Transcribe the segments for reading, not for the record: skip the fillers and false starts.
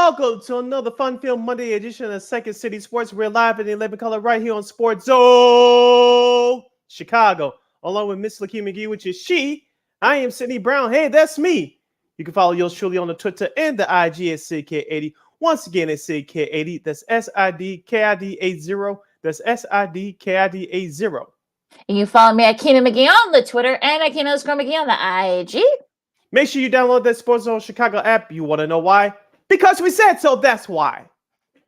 Welcome to another fun-filled Monday edition of Second City Sports. We're live in the 11 color right here on Sports Zone Chicago, along with Miss Lakeena McGee, which is she. I am Sydney Brown. Hey, that's me. You can follow yours truly on the Twitter and the IG at SidKid80. Once again, it's SidKid80. That's SIDKID80. That's SIDKID80. You can follow me at Lakeena McGee on the Twitter and at Lakeena_McGee on the IG. Make sure you download that Sports Zone Chicago app. You want to know why? Because we said so, that's why.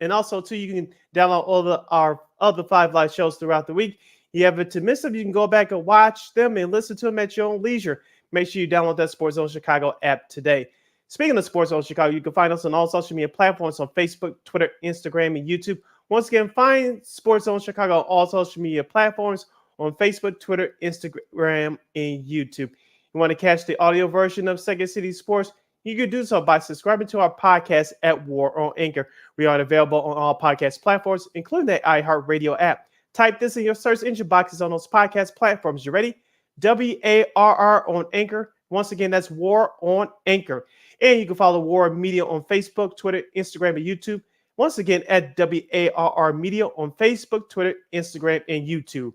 And also, too, you can download all our other 5 live shows throughout the week. You have it to miss them, you can go back and watch them and listen to them at your own leisure. Make sure you download that Sports Zone Chicago app today. Speaking of Sports Zone Chicago, you can find us on all social media platforms on Facebook, Twitter, Instagram, and YouTube. Once again, find Sports Zone Chicago on all social media platforms on Facebook, Twitter, Instagram, and YouTube. You want to catch the audio version of Second City Sports? You can do so by subscribing to our podcast at War on Anchor. We are available on all podcast platforms, including the iHeartRadio app. Type this in your search engine boxes on those podcast platforms. You ready? WARR on Anchor. Once again, that's War on Anchor. And you can follow War Media on Facebook, Twitter, Instagram, and YouTube. Once again, at WARR Media on Facebook, Twitter, Instagram, and YouTube.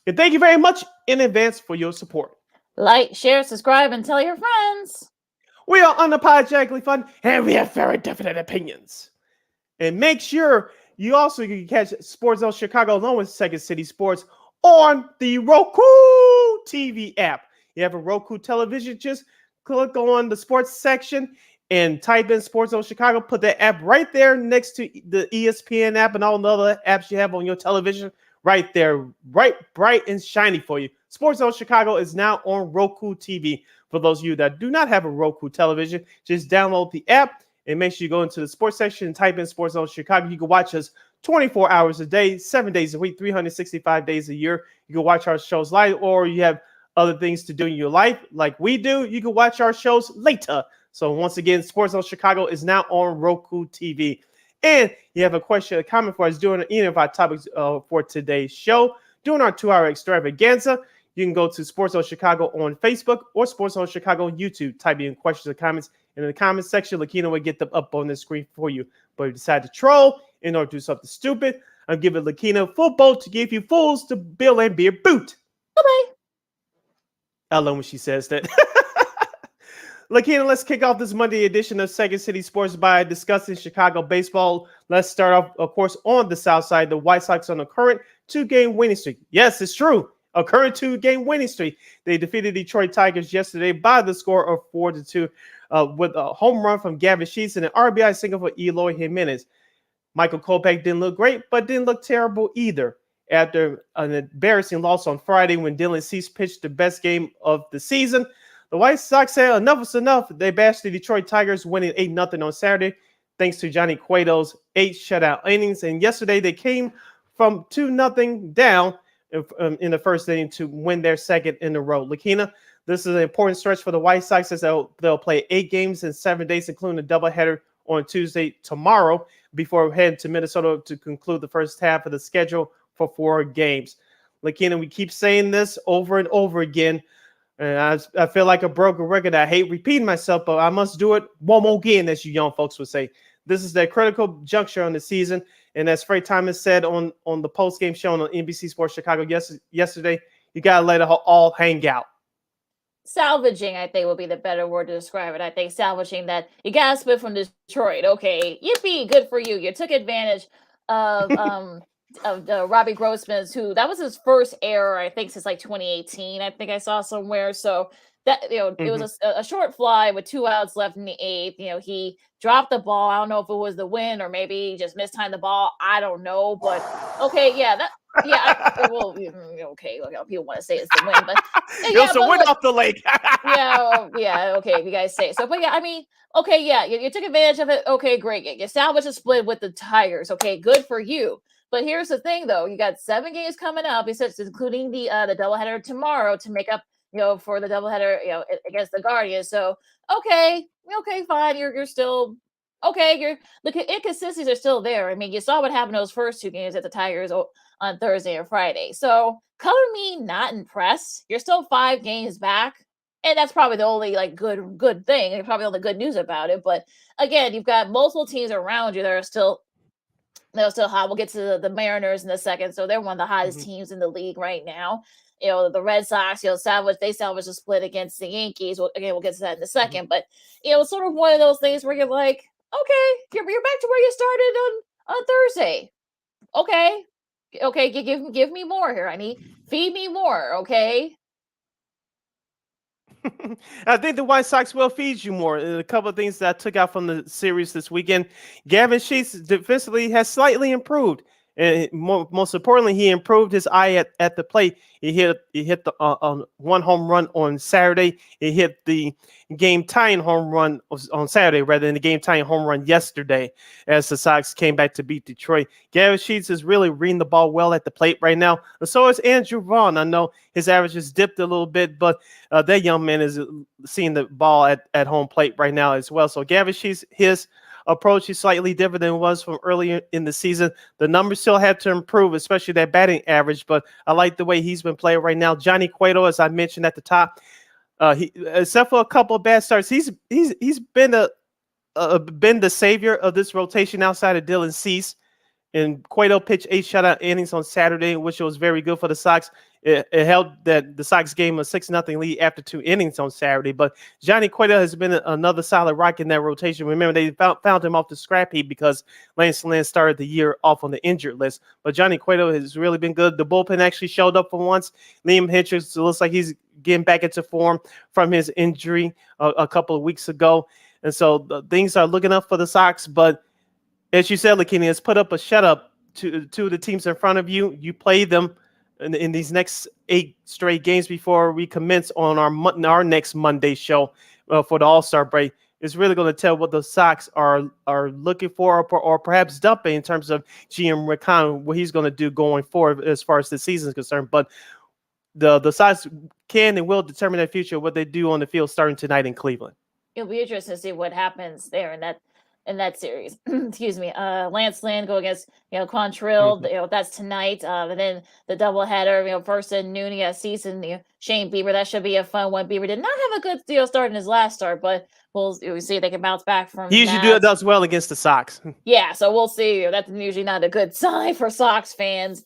And thank you very much in advance for your support. Like, share, subscribe, and tell your friends. We are unapologetically fun, and we have very definite opinions. And make sure you also can catch Sports Zone Chicago along with Second City Sports on the Roku TV app. You have a Roku television, just click on the sports section and type in Sports Zone Chicago. Put the app right there next to the ESPN app and all the other apps you have on your television. Right there, right, bright and shiny for you. Sports Zone Chicago is now on Roku TV. For those of you that do not have a Roku television, just download the app and make sure you go into the sports section and type in Sports Zone Chicago. You can watch us 24 hours a day, 7 days a week, 365 days a year. You can watch our shows live, or you have other things to do in your life like we do. You can watch our shows later. So once again, Sports Zone Chicago is now on Roku TV. And you have a question or comment for us during any of our topics for today's show. During our 2-hour extravaganza, you can go to Sports Zone Chicago on Facebook or Sports Zone Chicago on YouTube. Type in questions or comments. And in the comment section, Lakeena will get them up on the screen for you. But if you decide to troll in order to do something stupid, I'm giving Lakeena full boat to give you fools to bill and beer boot. Bye-bye. I love when she says that. Lakeena, let's kick off this Monday edition of Second City Sports by discussing Chicago baseball. Let's start off, of course, on the south side. The White Sox on a current 2-game winning streak. Yes, it's true. A current 2-game winning streak. They defeated Detroit Tigers yesterday by the score of 4-2 with a home run from Gavin Sheets and an RBI single for Eloy Jimenez. Michael Kopech didn't look great, but didn't look terrible either. After an embarrassing loss on Friday when Dylan Cease pitched the best game of the season, the White Sox said enough is enough. They bashed the Detroit Tigers, winning 8-0 on Saturday, thanks to Johnny Cueto's 8 shutout innings. And yesterday they came from 2-0 down in the first inning to win their second in a row. Lakeena, this is an important stretch for the White Sox as they'll play 8 games in 7 days, including a doubleheader on Tuesday tomorrow before heading to Minnesota to conclude the first half of the schedule for 4 games. Lakeena, we keep saying this over and over again. And I feel like a broken record. I hate repeating myself, but I must do it one more again, as you young folks would say. This is that critical juncture on the season. And as Frank Thomas said on the post-game show on NBC Sports Chicago yesterday, you got to let it all hang out. Salvaging, I think, would be the better word to describe it. I think salvaging that you got to split from Detroit. Okay, yippee, good for you. You took advantage of Robbie Grossman's, who that was his first error, I think, since like 2018. I think I saw somewhere. So that it was a short fly with 2 outs left in the 8th. He dropped the ball. I don't know if it was the win or maybe he just mistimed the ball. I don't know, but okay, yeah, okay. People want to say it's the win, but it's a win off the lake. Okay, if you guys say so, but yeah, I mean, okay, yeah, you took advantage of it. Okay, great, you salvaged a split with the Tigers. Okay, good for you. But here's the thing, though. You got 7 games coming up, including the doubleheader tomorrow to make up, for the doubleheader, against the Guardians. So, okay, fine. You're still okay. The inconsistencies are still there. I mean, you saw what happened those first 2 games at the Tigers on Thursday and Friday. So, color me not impressed. You're still 5 games back. And that's probably the only like good thing, and probably all the good news about it. But again, you've got multiple teams around you that are still they're still hot. We'll get to the Mariners in a second. So they're one of the hottest Mhm, teams in the league right now. The Red Sox, salvage a split against the Yankees. We'll get to that in a mhm. second. But it's sort of one of those things where you're like, okay, you're back to where you started on Thursday. Okay, okay, give me more here. Feed me more. Okay. I think the White Sox will feed you more. And a couple of things that I took out from the series this weekend. Gavin Sheets defensively has slightly improved. And most importantly, he improved his eye at the plate. He hit the one home run on Saturday. He hit the game tying home run on Saturday rather than the game tying home run yesterday as the Sox came back to beat Detroit. Gavin Sheets is really reading the ball well at the plate right now. And so is Andrew Vaughn. I know his average has dipped a little bit, but that young man is seeing the ball at home plate right now as well. So Gavin Sheets, his approach is slightly different than it was from earlier in the season. The numbers still have to improve, especially that batting average, but I like the way he's been playing right now. Johnny Cueto, as I mentioned at the top, he except for a couple of bad starts, he's been the savior of this rotation outside of Dylan Cease. And Cueto pitched 8 shutout innings on Saturday, which was very good for the Sox. It held that the Sox game a 6-0 lead after 2 innings on Saturday. But Johnny Cueto has been another solid rock in that rotation. Remember, they found him off the scrap heap because Lance Lynn started the year off on the injured list. But Johnny Cueto has really been good. The bullpen actually showed up for once. Liam Hendricks looks like he's getting back into form from his injury a couple of weeks ago. And so things are looking up for the Sox, but as you said, Lakeena, has put up a shut up to the teams in front of you. You play them in these next 8 straight games before we commence on our next Monday show for the All-Star break. It's really going to tell what the Sox are looking for or perhaps dumping in terms of GM Rick Hahn, what he's going to do going forward as far as the season is concerned. But the Sox can and will determine their future, what they do on the field starting tonight in Cleveland. It'll be interesting to see what happens there in that series. Excuse me. Lance Lynn go against Quantrill. Mhm. That's tonight. And then the doubleheader. First at noon, you got Season. Shane Bieber. That should be a fun one. Bieber did not have a good start in his last start, but we'll see if they can bounce back He from usually that. does well against the Sox. Yeah, so we'll see. That's usually not a good sign for Sox fans.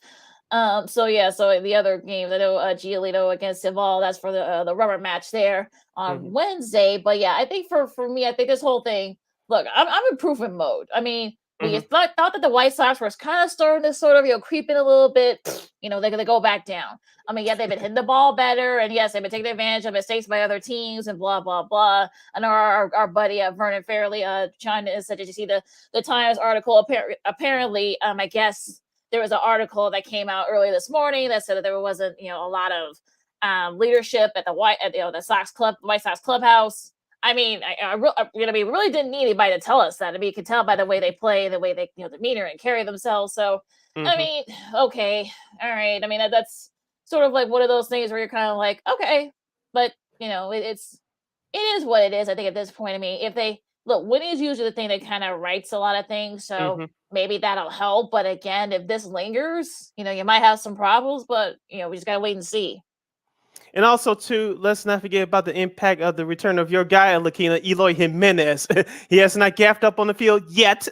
So the other games, I know Giolito against Sival, that's for the rubber match there on Mhm. Wednesday. But yeah, I think for me, I think this whole thing. Look, I'm in improvement mode. I mean, we Mhm. thought that the White Sox were kind of starting to sort of creep in a little bit. They're gonna go back down. I mean, yeah, they've been hitting the ball better, and yes, they've been taking advantage of mistakes by other teams and blah blah blah. I know our buddy Vernon Fairley chimed in said, did you see the Times article? Apparently, I guess there was an article that came out early this morning that said that there wasn't, a lot of leadership at the White Sox clubhouse. I mean, we really didn't need anybody to tell us that. I mean, you could tell by the way they play, the way they, demeanor and carry themselves. So, I Mhm. mean, okay, all right. I mean, that's sort of like one of those things where you're kind of like, okay, but it is what it is. I think at this point, I mean, if they look, winning is usually the thing that kind of writes a lot of things. So Mhm. maybe that'll help. But again, if this lingers, you might have some problems. But we just gotta wait and see. And also, too, let's not forget about the impact of the return of your guy, Lakeena, Eloy Jimenez. He has not gaffed up on the field yet.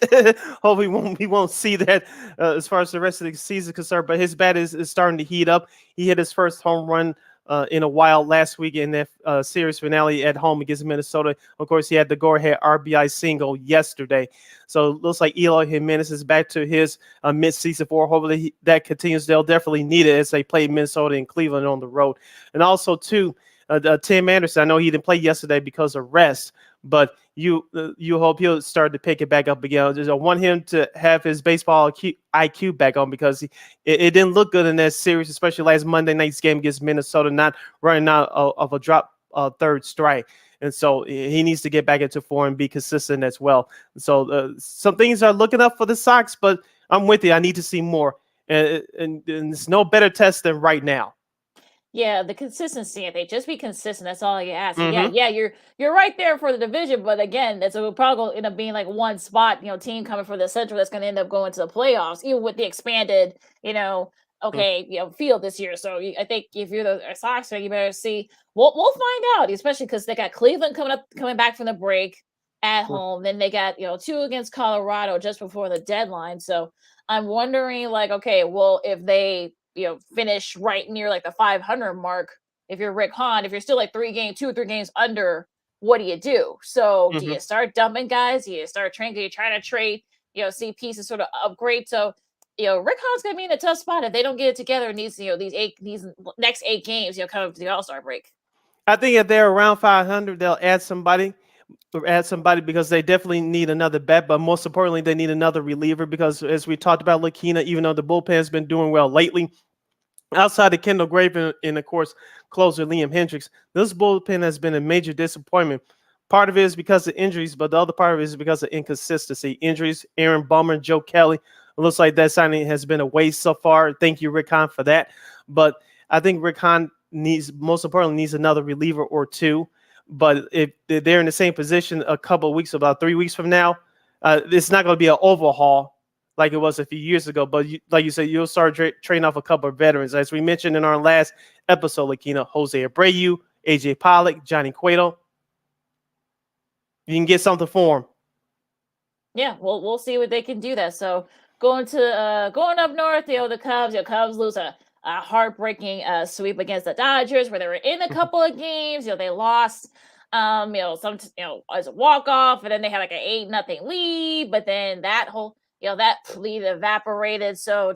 Hopefully, we won't see that as far as the rest of the season is concerned. But his bat is starting to heat up. He hit his first home run in a while last week in that series finale at home against Minnesota. Of course, he had the go-ahead RBI single yesterday. So it looks like Eloy Jimenez is back to his mid-season form. Hopefully that continues. They'll definitely need it as they play Minnesota and Cleveland on the road. And also, too, Tim Anderson, I know he didn't play yesterday because of rest, but you hope he'll start to pick it back up again. I want him to have his baseball IQ back on because it didn't look good in that series, especially last Monday night's game against Minnesota, not running out of a drop third strike. And so he needs to get back into form and be consistent as well. So some things are looking up for the Sox, but I'm with you. I need to see more. And it's no better test than right now. Yeah, the consistency. If they just be consistent, that's all you ask. And yeah, Mm-hmm. yeah, you're right there for the division, but again, that's will probably end up being like one spot, team coming for the Central that's going to end up going to the playoffs, even with the expanded, okay, field this year. So I think if you're the Sox fan, you better see. We'll find out, especially because they got Cleveland coming back from the break at home. Then they got 2 against Colorado just before the deadline. So I'm wondering, like, okay, well, if they finish right near like the 500 mark, if you're Rick Hahn, if you're still like 2 or 3 games under, what do you do? So do you start dumping guys? Do you start trading? Do you try to trade? See pieces sort of upgrade. So Rick Hahn's gonna be in a tough spot if they don't get it together in these these next 8 games. Kind of the All-Star break. I think if they're around 500, they'll add somebody because they definitely need another bat, but most importantly, they need another reliever because, as we talked about, Lakeena, even though the bullpen has been doing well lately, outside of Kendall Graveman and, of course, closer Liam Hendricks, this bullpen has been a major disappointment. Part of it is because of injuries, but the other part of it is because of inconsistency. Injuries, Aaron Bummer, Joe Kelly. It looks like that signing has been a waste so far. Thank you, Rick Hahn, for that. But I think Rick Hahn most importantly, needs another reliever or two. But if they're in the same position a couple of weeks, about 3 weeks from now, it's not going to be an overhaul like it was a few years ago. But like you said, you'll start trading off a couple of veterans. As we mentioned in our last episode, Lakeena, Jose Abreu, AJ Pollock, Johnny Cueto. You can get something for them. Yeah, we'll see what they can do that. So going up north, the Cubs lose a heartbreaking sweep against the Dodgers, where they were in a couple of games. They lost, as a walk off, and then they had like an 8-0 lead. But then that whole, that lead evaporated. So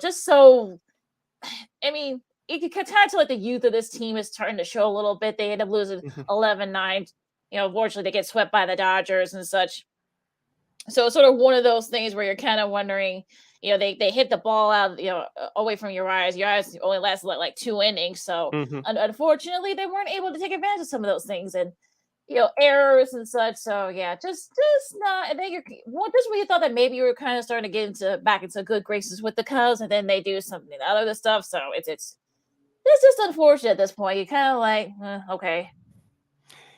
I mean, you can kind of tell like the youth of this team is starting to show a little bit. They end up losing 11-9. Unfortunately, they get swept by the Dodgers and such. So it's sort of one of those things where you're kind of wondering, they hit the ball out, away from your eyes. Your eyes only lasted like 2 innings. So unfortunately, they weren't able to take advantage of some of those things and, errors and such. So yeah, just not. And then just when you thought that maybe you were kind of starting to get back into good graces with the Cubs, and then they do something other stuff. So it's just unfortunate at this point. You're kind of like, okay.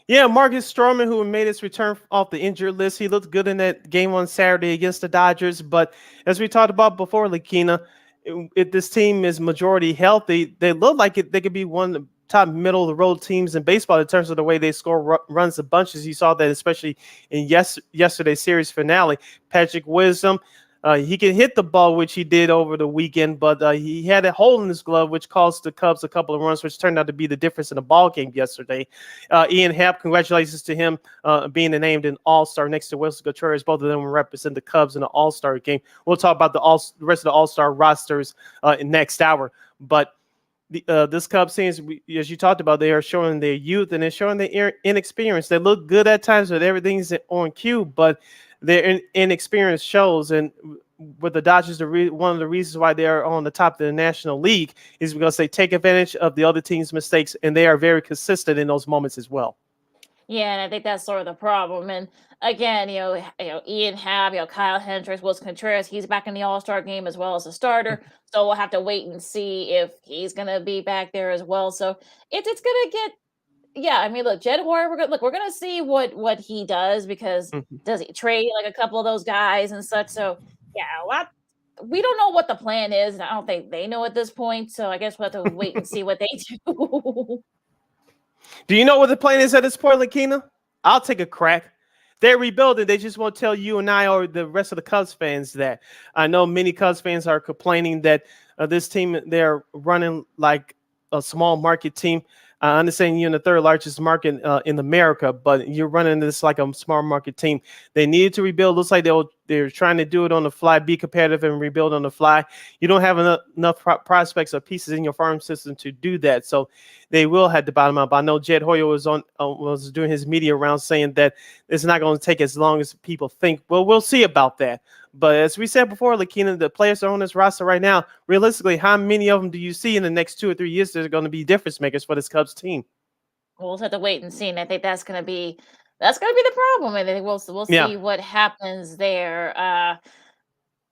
Yeah, Marcus Stroman, who made his return off the injured list, he looked good in that game on Saturday against the Dodgers. But as we talked about before, Lakeena, if this team is majority healthy, they look like they could be one of the top middle of the road teams in baseball in terms of the way they score runs and bunches. You saw that especially in yesterday's series finale. Patrick Wisdom, he can hit the ball, which he did over the weekend, but he had a hole in his glove, which cost the Cubs a couple of runs, which turned out to be the difference in the ball game yesterday. Ian Happ, congratulations to him being named an All-Star next to Wilson Contreras. Both of them will represent the Cubs in the All-Star game. We'll talk about the rest of the All-Star rosters in next hour. But this Cubs team, as you talked about, they are showing their youth and they're showing their inexperience. They look good at times, but everything's on cue, but their inexperience shows. And with the Dodgers, one of the reasons why they are on the top of the National League is because they take advantage of the other team's mistakes, and they are very consistent in those moments as well. Yeah, and I think that's sort of the problem. And again, Ian Happ, Kyle Hendricks, Wilson Contreras, he's back in the All-Star game as well as a starter. So we'll have to wait and see if he's going to be back there as well. So it's going to get. Yeah, I mean, look, Jed Hoyer, we're gonna see what he does, because does he trade like a couple of those guys and such? So yeah, we don't know what the plan is, and I don't think they know at this point. So I guess we'll have to wait and see what they do. Do you know what the plan is at this point, Lakeena? I'll take a crack. They're rebuilding. They just won't tell you and I or the rest of the Cubs fans that. I know many Cubs fans are complaining that this team, they're running like a small market team. I understand you're in the third largest market in America, but you're running this like a small market team. They needed to rebuild. Looks like they're trying to do it on the fly, be competitive and rebuild on the fly. You don't have enough prospects or pieces in your farm system to do that, so they will have to bottom up. I know Jed Hoyer was doing his media round saying that it's not going to take as long as people think. Well, we'll see about that. But as we said before, Lakeena, the players are on this roster right now. Realistically, how many of them do you see in the next 2 or 3 years that are going to be difference makers for this Cubs team? We'll have to wait and see. And I think that's going to be the problem. And then we'll see what happens there.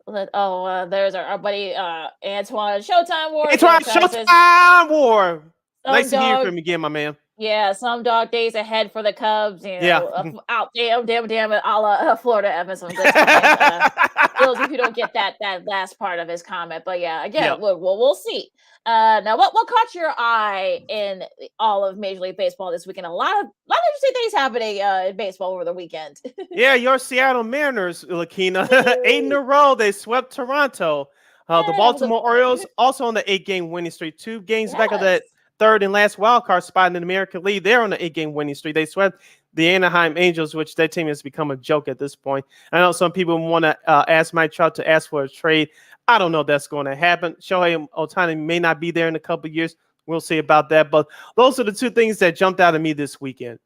There's our buddy Antoine Showtime War. Antoine Showtime War. Nice to hear from you again, my man. Yeah, some dog days ahead for the Cubs. Out, damn it, a la Florida Evans. those of you who don't get that last part of his comment. But yeah, again, Yep. look, we'll see. Now what caught your eye in all of Major League Baseball this weekend? A lot of interesting things happening in baseball over the weekend. Yeah, your Seattle Mariners, Lakeena, 8 in a row. They swept Toronto. The Yeah, was Baltimore Orioles also on the 8-game winning streak. 2 games back of that yes. third and last wild card spot in the American League. They're on the 8-game winning streak. They swept the Anaheim Angels, which that team has become a joke at this point. I know some people want to ask Mike Trout to ask for a trade. I don't know if that's going to happen. Shohei Ohtani may not be there in a couple of years. We'll see about that. But those are the 2 things that jumped out at me this weekend.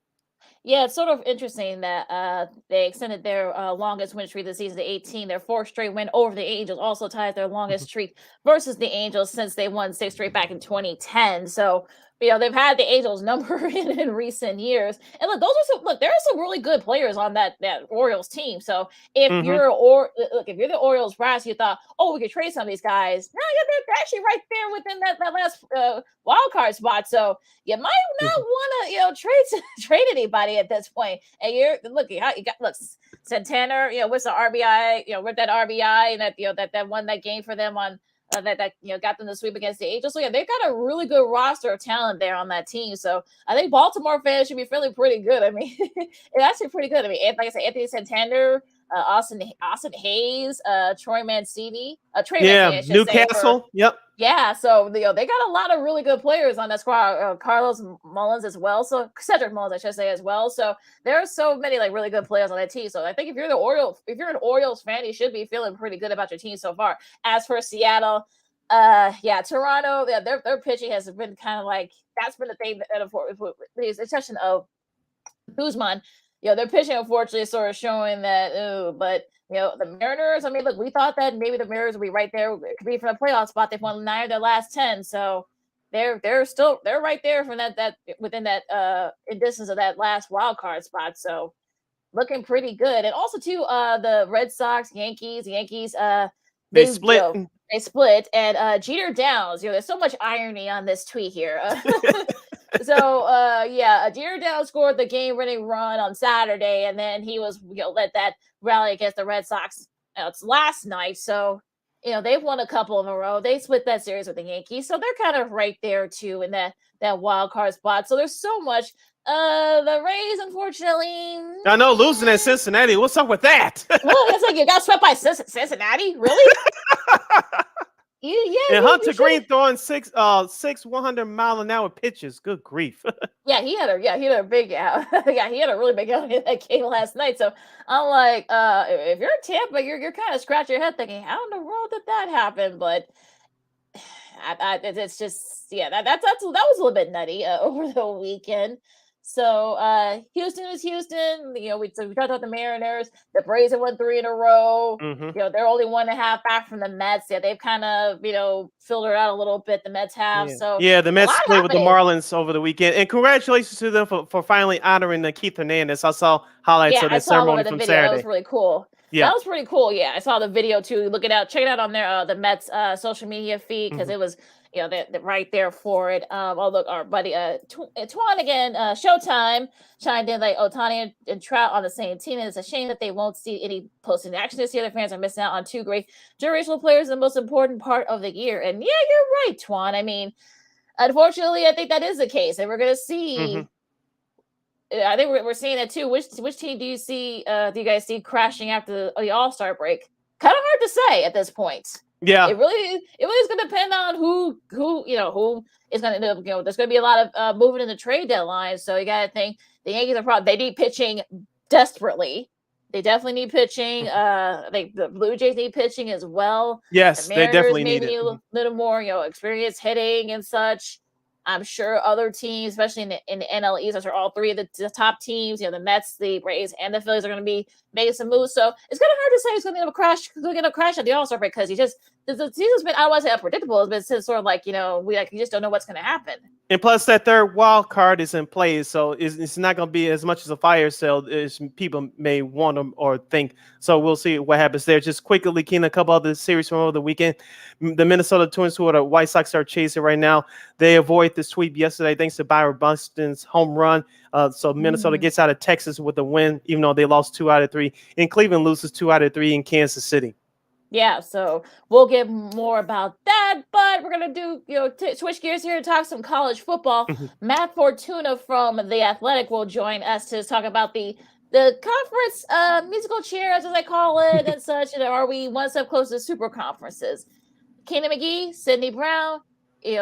Yeah, it's sort of interesting that they extended their longest win streak this season to 18. Their 4th straight win over the Angels also ties their longest streak versus the Angels since they won 6 straight back in 2010. So, they've had the Angels number in recent years. And look, there are some really good players on that Orioles team. So if Mm-hmm. if you're the Orioles brass, you thought, oh, we could trade some of these guys. No, yeah, they're actually right there within that last wild card spot. So you might not want to trade anybody at this point. And you got Santana, with the RBI, with that RBI and that won that game for them on that got them to sweep against the Angels. So yeah, they've got a really good roster of talent there on that team. So I think Baltimore fans should be feeling pretty good. I mean, it's actually pretty good. I mean, like I said, Anthony Santander, Austin Hayes, Troy Mancini, Trey Mancini, I should Newcastle. say. Yep. Yeah, so they got a lot of really good players on that squad. Carlos Mullins as well, so Cedric Mullins, I should say, as well. So there are so many really good players on that team. So I think if you're an Orioles fan, you should be feeling pretty good about your team so far. As for Seattle, Toronto, their pitching has been kind of that's been the thing that with the exception of Guzman. Their pitching unfortunately is sort of showing that. But the Mariners. I mean, look, we thought that maybe the Mariners would be right there, could be from the playoff spot. They've won 9 of their last 10, so they're right there from that within that in distance of that last wild card spot. So looking pretty good. And also too, the Red Sox, Yankees, They split. They split, and Jeter Downs. There's so much irony on this tweet here. So Jeter Downs scored the game-winning run on Saturday, and then he was led that rally against the Red Sox. It's last night, so they've won a couple in a row. They split that series with the Yankees, so they're kind of right there too in that wild card spot. So there's so much. The Rays, unfortunately, I know losing at Cincinnati. What's up with that? Well, it's like you got swept by Cincinnati, really? And Hunter Green throwing six 100-mile-an-hour pitches. Good grief. He had a big he had a really big out in that game last night. So I'm like, if you're in Tampa, you're kind of scratching your head thinking, how in the world did that happen? But it's just that was a little bit nutty over the weekend. So Houston is Houston. We talked about the Mariners. The Braves have won 3 in a row. Mm-hmm. They're only 1.5 back from the Mets. Yeah, they've kind of filtered out a little bit. The Mets have. So the Mets played with the Marlins over the weekend, and congratulations to them for finally honoring Keith Hernandez. I saw highlights of that ceremony from Saturday. That was really cool. Yeah, that was pretty cool. Yeah, I saw the video too. Check it out on their the Mets social media feed because it was. They're right there for it. Look, our buddy Twan again, Showtime chimed in like Ohtani and Trout on the same team. And it's a shame that they won't see any posting action this year. The fans are missing out on 2 great generational players, the most important part of the year. And yeah, you're right, Twan. I mean, unfortunately, I think that is the case, and we're gonna see. Mm-hmm. I think we're seeing that too. Which team do you guys see crashing after the All-Star break? Kind of hard to say at this point. Yeah, it really is going to depend on who is going to end up. There's going to be a lot of moving in the trade deadline, so you got to think the Yankees are they need pitching desperately. They definitely need pitching. I think the Blue Jays need pitching as well. Yes, the Mariners they definitely need a little more, experience hitting and such. I'm sure other teams, especially in the NL East, are all 3 of the top teams. The Mets, the Braves, and the Phillies are going to be making some moves. So it's kind of hard to say who's going to end up crash. Who's going to crash at the All-Star break because the season's been, I don't want to say unpredictable, but it's sort of like we you just don't know what's going to happen. And plus, that third wild card is in place, so it's not going to be as much as a fire sale as people may want or think. So we'll see what happens there. Just quickly, Lakeena, a couple other series from over the weekend. The Minnesota Twins, who are the White Sox, are chasing right now. They avoid the sweep yesterday thanks to Byron Buxton's home run. So Minnesota gets out of Texas with a win, even though they lost 2 out of 3. And Cleveland loses 2 out of 3 in Kansas City. Yeah, so we'll get more about that, but we're gonna do switch gears here and talk some college football. Matt Fortuna from The Athletic will join us to talk about the conference musical chairs, as I call it, and such. And are we one step closer to super conferences? Keenan McGee, Sydney Brown,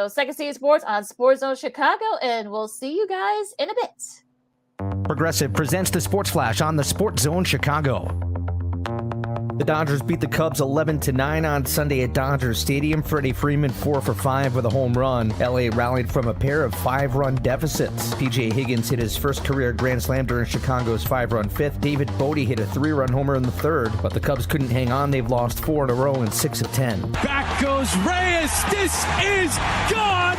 Second City Sports on Sports Zone Chicago, and we'll see you guys in a bit. Progressive presents the Sports Flash on the Sports Zone Chicago. The Dodgers beat the Cubs 11-9 on Sunday at Dodger Stadium. Freddie Freeman 4 for 5 with a home run. LA rallied from a pair of 5-run deficits. PJ Higgins hit his first career grand slam during Chicago's 5-run fifth. David Bodie hit a 3-run homer in the third, but the Cubs couldn't hang on. They've lost 4 in a row in 6 of 10. Back goes Reyes. This is gone,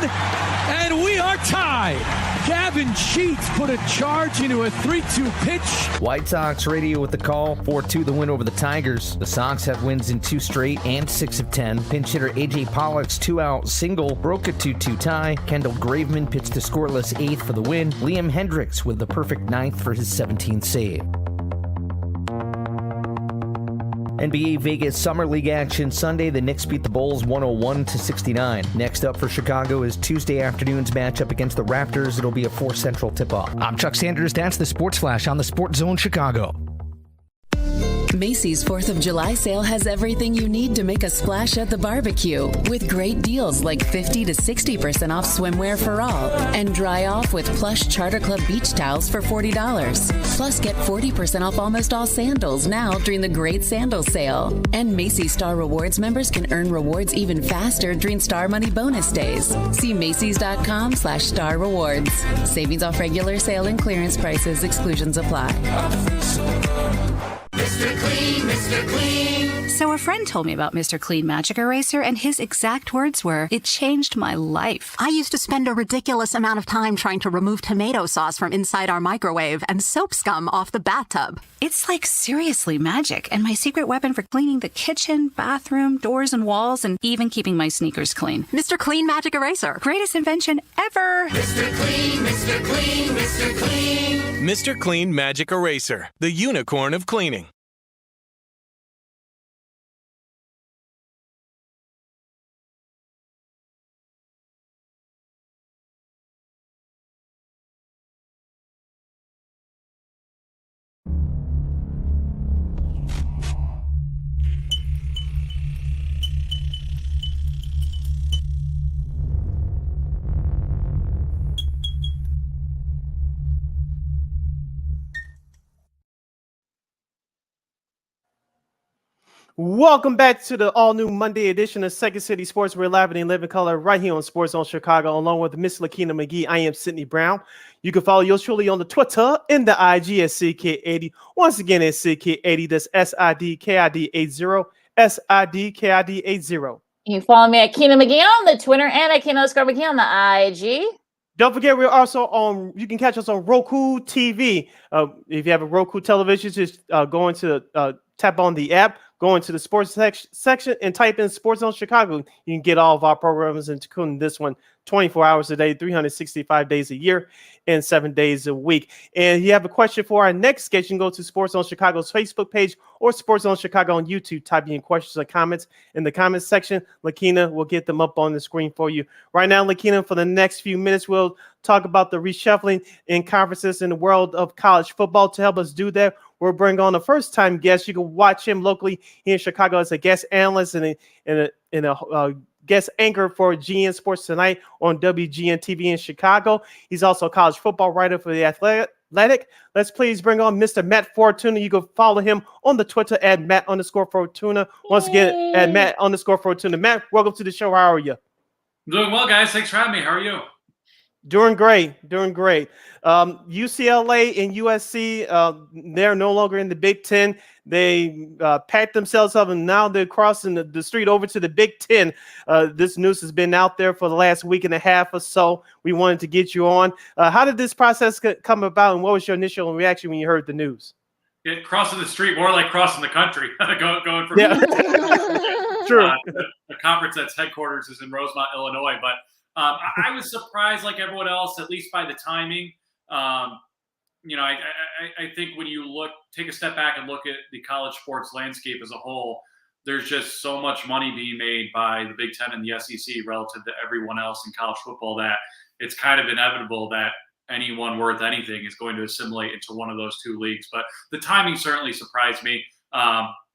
and we are tied. Gavin Sheets put a charge into a 3-2 pitch. White Sox radio with the call. 4-2 the win over the Tigers. The Sox have wins in 2 straight and 6 of 10. Pinch hitter A.J. Pollock's 2-out single broke a 2-2 tie. Kendall Graveman pitched a scoreless 8th for the win. Liam Hendricks with the perfect 9th for his 17th save. NBA Vegas Summer League action Sunday. The Knicks beat the Bulls 101-69. Next up for Chicago is Tuesday afternoon's matchup against the Raptors. It'll be a 4 Central tip-off. I'm Chuck Sanders. That's the Sports Flash on the Sports Zone Chicago. Macy's 4th of July sale has everything you need to make a splash at the barbecue, with great deals like 50 to 60% off swimwear for all, and dry off with plush Charter Club beach towels for $40. Plus, get 40% off almost all sandals now during the great sandal sale. And Macy's Star Rewards members can earn rewards even faster during Star Money bonus days. See Macys.com/Star Rewards. Savings off regular sale and clearance prices. Exclusions apply. Mr. Clean, Mr. Clean. So a friend told me about Mr. Clean Magic Eraser, and his exact words were, "It changed my life." I used to spend a ridiculous amount of time trying to remove tomato sauce from inside our microwave and soap scum off the bathtub. It's like seriously magic, and my secret weapon for cleaning the kitchen, bathroom, doors, and walls, and even keeping my sneakers clean. Mr. Clean Magic Eraser. Greatest invention ever. Mr. Clean, Mr. Clean, Mr. Clean. Mr. Clean Magic Eraser, the unicorn of cleaning. Welcome back to the all-new Monday edition of Second City Sports. We're live and live in color right here on Sports Zone Chicago, along with Miss Lakeena McGee. I am Sydney Brown. You can follow yours truly on the Twitter and the IG at CK80. Once again, at CK80. That's SIDKID80. SIDKID80. You can follow me at Keenan McGee on the Twitter and at Keenan_McGee on the IG. Don't forget, we're also on, you can catch us on Roku TV. If you have a Roku television, just go into, tap on the app, go into the sports section and type in Sports Zone Chicago. You can get all of our programs, including this one, 24 hours a day, 365 days a year, and 7 days a week. And if you have a question for our next sketch, you can go to Sports Zone Chicago's Facebook page or Sports Zone Chicago on YouTube. Type in questions or comments in the comments section. Lakeena will get them up on the screen for you. Right now, Lakeena, for the next few minutes, we'll talk about the reshuffling in conferences in the world of college football. To help us do that, we'll bring on a first-time guest. You can watch him locally here in Chicago as a guest analyst and a guest anchor for GN Sports Tonight on WGN TV in Chicago. He's also a college football writer for The Athletic. Let's please bring on Mr. Matt Fortuna. You can follow him on the Twitter at Matt_Fortuna. Once again, at Matt_Fortuna. Matt, welcome to the show. How are you? I'm doing well, guys. Thanks for having me. How are you? Doing great. UCLA and USC, they're no longer in the Big Ten. They packed themselves up, and now they're crossing the street over to the Big Ten. This news has been out there for the last week and a half or so. We wanted to get you on. How did this process come about, and what was your initial reaction when you heard the news? Yeah, crossing the street, more like crossing the country. going from True. The conference that's headquarters is in Rosemont, Illinois, but I was surprised, like everyone else, at least by the timing. I think when you take a step back and look at the college sports landscape as a whole, there's just so much money being made by the Big Ten and the SEC relative to everyone else in college football that it's kind of inevitable that anyone worth anything is going to assimilate into one of those two leagues. But the timing certainly surprised me.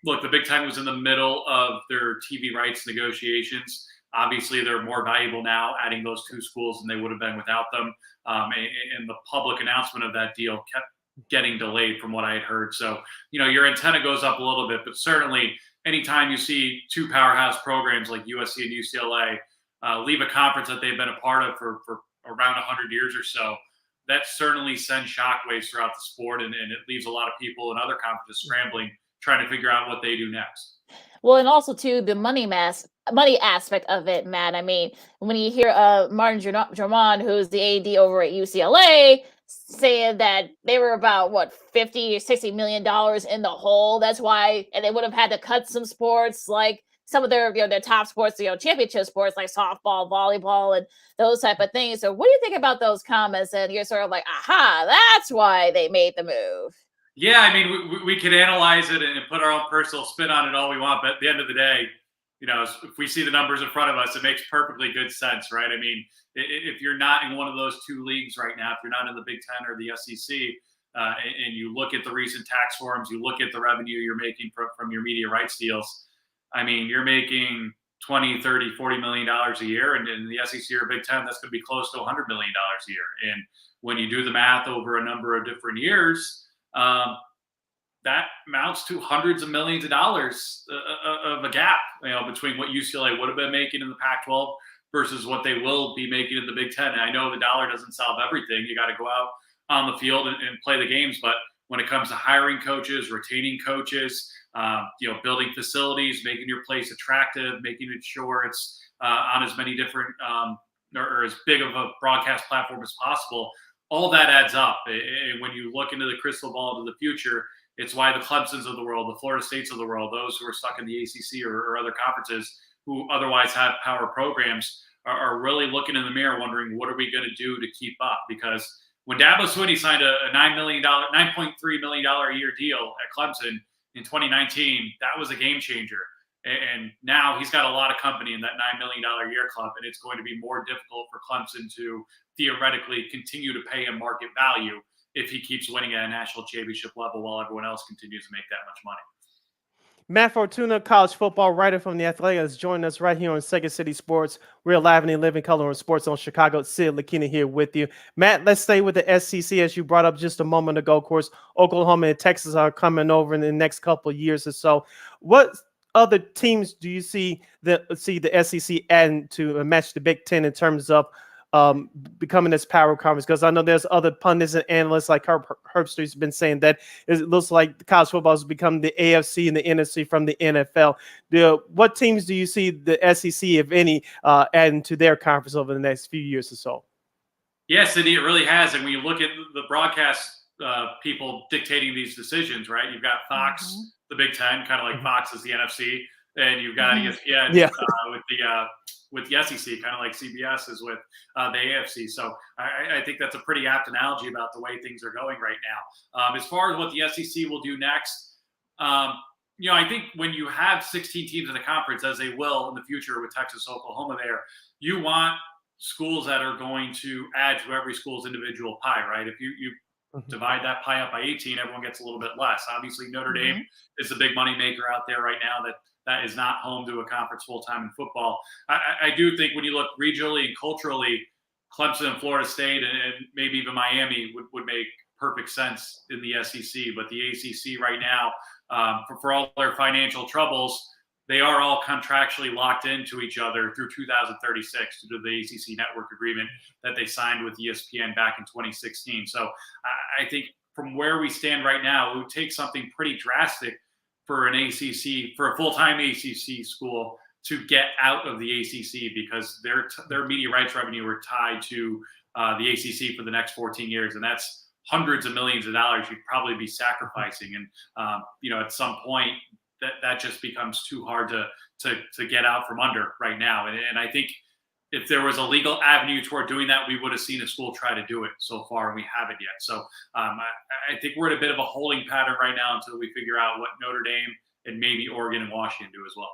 Look, the Big Ten was in the middle of their TV rights negotiations. Obviously, they're more valuable now, adding those two schools, than they would have been without them. And the public announcement of that deal kept getting delayed from what I had heard. So, your antenna goes up a little bit, but certainly anytime you see two powerhouse programs like USC and UCLA leave a conference that they've been a part of for around 100 years or so, that certainly sends shockwaves throughout the sport, and it leaves a lot of people in other conferences scrambling, trying to figure out what they do next. Well, and also too the money aspect of it, Matt. I mean, when you hear Martin Drummond, who's the AD over at UCLA, saying that they were about what $50 or $60 million in the hole. That's why, and they would have had to cut some sports like some of their their top sports, championship sports like softball, volleyball, and those type of things. So, what do you think about those comments? And you're sort of like, aha, that's why they made the move. Yeah, I mean, we could analyze it and put our own personal spin on it all we want, but at the end of the day, if we see the numbers in front of us, it makes perfectly good sense, right? I mean, if you're not in one of those two leagues right now, if you're not in the Big Ten or the SEC, and you look at the recent tax forms, you look at the revenue you're making from your media rights deals, I mean, you're making $20, $30, $40 million a year, and in the SEC or Big Ten, that's going to be close to $100 million a year. And when you do the math over a number of different years, that amounts to hundreds of millions of dollars of a gap, between what UCLA would have been making in the Pac-12 versus what they will be making in the Big Ten. And I know the dollar doesn't solve everything. You got to go out on the field and play the games. But when it comes to hiring coaches, retaining coaches, building facilities, making your place attractive, making it sure it's on as many different or as big of a broadcast platform as possible, all that adds up. And when you look into the crystal ball into the future, it's why the Clemsons of the world, the Florida States of the world, those who are stuck in the ACC or other conferences who otherwise have power programs are really looking in the mirror wondering, what are we going to do to keep up? Because when Dabo Swinney signed a $9.3 million a year deal at Clemson in 2019, that was a game changer. And now he's got a lot of company in that $9 million a year club, and it's going to be more difficult for Clemson to theoretically continue to pay him market value if he keeps winning at a national championship level while everyone else continues to make that much money. Matt Fortuna, college football writer from The Athletic, is joining us right here on Second City Sports. We're live and in living color on Sports on Chicago. Sid, Lakeena here with you. Matt, let's stay with the SEC as you brought up just a moment ago. Of course, Oklahoma and Texas are coming over in the next couple of years or so. What other teams do you see the SEC adding to match the Big Ten in terms of becoming this power conference? Because I know there's other pundits and analysts like Herbstreit's been saying that it looks like the college football has become the AFC and the NFC from the NFL. What teams do you see the SEC, if any, adding to their conference over the next few years or so? Yes, it really has. And when you look at the broadcast people dictating these decisions, right? You've got Fox, the Big Ten, kind of like Fox is the NFC, and you've got ESPN with the SEC, kind of like CBS is with the AFC. So I think that's a pretty apt analogy about the way things are going right now. As far as what the SEC will do next, I think when you have 16 teams in the conference, as they will in the future with Texas, Oklahoma there, you want schools that are going to add to every school's individual pie, right? If you divide that pie up by 18, everyone gets a little bit less. Obviously, Notre Dame is the big money maker out there right now that is not home to a conference full-time in football. I do think when you look regionally and culturally, Clemson and Florida State and maybe even Miami would make perfect sense in the SEC. But the ACC right now, for all their financial troubles, they are all contractually locked into each other through 2036 due to the ACC network agreement that they signed with ESPN back in 2016. So I think from where we stand right now, it would take something pretty drastic for a full-time ACC school to get out of the ACC, because their media rights revenue are tied to the ACC for the next 14 years. And that's hundreds of millions of dollars you'd probably be sacrificing. And, at some point that just becomes too hard to get out from under right now. And I think if there was a legal avenue toward doing that, we would have seen a school try to do it so far, and we haven't yet. So I think we're in a bit of a holding pattern right now until we figure out what Notre Dame and maybe Oregon and Washington do as well.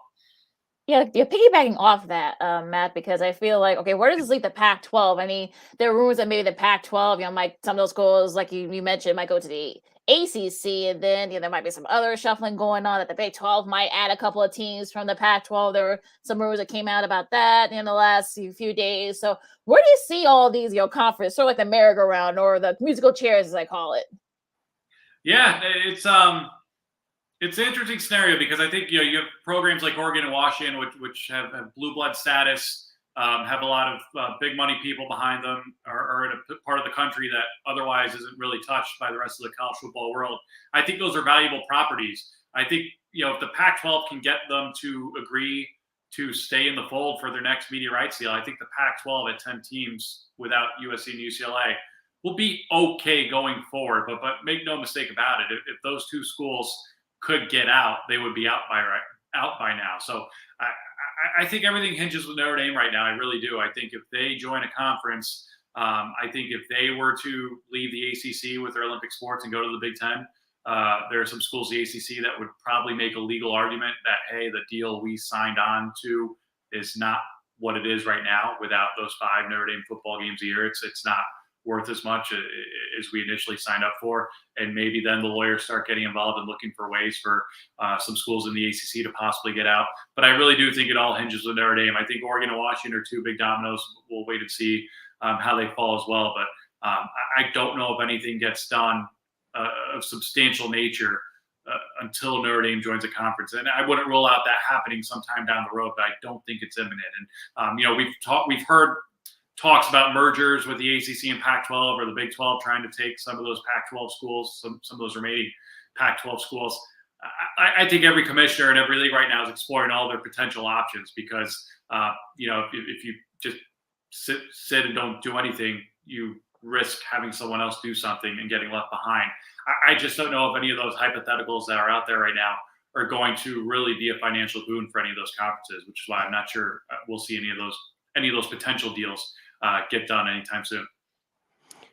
Yeah, you're piggybacking off that, Matt, because I feel like, okay, where does this leave the Pac-12? I mean, there are rumors that maybe the Pac-12, some of those schools, like you mentioned, might go to the ACC, and then there might be some other shuffling going on that the Big 12 might add a couple of teams from the Pac-12. There were some rumors that came out about that in the last few days. So where do you see all these, conference, sort of like the merry-go-round or the musical chairs, as I call it? Yeah, it's an interesting scenario because I think you have programs like Oregon and Washington, which have blue blood status, have a lot of big money people behind them, are in a part of the country that otherwise isn't really touched by the rest of the college football world. I think those are valuable properties. I think if the Pac-12 can get them to agree to stay in the fold for their next media rights deal, I think the Pac-12 at 10 teams without USC and UCLA will be okay going forward. But make no mistake about it, if those two schools could get out, they would be out by now. So I think everything hinges with Notre Dame right now. I really do. I think if they join a conference, I think if they were to leave the ACC with their Olympic sports and go to the Big Ten, there are some schools in the ACC that would probably make a legal argument that, hey, the deal we signed on to is not what it is right now without those 5 Notre Dame football games a year. It's not worth as much as we initially signed up for. And maybe then the lawyers start getting involved and looking for ways for some schools in the ACC to possibly get out. But I really do think it all hinges with Notre Dame. I think Oregon and Washington are 2 big dominoes. We'll wait and see how they fall as well. But I don't know if anything gets done of substantial nature until Notre Dame joins a conference. And I wouldn't rule out that happening sometime down the road, but I don't think it's imminent. And, we've heard talks about mergers with the ACC and Pac-12 or the Big 12 trying to take some of those Pac-12 schools, some of those remaining Pac-12 schools. I think every commissioner in every league right now is exploring all their potential options because, if you just sit and don't do anything, you risk having someone else do something and getting left behind. I just don't know if any of those hypotheticals that are out there right now are going to really be a financial boon for any of those conferences, which is why I'm not sure we'll see any of those potential deals get done anytime soon.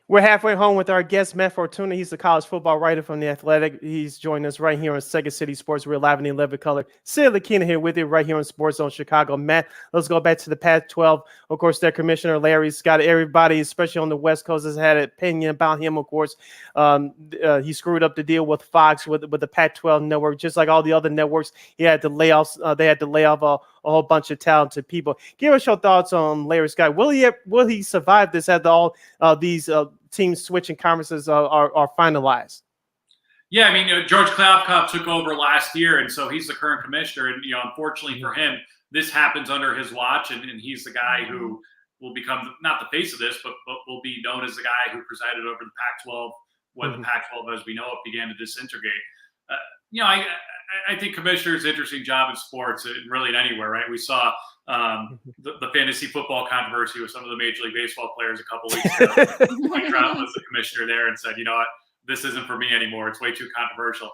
We're halfway home with our guest, Matt Fortuna. He's the college football writer from The Athletic. He's joining us right here on Second City Sports. We're live in the 11 color. Sid Lakeena here with you right here on Sports Zone Chicago. Matt, let's go back to the Pac-12. Of course, their commissioner, Larry Scott, everybody, especially on the West Coast, has had an opinion about him, of course. He screwed up the deal with Fox, with the Pac-12 network, just like all the other networks. He had to lay off. They had to lay off a whole bunch of talented people. Give us your thoughts on Larry Scott. Will he survive this after all these teams switching conferences are finalized? Yeah, I mean, George Kliavkoff took over last year, and so he's the current commissioner. And unfortunately for him, this happens under his watch, and he's the guy who will become not the face of this, but will be known as the guy who presided over the Pac-12 when the Pac-12, as we know it, began to disintegrate. I think commissioner is an interesting job in sports and really in anywhere, right? We saw the fantasy football controversy with some of the Major League Baseball players a couple weeks ago. Mike Trout was the commissioner there and said, you know what, this isn't for me anymore. It's way too controversial.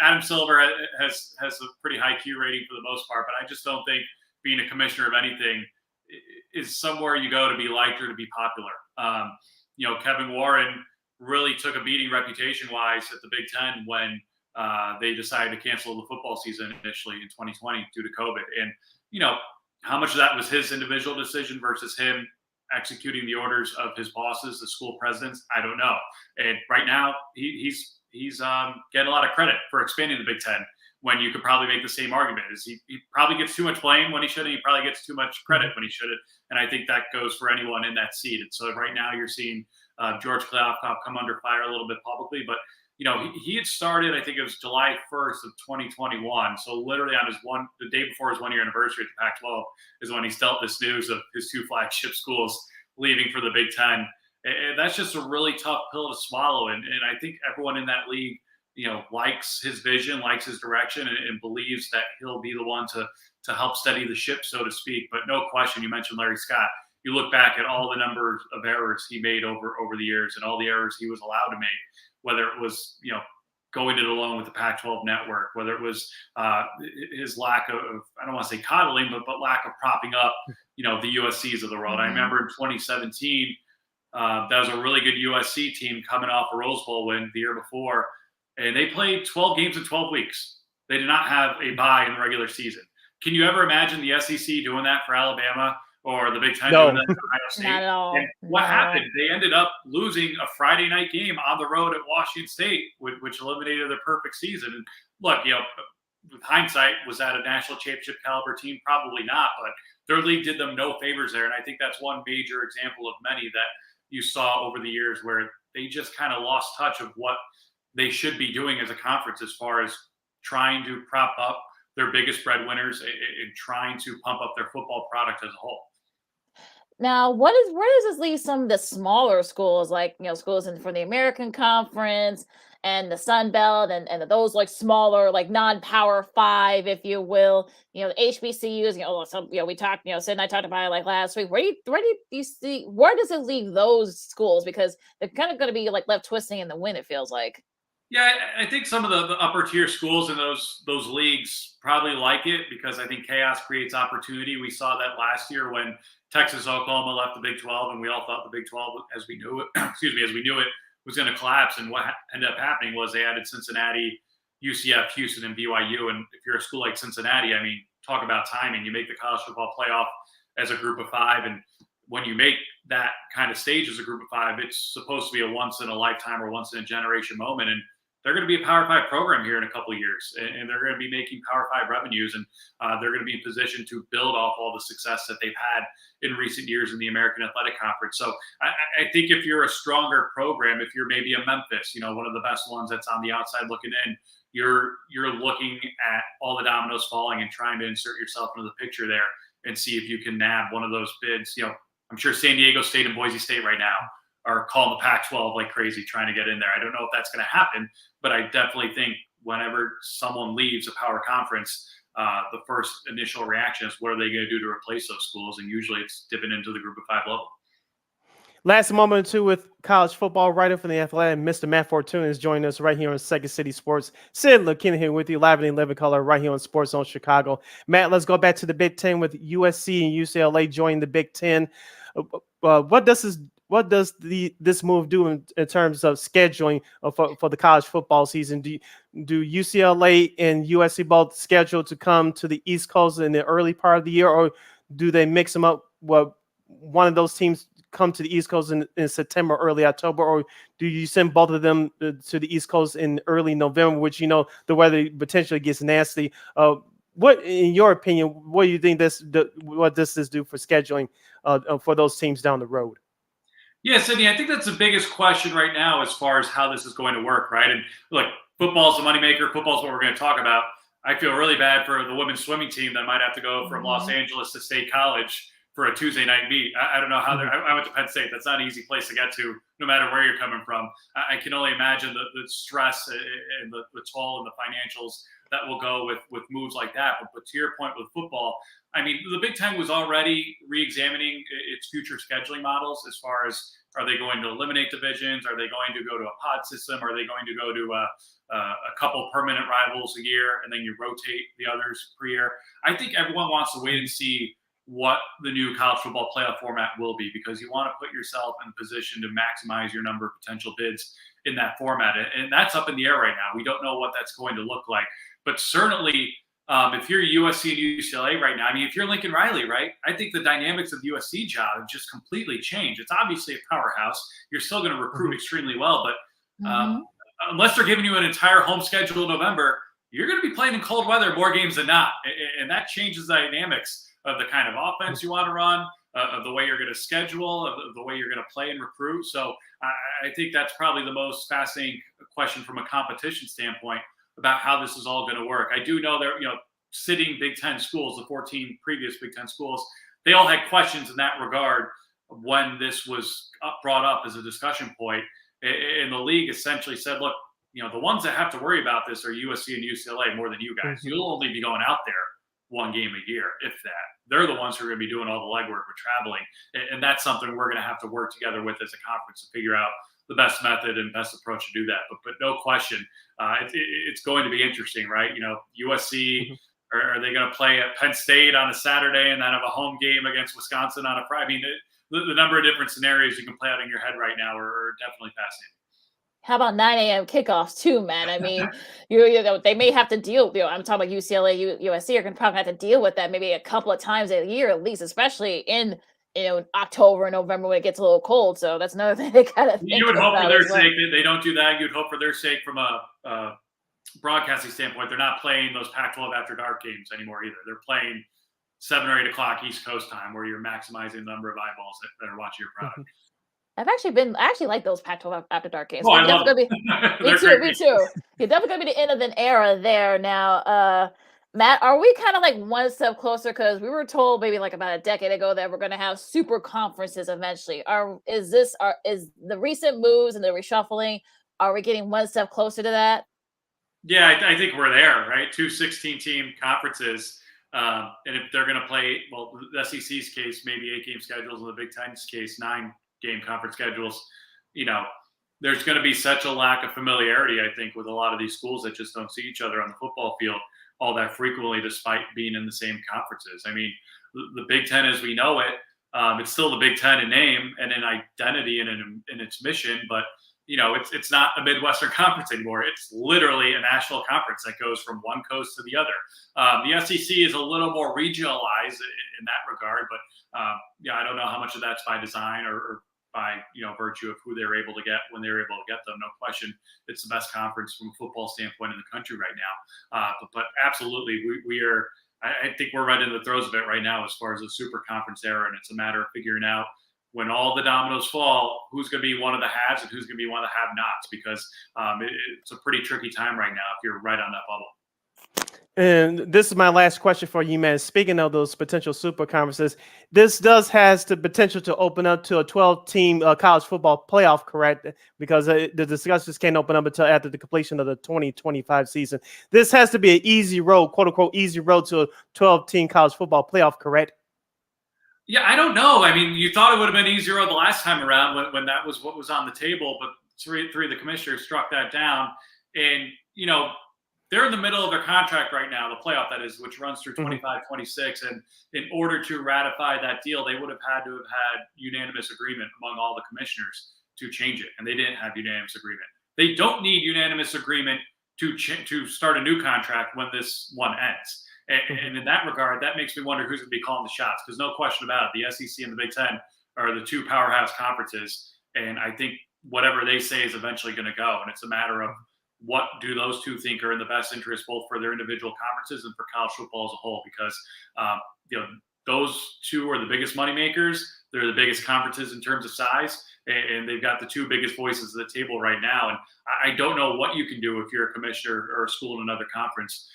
Adam Silver has a pretty high Q rating for the most part, but I just don't think being a commissioner of anything is somewhere you go to be liked or to be popular. Kevin Warren really took a beating reputation-wise at the Big Ten when they decided to cancel the football season initially in 2020 due to COVID. And, how much of that was his individual decision versus him executing the orders of his bosses, the school presidents? I don't know. And right now he's getting a lot of credit for expanding the Big Ten when you could probably make the same argument. He probably gets too much blame when he shouldn't. He probably gets too much credit when he shouldn't. And I think that goes for anyone in that seat. And so right now you're seeing George Kliavkoff come under fire a little bit publicly, but he had started, I think it was July 1st of 2021. So literally on the day before his 1-year anniversary at the Pac-12 is when he's dealt this news of his 2 flagship schools leaving for the Big Ten. And that's just a really tough pill to swallow. And I think everyone in that league, likes his vision, likes his direction, and believes that he'll be the one to help steady the ship, so to speak. But no question, you mentioned Larry Scott. You look back at all the numbers of errors he made over the years and all the errors he was allowed to make, whether it was, going it alone with the Pac-12 network, whether it was his lack of, I don't want to say coddling, but lack of propping up, the USCs of the world. I remember in 2017, that was a really good USC team coming off a Rose Bowl win the year before, and they played 12 games in 12 weeks. They did not have a bye in the regular season. Can you ever imagine the SEC doing that for Alabama or the Big Ten doing that for Ohio State? Not at all. And what happened? They ended up losing a Friday night game on the road at Washington State, which eliminated their perfect season. And look, with hindsight, was that a national championship caliber team? Probably not, but their league did them no favors there. And I think that's one major example of many that you saw over the years where they just kind of lost touch of what they should be doing as a conference as far as trying to prop up their biggest breadwinners and trying to pump up their football product as a whole. Now, where does this leave some of the smaller schools, like schools for the American Conference and the Sun Belt, and those like smaller, like non-Power 5, if you will, the HBCUs. We talked, Sid and I talked about it like last week. Where do you see, where does it leave those schools, because they're kind of going to be like left twisting in the wind, it feels like. Yeah, I think some of the upper tier schools in those leagues probably like it because I think chaos creates opportunity. We saw that last year when Texas, Oklahoma left the Big 12, and we all thought the Big 12, as we knew it, was going to collapse. And what ended up happening was they added Cincinnati, UCF, Houston, and BYU. And if you're a school like Cincinnati, I mean, talk about timing. You make the college football playoff as a group of 5, and when you make that kind of stage as a group of 5, it's supposed to be a once in a lifetime or once in a generation moment. And they're going to be a Power 5 program here in a couple of years, and they're going to be making Power 5 revenues, and they're going to be in position to build off all the success that they've had in recent years in the American Athletic Conference. So I think if you're a stronger program, if you're maybe a Memphis, one of the best ones that's on the outside looking in, you're looking at all the dominoes falling and trying to insert yourself into the picture there and see if you can nab one of those bids. I'm sure San Diego State and Boise State right now are calling the Pac-12 like crazy trying to get in there. I don't know if that's going to happen, but I definitely think whenever someone leaves a power conference, the first initial reaction is what are they going to do to replace those schools? And usually it's dipping into the group of 5 level. Last moment or two with college football, writer from The Athletic, Mr. Matt Fortuna is joining us right here on Second City Sports. Sid Lakeena here with you, live and in living color, right here on Sports Zone Chicago. Matt, let's go back to the Big Ten with USC and UCLA joining the Big Ten. What does this move do in terms of scheduling for the college football season? Do UCLA and USC both schedule to come to the East Coast in the early part of the year, or do they mix them up? Well, one of those teams come to the East Coast in September, early October, or do you send both of them to the East Coast in early November, which the weather potentially gets nasty? What, in your opinion, what do you think what does this do for scheduling for those teams down the road? Yeah, Sydney, I think that's the biggest question right now as far as how this is going to work, right? And look, football is the moneymaker. Football is what we're going to talk about. I feel really bad for the women's swimming team that might have to go from Los Angeles to State College for a Tuesday night meet. I don't know how I went to Penn State. That's not an easy place to get to, no matter where you're coming from. I can only imagine the stress and the toll and the financials that will go with moves like that. But to your point with football, I mean, the Big Ten was already re-examining its future scheduling models as far as, are they going to eliminate divisions? Are they going to go to a pod system? Are they going to go to a couple permanent rivals a year and then you rotate the others per year? I think everyone wants to wait and see what the new college football playoff format will be, because you want to put yourself in a position to maximize your number of potential bids in that format. And that's up in the air right now. We don't know what that's going to look like. But certainly, if you're USC and UCLA right now, I mean, if you're Lincoln Riley, right, I think the dynamics of the USC job have just completely changed. It's obviously a powerhouse. You're still going to recruit extremely well, but unless they're giving you an entire home schedule in November, you're going to be playing in cold weather more games than not. And that changes the dynamics of the kind of offense you want to run, of the way you're going to schedule, of the way you're going to play and recruit. So I think that's probably the most fascinating question from a competition standpoint about how this is all going to work. I do know that, sitting Big Ten schools, the 14 previous Big Ten schools, they all had questions in that regard when this was brought up as a discussion point. And the league essentially said, look, the ones that have to worry about this are USC and UCLA more than you guys. You'll only be going out there one game a year, if that. They're the ones who are going to be doing all the legwork with traveling. And that's something we're going to have to work together with as a conference to figure out the best method and best approach to do that. But no question, it's going to be interesting, right? USC, are they going to play at Penn State on a Saturday and then have a home game against Wisconsin on a Friday? I mean, the number of different scenarios you can play out in your head right now are definitely fascinating. How about 9 a.m. kickoffs too, man? I mean, you know, they may have to deal. You know, I'm talking about UCLA, USC are going to probably have to deal with that maybe a couple of times a year at least, especially in October and November when it gets a little cold. So that's another thing they got to think You would hope about for their as well. sake that they don't do that. You'd hope for their sake from a broadcasting standpoint, they're not playing those Pac-12 after dark games anymore either. They're playing 7 or 8 o'clock East Coast time, where you're maximizing the number of eyeballs that are watching your product. I actually like those Pac-12 after dark games. Oh, I love them. Me too. You're definitely gonna be the end of an era there now. Matt, are we kind of like one step closer? Because we were told maybe like about a decade ago that we're gonna have super conferences eventually. Is the recent moves and the reshuffling, are we getting one step closer to that? Yeah, I think we're there, right? 2 16-team conferences. And if they're going to play, well, the SEC's case, maybe 8-game schedules, in the Big Ten's case, 9-game conference schedules, there's going to be such a lack of familiarity, I think, with a lot of these schools that just don't see each other on the football field all that frequently, despite being in the same conferences. I mean, the Big Ten as we know it, it's still the Big Ten in name and in identity and in its mission, but it's not a Midwestern conference anymore. It's literally a national conference that goes from one coast to the other. The SEC is a little more regionalized in that regard, but I don't know how much of that's by design or by virtue of who they're able to get when they're able to get them. No question, it's the best conference from a football standpoint in the country right now. But absolutely, we are. I think we're right in the throes of it right now as far as the super conference era, and it's a matter of figuring out, when all the dominoes fall, who's going to be one of the haves and who's going to be one of the have-nots, because it's a pretty tricky time right now if you're right on that bubble. And this is my last question for you, man. Speaking of those potential super conferences, this has the potential to open up to a 12-team college football playoff, correct? Because the discussions can't open up until after the completion of the 2025 season. This has to be an easy road, quote-unquote, easy road to a 12-team college football playoff, correct? Yeah, I don't know. I mean, you thought it would have been easier the last time around when that was what was on the table, but three of the commissioners struck that down. And, they're in the middle of their contract right now, the playoff that is, which runs through 25-26. And in order to ratify that deal, they would have had unanimous agreement among all the commissioners to change it. And they didn't have unanimous agreement. They don't need unanimous agreement to start a new contract when this one ends. And in that regard, that makes me wonder who's going to be calling the shots, because no question about it, the SEC and the Big Ten are the two powerhouse conferences. And I think whatever they say is eventually going to go. And it's a matter of, what do those two think are in the best interest, both for their individual conferences and for college football as a whole? Because those two are the biggest moneymakers. They're the biggest conferences in terms of size, and they've got the two biggest voices at the table right now. And I don't know what you can do if you're a commissioner or a school in another conference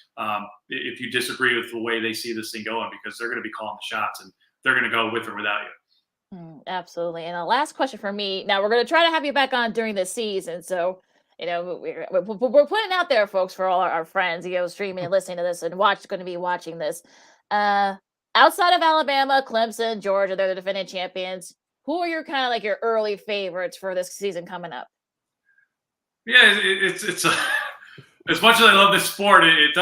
if you disagree with the way they see this thing going, because they're going to be calling the shots, and they're going to go with or without you. Absolutely. And the last question for me. Now, we're going to try to have you back on during the season, so we're putting out there, folks, for all our friends, streaming and listening to this and going to be watching this. Outside of Alabama, Clemson, Georgia, they're the defending champions. Who are your kind of like your early favorites for this season coming up? Yeah, it's as much as I love this sport, it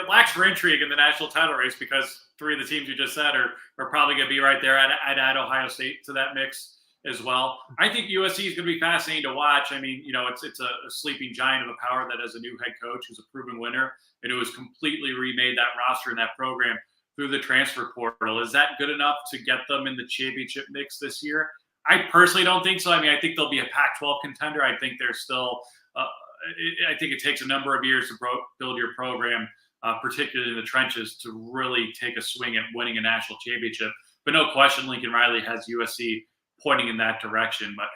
lacks for intrigue in the national title race, because 3 of the teams you just said are probably going to be right there. I'd add Ohio State to that mix as well. I think USC is going to be fascinating to watch. I mean, it's a sleeping giant of a power that has a new head coach who's a proven winner and who has completely remade that roster and that program through the transfer portal. Is that good enough to get them in the championship mix this year? I personally don't think so. I mean, I think they'll be a Pac-12 contender. I think they're still I think it takes a number of years to build your program, particularly in the trenches, to really take a swing at winning a national championship. But no question, Lincoln Riley has USC pointing in that direction. But,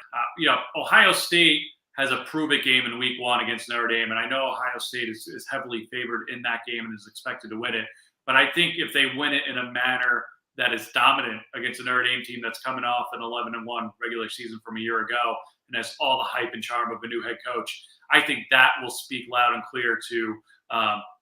Ohio State has a prove-it game in week 1 against Notre Dame. And I know Ohio State is heavily favored in that game and is expected to win it. But I think if they win it in a manner that is dominant against a Notre Dame team that's coming off an 11-1 regular season from a year ago and has all the hype and charm of a new head coach, I think that will speak loud and clear to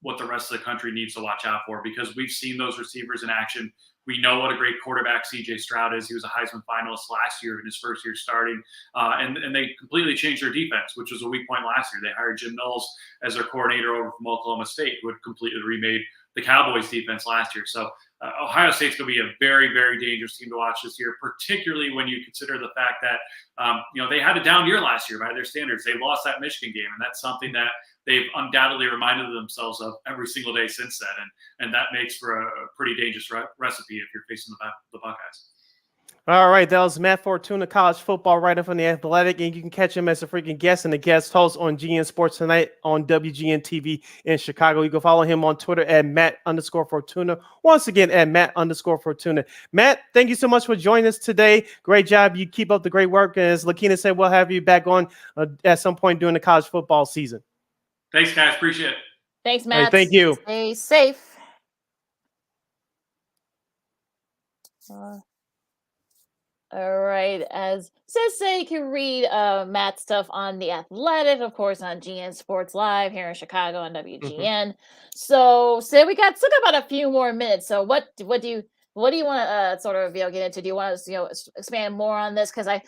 what the rest of the country needs to watch out for, because we've seen those receivers in action. We know what a great quarterback C.J. Stroud is. He was a Heisman finalist last year in his first year starting. And they completely changed their defense, which was a weak point last year. They hired Jim Knowles as their coordinator over from Oklahoma State, who had completely remade the Cowboys defense last year. So Ohio State's going to be a very, very dangerous team to watch this year, particularly when you consider the fact that, they had a down year last year by their standards. They lost that Michigan game, and that's something that they've undoubtedly reminded themselves of every single day since then. And that makes for a pretty dangerous recipe if you're facing the Buckeyes. All right, that was Matt Fortuna, college football writer from The Athletic, and you can catch him as a freaking guest and a guest host on GN Sports Tonight on WGN TV in Chicago. You can follow him on Twitter at Matt_Fortuna. Once again, at Matt_Fortuna. Matt, thank you so much for joining us today. Great job. You keep up the great work. And as Lakeena said, we'll have you back on at some point during the college football season. Thanks, guys. Appreciate it. Thanks, Matt. Right, thank you. Stay safe. All right, as Sid said, you can read Matt's stuff on The Athletic, of course, on GN Sports Live here in Chicago on WGN. So, Sid, we still got about a few more minutes. So, what do you want to sort of get into? Do you want to expand more on this? Because I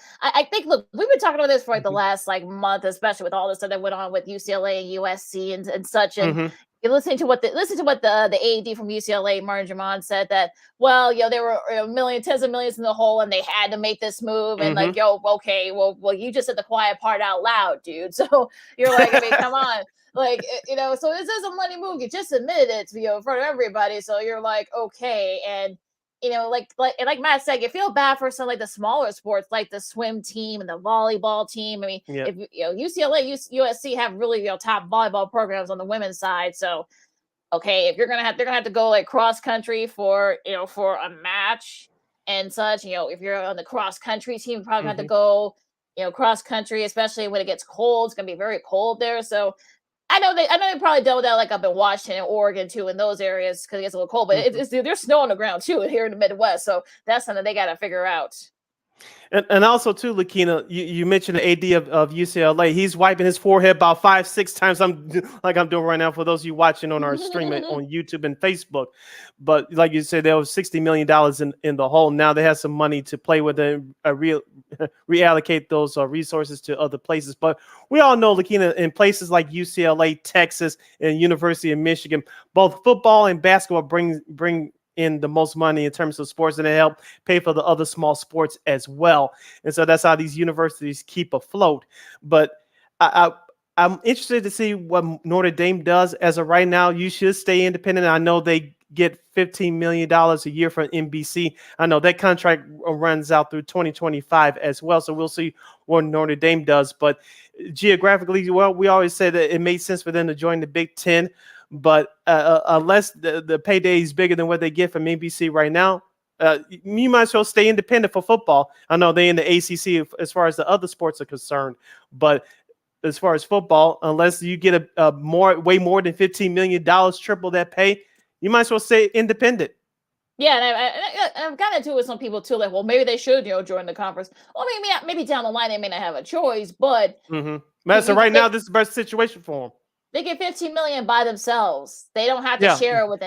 think, look, we've been talking about this for like the last month, especially with all the stuff that went on with UCLA and USC and such, and. Listen to what the AD from UCLA, Martin Jamon, said that, well, there were tens of millions in the hole and they had to make this move. And okay, well, you just said the quiet part out loud, dude. So you're like, I mean, come on. So this is a money move. You just admitted it in front of everybody. So you're like, okay. And, like Matt said, you feel bad for some the smaller sports, like the swim team and the volleyball team. I mean, if UCLA, USC have really top volleyball programs on the women's side. So, okay, if they're gonna have to go cross country for a match and such. If you're on the cross country team, you probably have to go cross country, especially when it gets cold. It's gonna be very cold there. So. I know they probably dealt with that up in Washington and Oregon too, in those areas because it gets a little cold. But there's snow on the ground too here in the Midwest, so that's something they got to figure out. And also too, Lakeena, you mentioned the AD of UCLA. He's wiping his forehead about 5-6 times. I'm doing right now for those of you watching on our stream on YouTube and Facebook. But like you said, there was $60 million in the hole. Now they have some money to play with and reallocate those resources to other places. But we all know, Lakeena, in places like UCLA, Texas, and University of Michigan, both football and basketball bring in the most money in terms of sports, and they help pay for the other small sports as well. And so that's how these universities keep afloat. But I'm interested to see what Notre Dame does. As of right now, you should stay independent. I know they get $15 million a year from NBC. I know that contract runs out through 2025 as well. So we'll see what Notre Dame does. But geographically, well, we always say that it made sense for them to join the Big Ten. But unless the payday is bigger than what they get from NBC right now, you might as well stay independent for football. I know they're in the ACC as far as the other sports are concerned, but as far as football, unless you get way more than $15 million, triple that pay, you might as well stay independent. Yeah, and I've gotten into it with some people too. Like, well, maybe they should, join the conference. Well, maybe down the line they may not have a choice, but so right now this is the best situation for them. They get $15 million by themselves. They don't have to share it with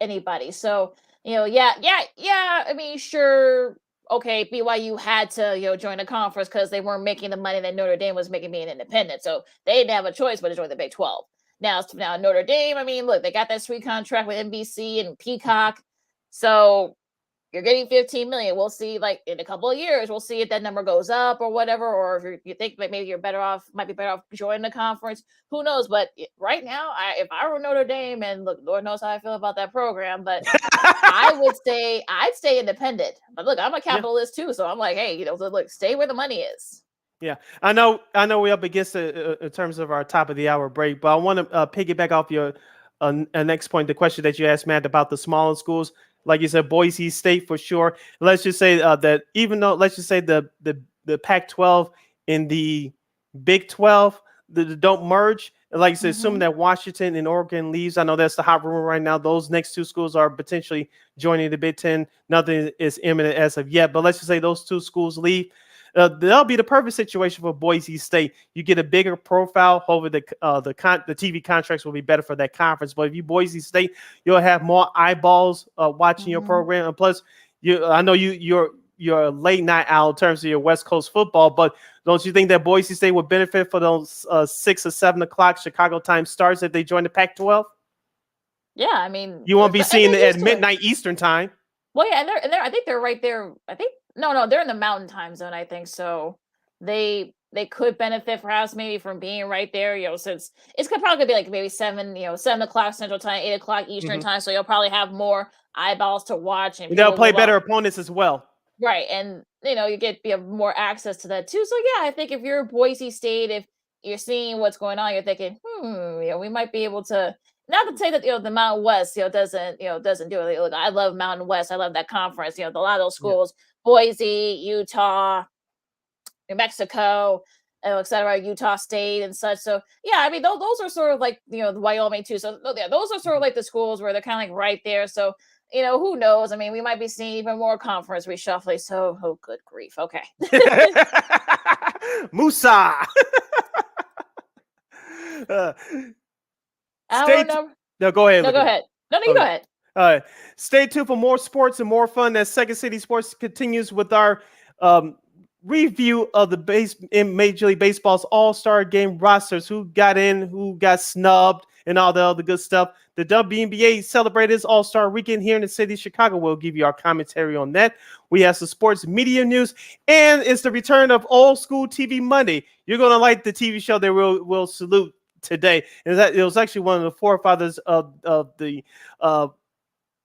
anybody. So I mean, sure, okay, BYU had to join the conference because they weren't making the money that Notre Dame was making being independent. So they didn't have a choice but to join the Big 12. Now Notre Dame, I mean, look, they got that sweet contract with NBC and Peacock. So you're getting $15 million. We'll see, in a couple of years, we'll see if that number goes up or whatever, or if you think that maybe might be better off joining the conference. Who knows? But right now, if I were Notre Dame, and look, Lord knows how I feel about that program, but I'd stay independent. But look, I'm a capitalist too, so I'm like, hey, look, stay where the money is. Yeah, I know we're up against it in terms of our top of the hour break, but I want to piggyback off your next point, the question that you asked, Matt, about the smaller schools. Like you said, Boise State for sure. Let's just say that even though, let's just say the Pac-12 and the Big 12 don't merge. And like you said, assuming that Washington and Oregon leaves, I know that's the hot rumor right now. Those next two schools are potentially joining the Big Ten. Nothing is imminent as of yet, but let's just say those two schools leave. That'll be the perfect situation for Boise State. You get a bigger profile. Hopefully the TV contracts will be better for that conference. But if you Boise State, you'll have more eyeballs watching your program. And plus, I know you're a late night owl in terms of your West Coast football. But don't you think that Boise State would benefit for those 6 or 7 o'clock Chicago time starts if they join the Pac-12? Yeah, I mean, You won't be seeing it at used to it. midnight Eastern time. Well, yeah, and they're I think they're right there. I think no, they're in the mountain time zone, I think. So they could benefit perhaps maybe from being right there, since it's could probably be like maybe 7 o'clock Central Time, 8 o'clock Eastern Time. So you'll probably have more eyeballs to watch and They'll people play will better opponents as well. right. And you have more access to that too. So yeah, I think if you're Boise State, if you're seeing what's going on, you're thinking, we might be able to. Not to say that the Mountain West doesn't do it. Look, I love Mountain West. I love that conference. A lot of those schools, Boise, Utah, New Mexico, et cetera, Utah State and such. So yeah, I mean those are sort of like the Wyoming too. So yeah, those are sort of like the schools where they're kind of like right there. So who knows? I mean, we might be seeing even more conference reshuffling. So oh, good grief. Okay. Musa. No, go ahead. No, go ahead. No, you go ahead. All right. Stay tuned for more sports and more fun as Second City Sports continues with our review of in Major League Baseball's All-Star Game rosters, who got in, who got snubbed, and all the other good stuff. The WNBA celebrated its All-Star weekend here in the city of Chicago. We'll give you our commentary on that. We have some sports media news, and it's the return of Old School TV Monday. You're going to like the TV show that we'll salute today. And it was actually one of the forefathers of the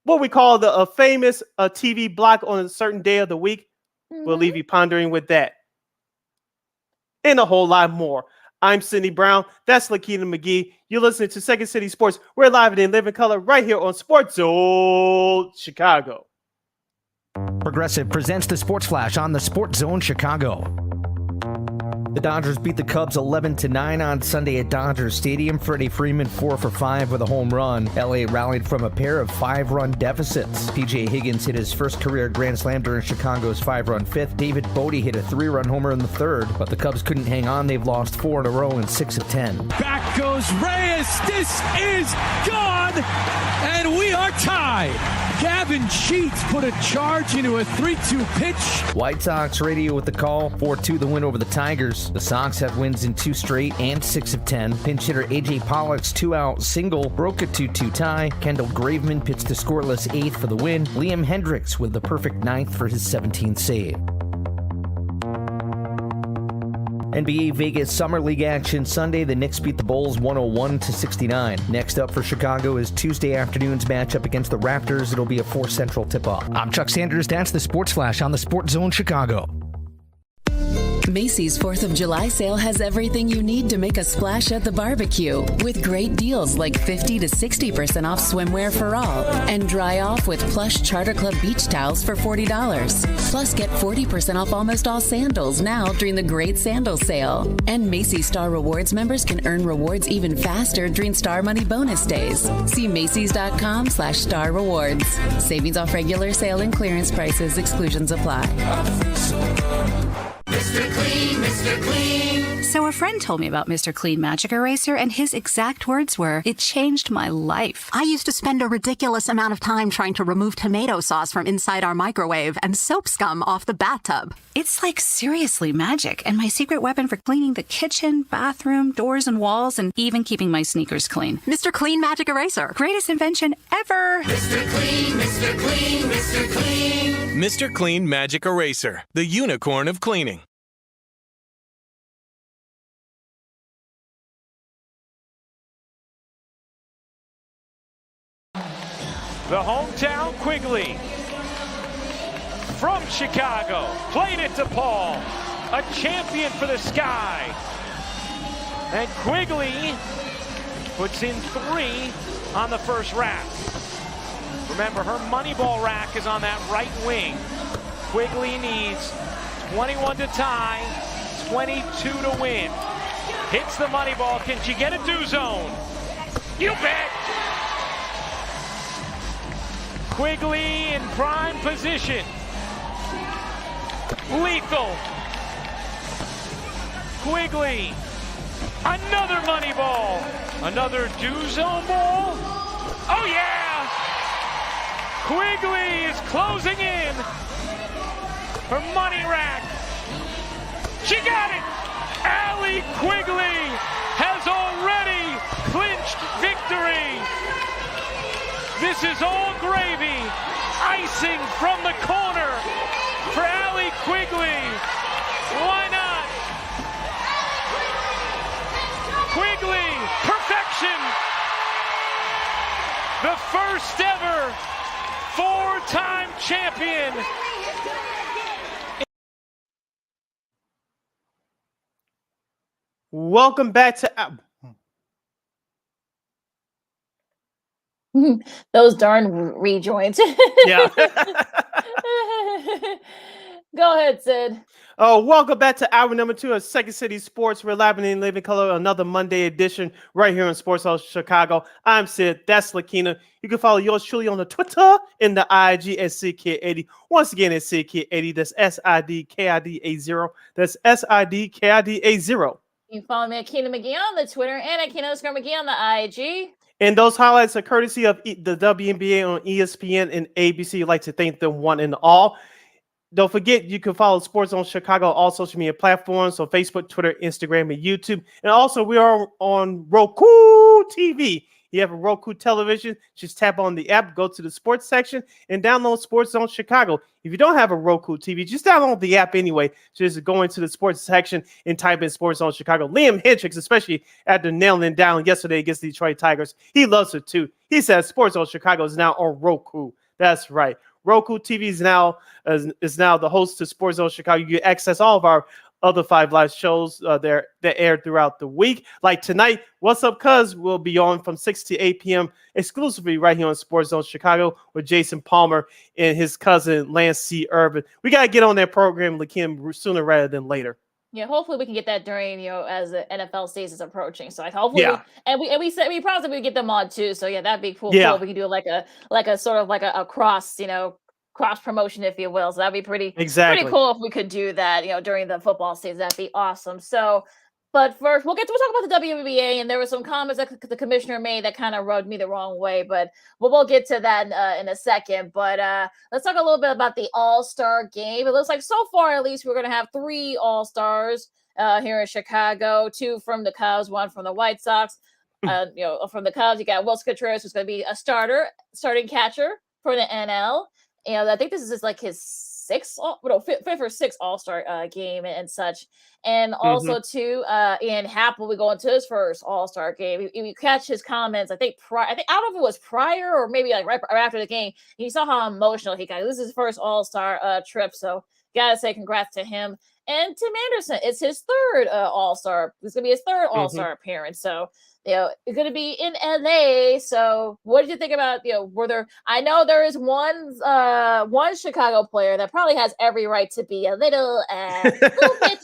what we call the famous TV block on a certain day of the week. We'll leave you pondering with that and a whole lot more. I'm Sidney Brown. That's Lakeena McGee. You're listening to Second City Sports. We're live and in living color right here on Sports Zone Chicago. Progressive presents the Sports Flash on the Sports Zone Chicago. The Dodgers beat the Cubs 11-9 on Sunday at Dodger Stadium. Freddie Freeman 4 for 5 with a home run. LA rallied from a pair of 5-run deficits. PJ Higgins hit his first career Grand Slam during Chicago's 5-run fifth. David Bodie hit a 3-run homer in the third, but the Cubs couldn't hang on. They've lost 4 in a row in 6 of 10. Back goes Reyes. This is gone, and we are tied. Gavin Sheets put a charge into a 3-2 pitch. White Sox radio with the call. 4-2 the win over the Tigers. The Sox have wins in 2 straight and 6 of 10. Pinch hitter A.J. Pollock's 2-out single broke a 2-2 tie. Kendall Graveman pitched a scoreless 8th for the win. Liam Hendricks with the perfect 9th for his 17th save. NBA Vegas Summer League action Sunday. The Knicks beat the Bulls 101-69. Next up for Chicago is Tuesday afternoon's matchup against the Raptors. It'll be a 4 Central tip-off. I'm Chuck Sanders. That's the Sports Flash on the Sports Zone Chicago. Macy's 4th of July sale has everything you need to make a splash at the barbecue, with great deals like 50 to 60% off swimwear for all, and dry off with plush Charter Club beach towels for $40. Plus, get 40% off almost all sandals now during the great sandal sale. And Macy's Star Rewards members can earn rewards even faster during Star Money bonus days. See Macys.com/Star Rewards. Savings off regular sale and clearance prices. Exclusions apply. Mr. Clean, Mr. Clean. So a friend told me about Mr. Clean Magic Eraser, and his exact words were, "It changed my life." I used to spend a ridiculous amount of time trying to remove tomato sauce from inside our microwave and soap scum off the bathtub. It's like seriously magic, and my secret weapon for cleaning the kitchen, bathroom, doors and walls, and even keeping my sneakers clean. Mr. Clean Magic Eraser. Greatest invention ever. Mr. Clean, Mr. Clean, Mr. Clean. Mr. Clean Magic Eraser, the unicorn of cleaning. The hometown Quigley from Chicago played it to Paul, a champion for the Sky. And Quigley puts in 3 on the first rack. Remember, her money ball rack is on that right wing. Quigley needs 21 to tie, 22 to win. Hits the money ball. Can she get a do zone? You bet! Quigley in prime position. Lethal. Quigley. Another money ball. Another do zone ball. Oh yeah! Quigley is closing in. Her money rack. She got it! Allie Quigley has already clinched victory. This is all gravy. Icing from the corner for Allie Quigley. Why not? Quigley, perfection. The first ever 4-time champion. Welcome back to those darn rejoins. yeah. Go ahead, Sid. Oh, welcome back to hour number 2 of Second City Sports. We're live in living color, another Monday edition right here in Sports House Chicago. I'm Sid. That's Lakeena. You can follow yours truly on the Twitter and the IG at SidKid80. Once again, it's SidKid80. That's SIDKID80. That's SIDKID80. You can follow me at Keena McGee on the Twitter and at Keena_McGee on the IG. And those highlights are courtesy of the WNBA on ESPN and ABC. I'd like to thank them one and all. Don't forget, you can follow Sports on Chicago on all social media platforms, so Facebook, Twitter, Instagram, and YouTube. And also, we are on Roku TV. You have a Roku television, just tap on the app, go to the sports section, and download Sports on Chicago. If you don't have a Roku TV, just download the app anyway. Just go into the sports section and type in Sports on Chicago. Liam Hendricks, especially after nailing down yesterday against the Detroit Tigers, he loves it too. He says Sports on Chicago is now on Roku. That's right. Roku TV is now the host to Sports on Chicago. You can access all of our other 5 live shows that air throughout the week. Like tonight, What's Up Cuz will be on from 6 to 8 p.m. exclusively right here on Sports Zone Chicago with Jason Palmer and his cousin Lance C. Urban. We got to get on that program, Lakeem, sooner rather than later. Yeah, hopefully we can get that during, as the NFL season is approaching. So hopefully, we promised that we get them on too. So yeah, that'd be cool. Yeah. Cool. We can do like a sort of like a cross, cross promotion, if you will. So that'd be pretty cool if we could do that, during the football season. That'd be awesome. So, but first, we'll talk about the WNBA, and there were some comments that the commissioner made that kind of rubbed me the wrong way, but we'll get to that in a second. But let's talk a little bit about the All-Star game. It looks like so far, at least, we're going to have 3 All-Stars here in Chicago, 2 from the Cubs, 1 from the White Sox. From the Cubs, you got Wilson Contreras, who's going to be a starting catcher for the NL. I think this is just like his 5th or 6th All-Star game and such. And also too, Ian Happ will be going to his first All-Star game. If you catch his comments, I don't know if it was prior or maybe like right after the game. You saw how emotional he got. This is his first All-Star trip, so gotta say congrats to him. And Tim Anderson, it's his 3rd All-Star. It's gonna be his 3rd All-Star appearance. So it's going to be in LA. So what did you think about, I know there is one Chicago player that probably has every right to be a little bit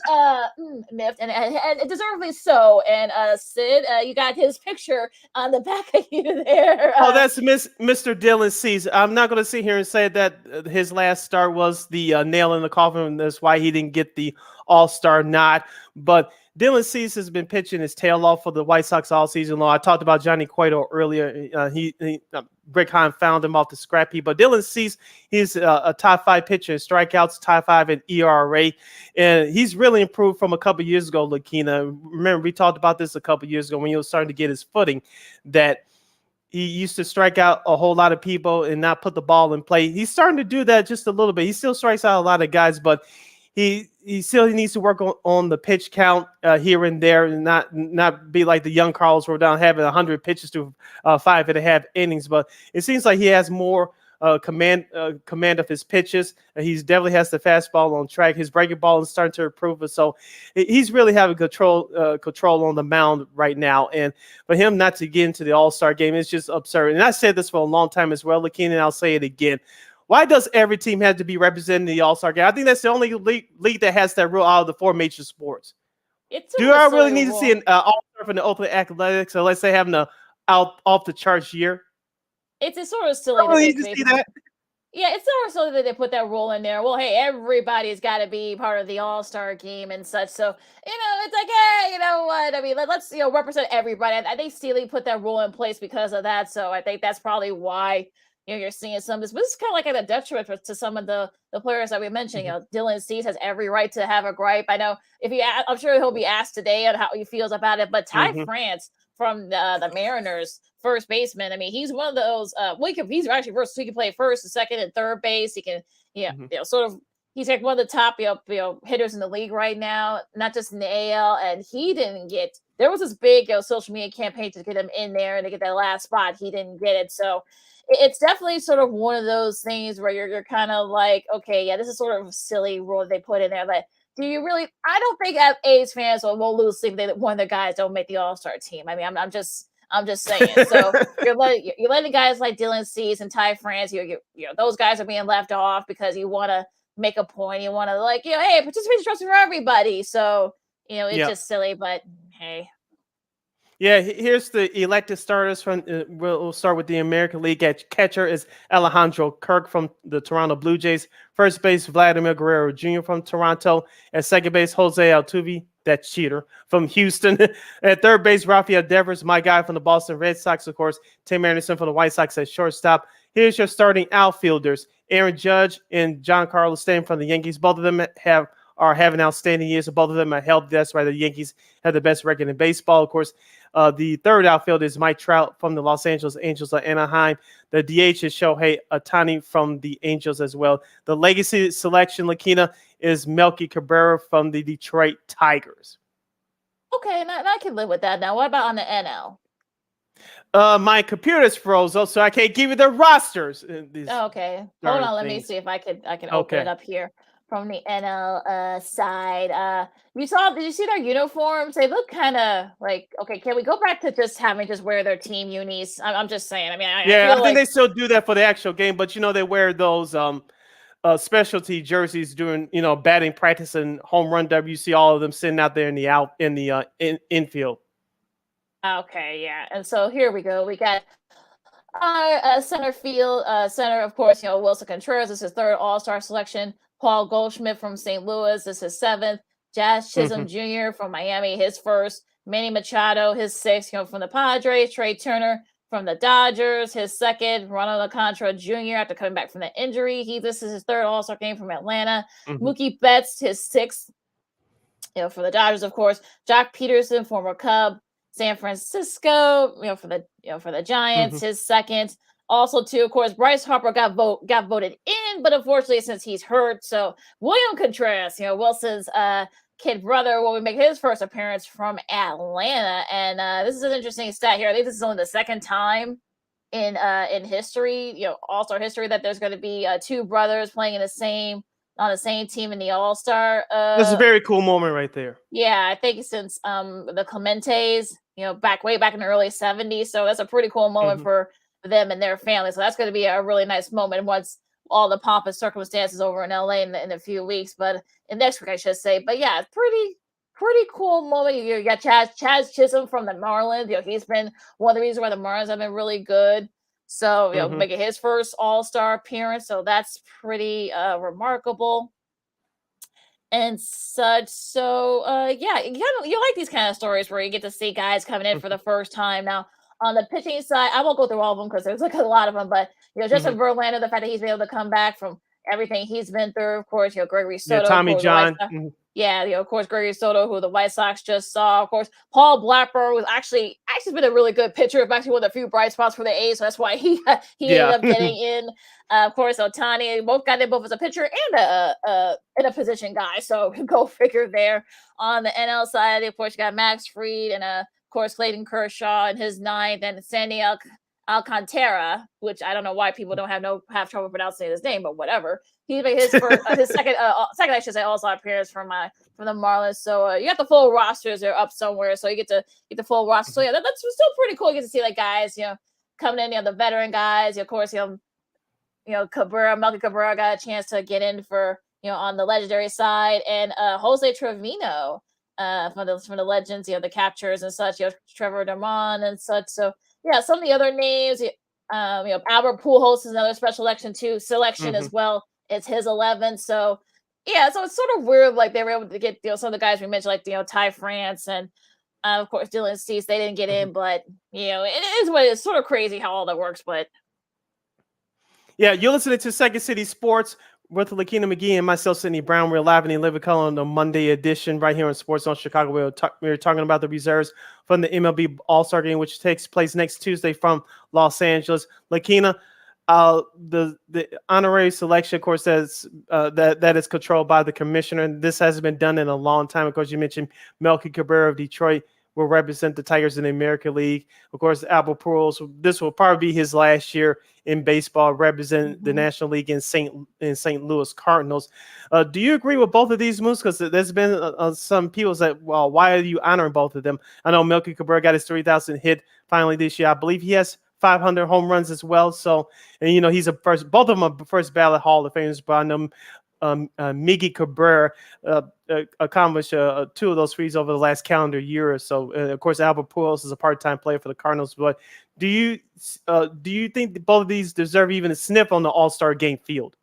miffed and deservedly so. And Sid, you got his picture on the back of you there. That's Mr. Dylan Cease. I'm not going to sit here and say that his last start was the nail in the coffin, and that's why he didn't get the All-Star nod. But Dylan Cease has been pitching his tail off for the White Sox all season long. I talked about Johnny Cueto earlier. Rick Hahn found him off the scrap heap. But Dylan Cease, he's a top 5 pitcher in strikeouts, top 5 in ERA. And he's really improved from a couple years ago, Lakeena. Remember, we talked about this a couple years ago when he was starting to get his footing, that he used to strike out a whole lot of people and not put the ball in play. He's starting to do that just a little bit. He still strikes out a lot of guys, but he still needs to work on the pitch count here and there, and not be like the young Carlos Rodon having 100 pitches to 5.5 innings. But it seems like he has more command of his pitches. He definitely has the fastball on track. His breaking ball is starting to improve. So he's really having control on the mound right now. And for him not to get into the All-Star game is just absurd. And I said this for a long time as well, Lakeena, and I'll say it again. Why does every team have to be represented in the All-Star game? I think that's the only league that has that rule out of the 4 major sports. Do I really need to see an All-Star from the Oakland Athletics unless they have an off the charts year? It's sort of silly. I need to see that. Yeah, it's sort of silly that they put that rule in there. Well, hey, everybody's got to be part of the All-Star game and such. So, it's like, hey, you know what? I mean, let's represent everybody. I think Steely put that rule in place because of that. So I think that's probably why you're seeing some of this. But this is kind of like a detriment to some of the players that we mentioned. Dylan Cease has every right to have a gripe. I know I'm sure he'll be asked today on how he feels about it. But Ty France the Mariners first baseman. I mean, he's one of those. He's actually versatile. He can play first, and second, and third base. He can, sort of. He's like one of the top, hitters in the league right now, not just in the AL. And he didn't get. There was this big, social media campaign to get him in there and to get that last spot. He didn't get it, so it's definitely sort of one of those things where you're kind of like, okay, yeah, this is sort of a silly rule they put in there. Like, do you really? I don't think A's fans will lose sleep if one of the guys don't make the All-Star team. I mean, I'm just saying. So you're letting guys like Dylan Cease and Ty France, those guys are being left off because you want to make a point. You want to hey, participation trophy for everybody. So it's just silly, but hey. Yeah, here's the elected starters from. We'll start with the American League. At catcher is Alejandro Kirk from the Toronto Blue Jays. First base, Vladimir Guerrero Jr. from Toronto. At second base, Jose Altuve, that cheater, from Houston. At third base, Rafael Devers, my guy from the Boston Red Sox, of course. Tim Anderson from the White Sox at shortstop. Here's your starting outfielders: Aaron Judge and Giancarlo Stanton from the Yankees. Both of them are having outstanding years. Both of them are healthy. That's why the Yankees have the best record in baseball, of course. The third outfield is Mike Trout from the Los Angeles Angels of Anaheim. The DH is Shohei Ohtani from the Angels as well. The legacy selection, Lakeena, is Melky Cabrera from the Detroit Tigers. Okay, and I can live with that. Now, what about on the NL? My computer's froze, so I can't give you the rosters. Okay, hold on. Let me see if I can open it up here. From the NL side, did you see their uniforms? They look kind of like, okay, can we go back to just having wear their team unis? I'm just saying. I mean, I think they still do that for the actual game, but they wear those specialty jerseys during batting practice and home run derby. You see all of them sitting out there in the infield. Okay, yeah, and so here we go. We got our center, of course. Wilson Contreras. This is his third All-Star selection. Paul Goldschmidt from St. Louis, this is seventh. Jazz Chisholm Jr. from Miami, his first. Manny Machado, his sixth, from the Padres. Trey Turner from the Dodgers, his second. Ronald Alcantara Jr. after coming back from the injury. This is his third All-Star game from Atlanta. Mookie Betts, his sixth. For the Dodgers, of course. Jock Peterson, former Cub. San Francisco, for the Giants, his second. Also, too, of course, Bryce Harper got voted in, but unfortunately, since he's hurt, so William Contreras, Wilson's kid brother, will make his first appearance from Atlanta, and this is an interesting stat here. I think this is only the second time in history, All-Star history, that there's going to be two brothers playing on the same team in the All-Star. This is a very cool moment right there. Yeah, I think since the Clementes, way back in the early 70s, so that's a pretty cool moment for them and their family. So that's going to be a really nice moment once all the pomp and circumstances over in LA in a few weeks, but in next week, I should say. But yeah, pretty cool moment. You got Chaz Chisholm from the Marlins. He's been one of the reasons why the Marlins have been really good. So, making his first All-Star appearance. So that's pretty remarkable and such. So, yeah, you like these kind of stories where you get to see guys coming in for the first time. Now, on the pitching side, I won't go through all of them because there's a lot of them, but Justin Verlander, the fact that he's been able to come back from everything he's been through, of course, Gregory Soto, Tommy John, of course, Gregory Soto, who the White Sox just saw, of course, Paul Blackburn was actually been a really good pitcher, actually one of the few bright spots for the A's, so that's why he ended up getting in. Of course, Ohtani, both got in both as a pitcher and a position guy, so go figure there. On the NL side, of course, you got Max Fried and of course, Clayton Kershaw in his ninth, and Sandy Alcantara, which I don't know why people don't have trouble pronouncing his name, but whatever. He made his first, his second, I should say, All-Star appearance from the Marlins. So you got the full rosters; they're up somewhere, so you get the full roster. So yeah, that's still pretty cool. You get to see guys, coming in, the veteran guys. Of course, Melky Cabrera got a chance to get in for on the legendary side, and Jose Trevino. From the legends, the captures and such, Trevor Dermond and such. So yeah, some of the other names, Albert Pujols is another special selection as well. It's his 11th. So yeah, so it's sort of weird. They were able to get some of the guys we mentioned, Ty France and of course Dylan Cease. They didn't get in, but it is what it is. Sort of crazy how all that works, but. Yeah, you're listening to Second City Sports. With Lakeena McGee and myself, Sydney Brown, we're live in the Living Color on the Monday edition right here on Sports Zone Chicago. We're talking about the reserves from the MLB All-Star Game, which takes place next Tuesday from Los Angeles. Lakeena, the honorary selection, of course, that is controlled by the commissioner. And this hasn't been done in a long time. Of course, you mentioned Melky Cabrera of Detroit will represent the Tigers in the American League. Of course, Albert Pujols, this will probably be his last year in baseball, represent the National League in St. Louis Cardinals. Do you agree with both of these moves? Because there's been some people that, well, why are you honoring both of them? I know Melky Cabrera got his 3,000 hit finally this year. I believe he has 500 home runs as well. So, and he's both of them are first ballot Hall of Famers, but I know Miggy Cabrera accomplished 2 of those feats over the last calendar year or so. Of course, Albert Pujols is a part-time player for the Cardinals. But do you think that both of these deserve even a sniff on the All-Star Game field?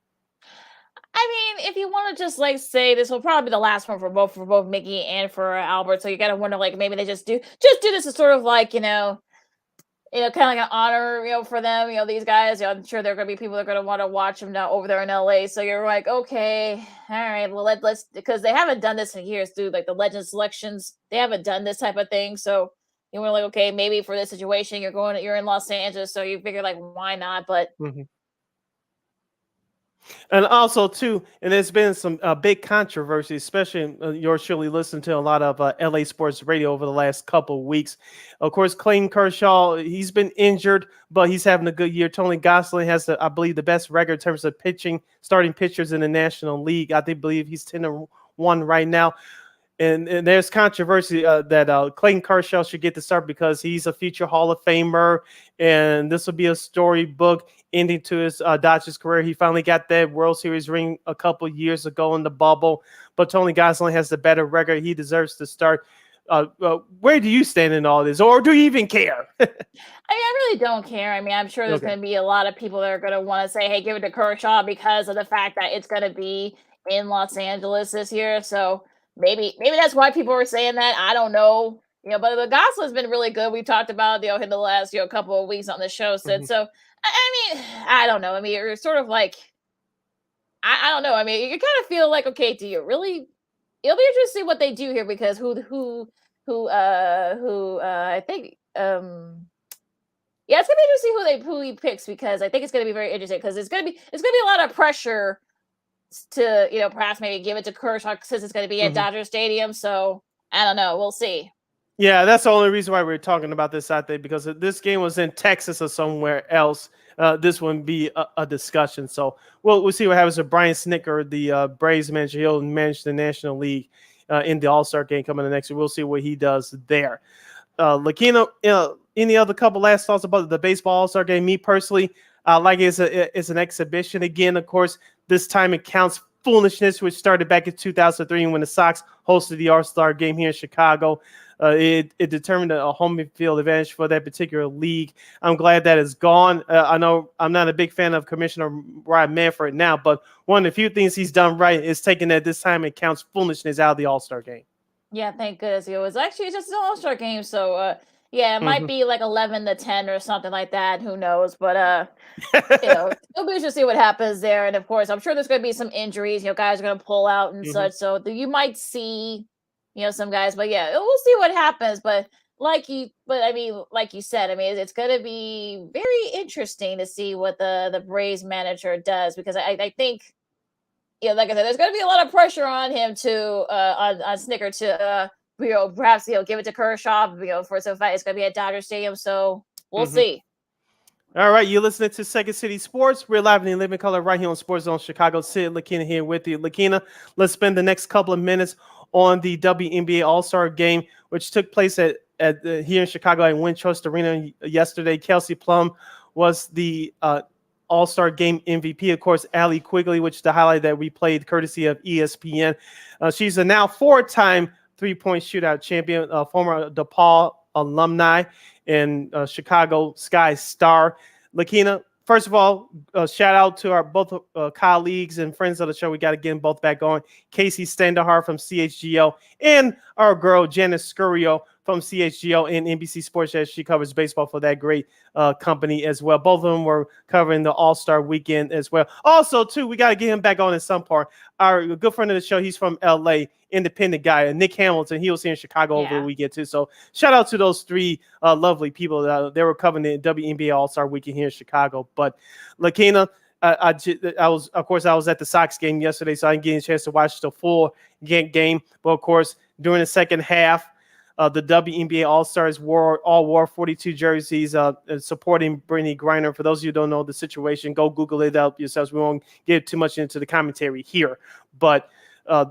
I mean, if you want to just say this will probably be the last one for both Mickey and for Albert, so you got to wonder maybe they just do this as sort of kind of like an honor, for them, these guys. I'm sure there are going to be people that are going to want to watch them now over there in LA. So you're like, okay, all right, well, let's, because they haven't done this in years, dude. Like the legend selections, they haven't done this type of thing. So you were like, okay, maybe for this situation, you're in Los Angeles, so you figure why not? But And also, too, and there's been some big controversy, especially yours surely listened to a lot of LA sports radio over the last couple of weeks. Of course, Clayton Kershaw, he's been injured, but he's having a good year. Tony Gonsolin has, I believe, the best record in terms of starting pitchers in the National League. I believe he's 10-1 right now. And there's controversy that Clayton Kershaw should get the start because he's a future Hall of Famer, and this will be a storybook ending to his Dodgers career. He finally got that World Series ring a couple years ago in the bubble, but Tony Gonsolin has the better record. He deserves to start. Where do you stand in all this, or do you even care? I really don't care. I mean, I'm sure there's going to be a lot of people that are going to want to say, hey, give it to Kershaw because of the fact that it's going to be in Los Angeles this year. So maybe that's why people are saying that. I don't know. But the Gonsolin's been really good. We talked about in the last couple of weeks on the show, Sid. So I mean, I don't know. I mean, you're sort of I don't know. I mean, you kind of feel like, okay, do you really? It'll be interesting to see what they do here because who I think it's gonna be interesting who he picks because I think it's gonna be very interesting because it's gonna be a lot of pressure to perhaps maybe give it to Kershaw since it's gonna be at Dodger Stadium. So I don't know. We'll see. Yeah, that's the only reason why we're talking about this out there because if this game was in Texas or somewhere else, this wouldn't be a discussion. So we'll see what happens with Brian Snitker, the Braves manager. He'll manage the National League in the All-Star Game coming the next year. We'll see what he does there. Lakeena, any other couple last thoughts about the baseball All-Star Game? Me personally, like it's an exhibition. Again, of course, this time it counts foolishness, which started back in 2003 when the Sox hosted the All-Star Game here in Chicago. It determined a home field advantage for that particular league. I'm glad that is gone. I know I'm not a big fan of Commissioner Rob Manfred now, but one of the few things he's done right is taking that this time it counts foolishness out of the All-Star Game. Yeah, thank goodness. It was actually just an All-Star Game, so it might be 11-10 or something like that. Who knows? But it'll be interesting to see what happens there. And of course, I'm sure there's going to be some injuries. Guys are going to pull out and such. So you might see. Some guys, but we'll see what happens. But like you said, I mean, it's going to be very interesting to see what the Braves manager does because I think, like I said, there's going to be a lot of pressure on him to on Snitker to perhaps give it to Kershaw. For some fight, it's going to be at Dodger Stadium, so we'll see. All right, you're listening to Second City Sports. We're live in the living color right here on Sports Zone Chicago. Sid, Lakeena here with you. Lakeena, let's spend the next couple of minutes on the WNBA All-Star Game, which took place at here in Chicago at Wintrust Arena yesterday. Kelsey Plum was the All-Star Game MVP. Of course, Allie Quigley, which is the highlight that we played courtesy of ESPN. She's a now 4-time three-point shootout champion, former DePaul alumni and Chicago Sky star. Lakeena, first of all, shout out to our both colleagues and friends of the show. We got to get them both back on. Casey Standahar from CHGO and our girl Janice Scurio from CHGO and NBC Sports as she covers baseball for that great company as well. Both of them were covering the All-Star weekend as well. Also, too, we got to get him back on in some part. Our good friend of the show, he's from LA, independent guy, Nick Hamilton. He was here in Chicago over the weekend too. So shout out to those three lovely people. They were covering the WNBA All-Star weekend here in Chicago. But Lakeena, I was at the Sox game yesterday, so I didn't get a chance to watch the full game. But of course, during the second half, the WNBA All-Stars wore 42 jerseys supporting Brittany Griner. For those of you who don't know the situation, go Google it up yourselves. We won't get too much into the commentary here. But the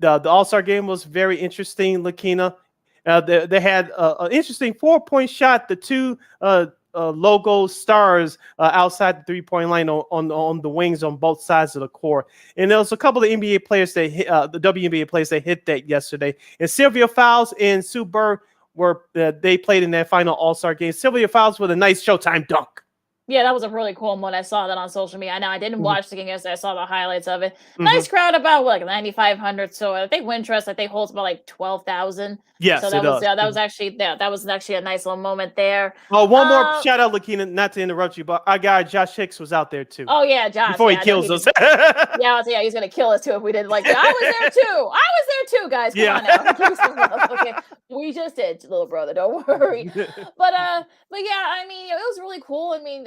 All-Star game was very interesting, Lakeena. They had an interesting 4-point shot. The two logo stars outside the three-point line on the wings on both sides of the court. And there was a couple of NBA players that hit, the WNBA players that hit that yesterday. And Sylvia Fowles and Sue Bird they played in that final All-Star game. Sylvia Fowles with a nice Showtime dunk. Yeah, that was a really cool one. I saw that on social media. I know I didn't watch the game yesterday. I saw the highlights of it. Nice crowd, about like 9,500. So I think Wintrust, they holds about like 12,000. Yes, so that was actually a nice little moment there. Oh, one more shout out, Lakeena, not to interrupt you, but our guy Josh Hicks was out there too. Oh yeah, Josh. Before he kills us. He's gonna kill us too if we didn't like that. I was there too, guys. Come on now. Okay, we just did, little brother. Don't worry. But yeah, I mean, it was really cool. I mean,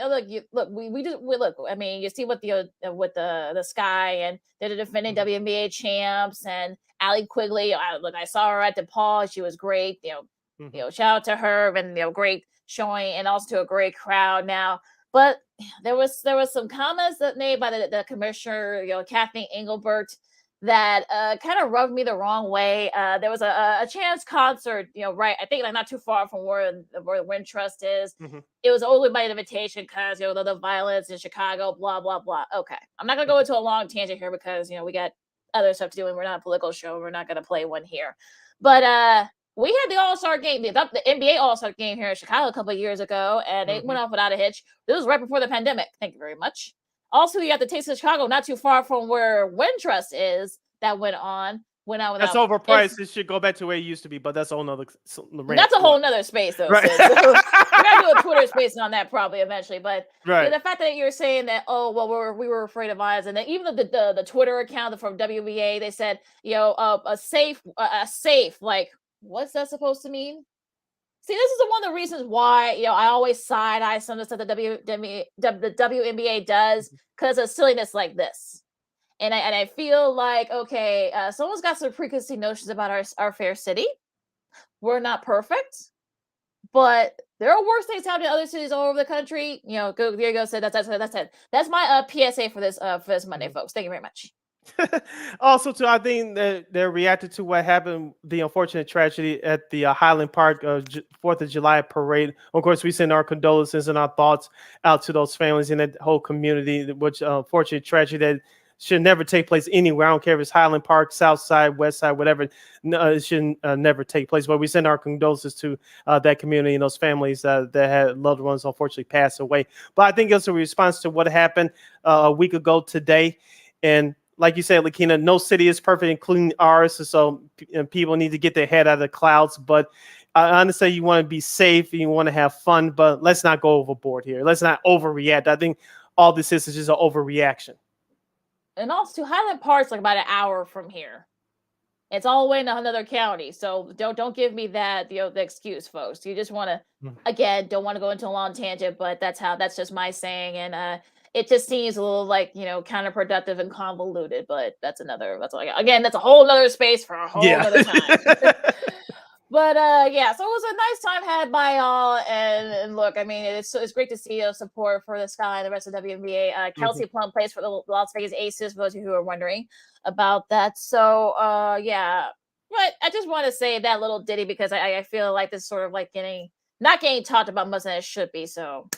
look. I mean, you see what the Sky, and they're the defending WNBA champs, and Allie Quigley. I saw her at DePaul. She was great. Shout out to her, and great showing, and also to a great crowd now. But there was some comments that made by the commissioner, Kathleen Engelbert, that kind of rubbed me the wrong way. There was a Chance concert, right? I think like not too far from where Wintrust is. It was only by invitation because the violence in Chicago, blah blah blah. Okay, I'm not gonna go into a long tangent here because we got other stuff to do, and we're not a political show. We're not gonna play one here. But we had the All-Star game, the NBA All-Star game here in Chicago a couple of years ago, and it went off without a hitch. This was right before the pandemic. Thank you very much. Also, you got the Taste of Chicago, not too far from where Wintrust is, that went on. That's overpriced. It should go back to where it used to be, but that's a whole nother. That's a whole nother space, though. Right. So, we gotta do a Twitter space on that probably eventually. But the fact that you're saying that, we were afraid of violence, and then even the Twitter account from WBA, they said, a safe, like, what's that supposed to mean? See, this is one of the reasons why I always side eye some of the stuff that the WNBA does because of silliness like this. And I feel like, okay, someone's got some preconceived notions about our fair city. We're not perfect, but there are worse things happening in other cities all over the country. There you go. Said that's it. That's my PSA for this Monday, folks. Thank you very much. Also, too, I think that they reacted to what happened, the unfortunate tragedy at the Highland Park 4th of July parade. Of course, we send our condolences and our thoughts out to those families and that whole community, which unfortunate tragedy that should never take place anywhere. I don't care if it's Highland Park, South Side, West Side, whatever. No, it should never take place. But we send our condolences to that community and those families that had loved ones unfortunately pass away. But I think it's a response to what happened a week ago today. And like you said, Lakeena, no city is perfect, including ours. So people need to get their head out of the clouds. But I understand you want to be safe and you want to have fun, but let's not go overboard here. Let's not overreact. I think all this is just an overreaction. And also, Highland Park's like about an hour from here. It's all the way in another county. So don't give me that the excuse, folks. You just want to, again, don't want to go into a long tangent, but that's just my saying. And it just seems a little like, counterproductive and convoluted, but that's a whole nother space for a whole other time. But so it was a nice time had by all. And look, I mean, it's great to see support for the Sky and the rest of WNBA. Kelsey Plum plays for the Las Vegas Aces, for those of you who are wondering about that. So but I just want to say that little ditty because I feel like this is sort of like not getting talked about much than it should be. So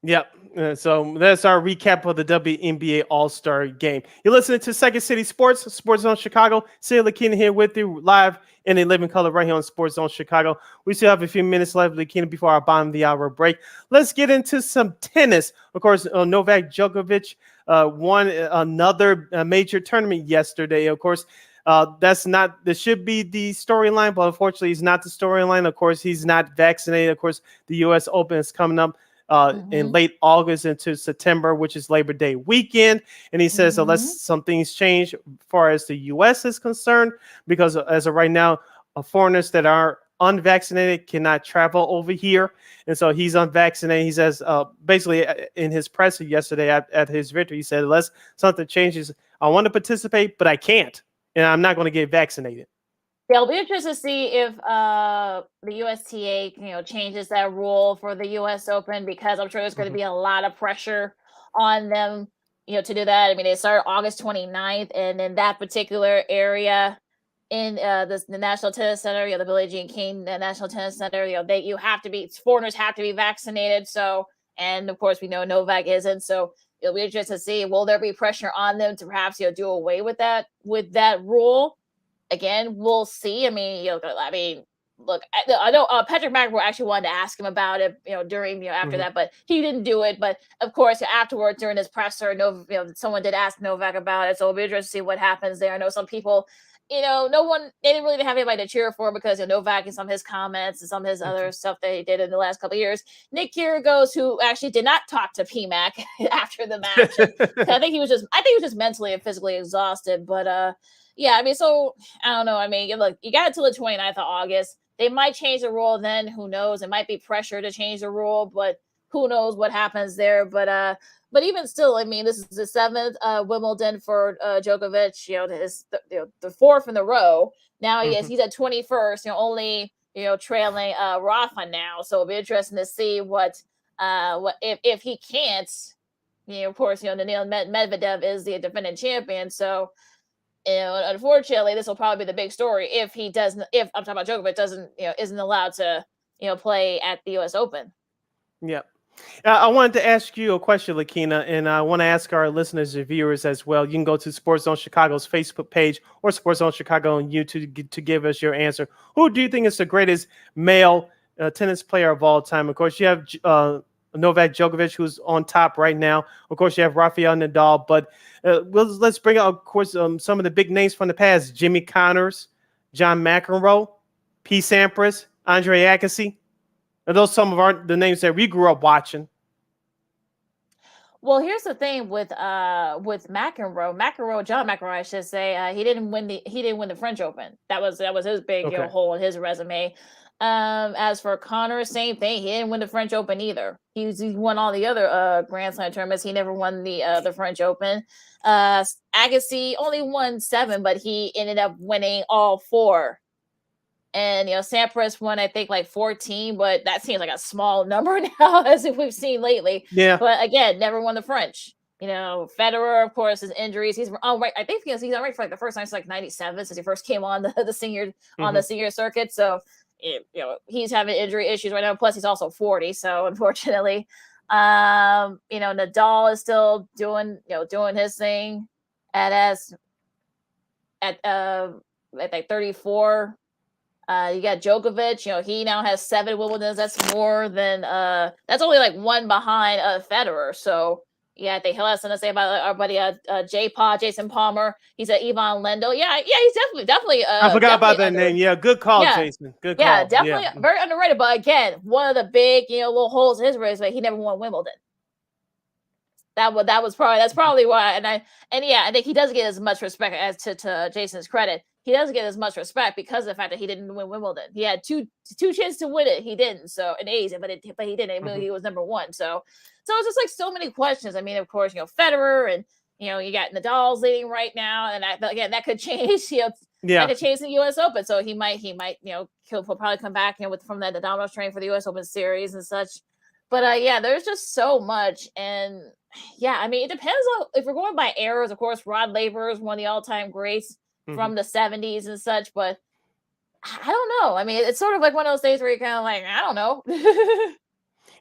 Yep. So that's our recap of the WNBA All-Star game. You're listening to Second City Sports Zone Chicago. Sid Lakeena here with you live in a living color right here on Sports Zone Chicago. We still have a few minutes left, Lakeena, before our bottom of the hour break. Let's get into some tennis. Of course, Novak Djokovic won another major tournament yesterday. Of course, This should be the storyline, but unfortunately, it's not the storyline. Of course, he's not vaccinated. Of course, the U.S. Open is coming up in late August into September, which is Labor Day weekend. And he says unless some things change as far as the U.S. is concerned, because as of right now, foreigners that are unvaccinated cannot travel over here. And so he's unvaccinated. He says basically in his presser yesterday at his victory, he said, unless something changes, I want to participate, but I can't. And I'm not going to get vaccinated. Yeah, it'll be interesting to see if the USTA, changes that rule for the U.S. Open, because I'm sure there's going to be a lot of pressure on them, to do that. I mean, they started August 29th, and in that particular area in the National Tennis Center, the Billie Jean King National Tennis Center, foreigners have to be vaccinated. So, and of course, we know Novak isn't. So it'll be interesting to see, will there be pressure on them to perhaps, do away with that rule? Again, we'll see. I mean, look, I know Patrick McEnroe actually wanted to ask him about it, during, after that, but he didn't do it. But of course, afterwards, during his presser, someone did ask Novak about it. So it'll be interesting to see what happens there. I know some people, they didn't really have anybody to cheer for because Novak and some of his comments and some of his other stuff that he did in the last couple of years. Nick Kyrgios, who actually did not talk to PMAC after the match, I think he was just mentally and physically exhausted. But yeah, I mean, so I don't know. I mean, look, you got until the 29th of August. They might change the rule then. Who knows? It might be pressure to change the rule, but who knows what happens there. But even still, I mean, this is the 7th Wimbledon for Djokovic. The 4th in a row. Now he's at 21st. Only trailing Rafa now. So it'll be interesting to see what if he can't. Of course, Daniil Medvedev is the defending champion. So. Unfortunately, this will probably be the big story if I'm talking about Djokovic isn't allowed to, play at the U.S. Open. Yeah. I wanted to ask you a question, Lakeena, and I want to ask our listeners and viewers as well. You can go to Sports Zone Chicago's Facebook page or Sports Zone Chicago on YouTube to give us your answer. Who do you think is the greatest male tennis player of all time? Of course, you have Novak Djokovic, who's on top right now. Of course, you have Rafael Nadal, but let's bring out, of course, some of the big names from the past: Jimmy Connors, John McEnroe, P. Sampras, Andre Agassi. Are those some of the names that we grew up watching? Well, here's the thing with McEnroe, John McEnroe, I should say, he didn't win the French Open. That was his big hole in his resume. As for Connor, same thing. He didn't win the French Open either. He won all the other Grand Slam tournaments. He never won the French Open. Agassi only won 7, but he ended up winning all 4. And Sampras won, I think, like 14, but that seems like a small number now, as if we've seen lately. Yeah. But again, never won the French. Federer, of course, his injuries. He's on right. I think he's on right for like the first time since like '97, since he first came on the senior on the senior circuit. So he's having injury issues right now. Plus, he's also 40. So unfortunately, Nadal is still doing his thing at like 34. You got Djokovic. He now has 7 Wimbledons. That's more than that's only like 1 behind Federer. So yeah, I think he'll have something to say about our buddy Jason Palmer. He's at Ivan Lendl. Yeah, he's definitely. I forgot about that name. Yeah, good call, Jason. Good call. Yeah, definitely very underrated. But again, one of the big little holes in his resume, he never won Wimbledon. That's probably why. And I think he doesn't get as much respect as to Jason's credit. He doesn't get as much respect because of the fact that he didn't win Wimbledon. He had two chances to win it. He didn't. So in A's, but he didn't. He was number 1. So it's just like so many questions. I mean, of course, Federer and you got Nadal's leading right now, and that could change. That could change the U.S. Open. So he might he'll probably come back from that domino train for the U.S. Open series and such. But there's just so much, and I mean, it depends on if we're going by eras. Of course, Rod Laver is one of the all-time greats from the 70s and such, but I don't know. I mean, it's sort of like one of those days where you're kind of like, I don't know.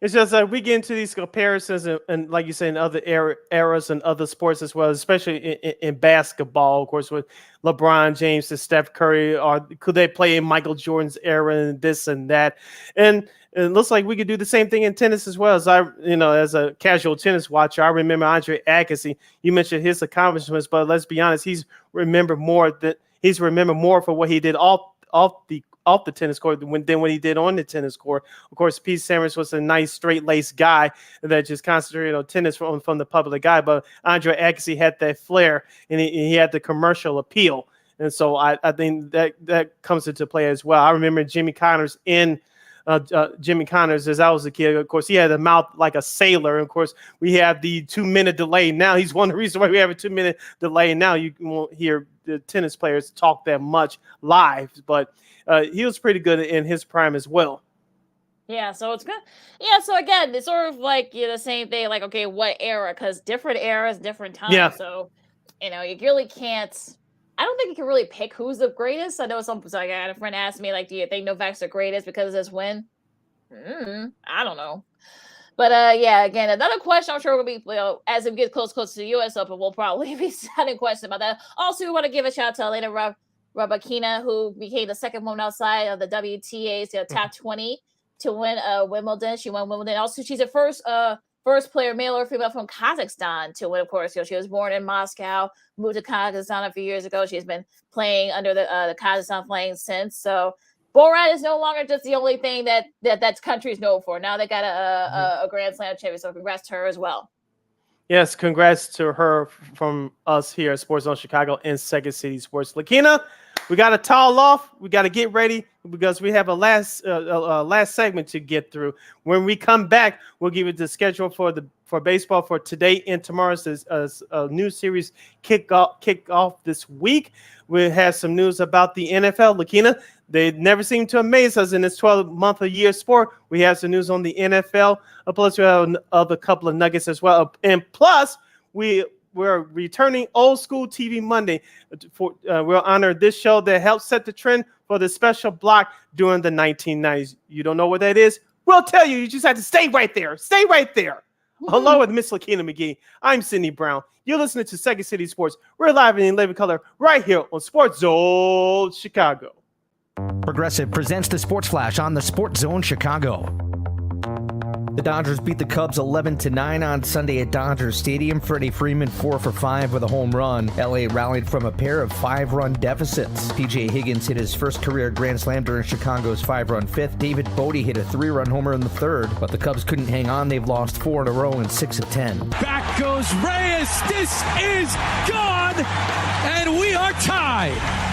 It's just like we get into these comparisons, and like you say, in other eras and other sports as well, especially in basketball, of course, with LeBron James and Steph Curry, or could they play in Michael Jordan's era and this and that? And it looks like we could do the same thing in tennis as well. As as a casual tennis watcher, I remember Andre Agassi. You mentioned his accomplishments, but let's be honest, he's remembered more that he's remembered more for what he did off the tennis court than what he did on the tennis court. Of course, Pete Sampras was a nice straight-laced guy that just concentrated on tennis from the public eye. But Andre Agassi had that flair, and he had the commercial appeal. And so I think that comes into play as well. I remember Jimmy Connors as I was a kid. Of course, he had a mouth like a sailor. And of course, we have the 2-minute delay now. He's one of the reasons why we have a 2-minute delay now. You won't hear the tennis players talk that much live, but he was pretty good in his prime as well. Yeah, so it's good. Yeah, so again, it's sort of like the same thing. Like, okay, what era? Because different eras, different times. Yeah. So you really can't. I don't think you can really pick who's the greatest. I know I had a friend ask me, like, do you think Novak's the greatest because of this win? I don't know. But yeah, again, another question I'm sure will be, as it gets closer to the U.S. Open, we'll probably be sending questions about that. Also, we want to give a shout out to Elena Rybakina, who became the second woman outside of the WTA's top 20 to win Wimbledon. She won Wimbledon. Also, she's the first player, male or female, from Kazakhstan to win, of course. She was born in Moscow, moved to Kazakhstan a few years ago. She's been playing under the Kazakhstan flag since. So Borat is no longer just the only thing that country is known for. Now they got a Grand Slam champion. So congrats to her as well. Yes, congrats to her from us here at Sports Zone Chicago and Second City Sports. Lakeena, we got to towel off. We got to get ready because we have a last segment to get through. When we come back, we'll give you the schedule for baseball for today and tomorrow's new series kick off this week. We have some news about the NFL. Lakeena, they never seem to amaze us in this 12-month-a-year sport. We have some news on the NFL. Plus, we have a couple of nuggets as well. And plus, we're returning Old School TV Monday. We'll honor this show that helped set the trend for the special block during the 1990s. You don't know what that is? We'll tell you. You just have to stay right there. Stay right there. Along with Miss Lakeena McGee, I'm Sidney Brown. You're listening to Second City Sports. We're live in living color right here on Sports Zone Chicago. Progressive presents the Sports Flash on the Sports Zone Chicago. The Dodgers beat the Cubs 11-9 on Sunday at Dodger Stadium. Freddie Freeman 4 for 5 with a home run. LA rallied from a pair of 5-run deficits. P.J. Higgins hit his first career Grand Slam during Chicago's 5-run fifth. David Bodie hit a 3-run homer in the third, but the Cubs couldn't hang on. They've lost 4 in a row in 6 of 10. Back goes Reyes. This is gone, and we are tied.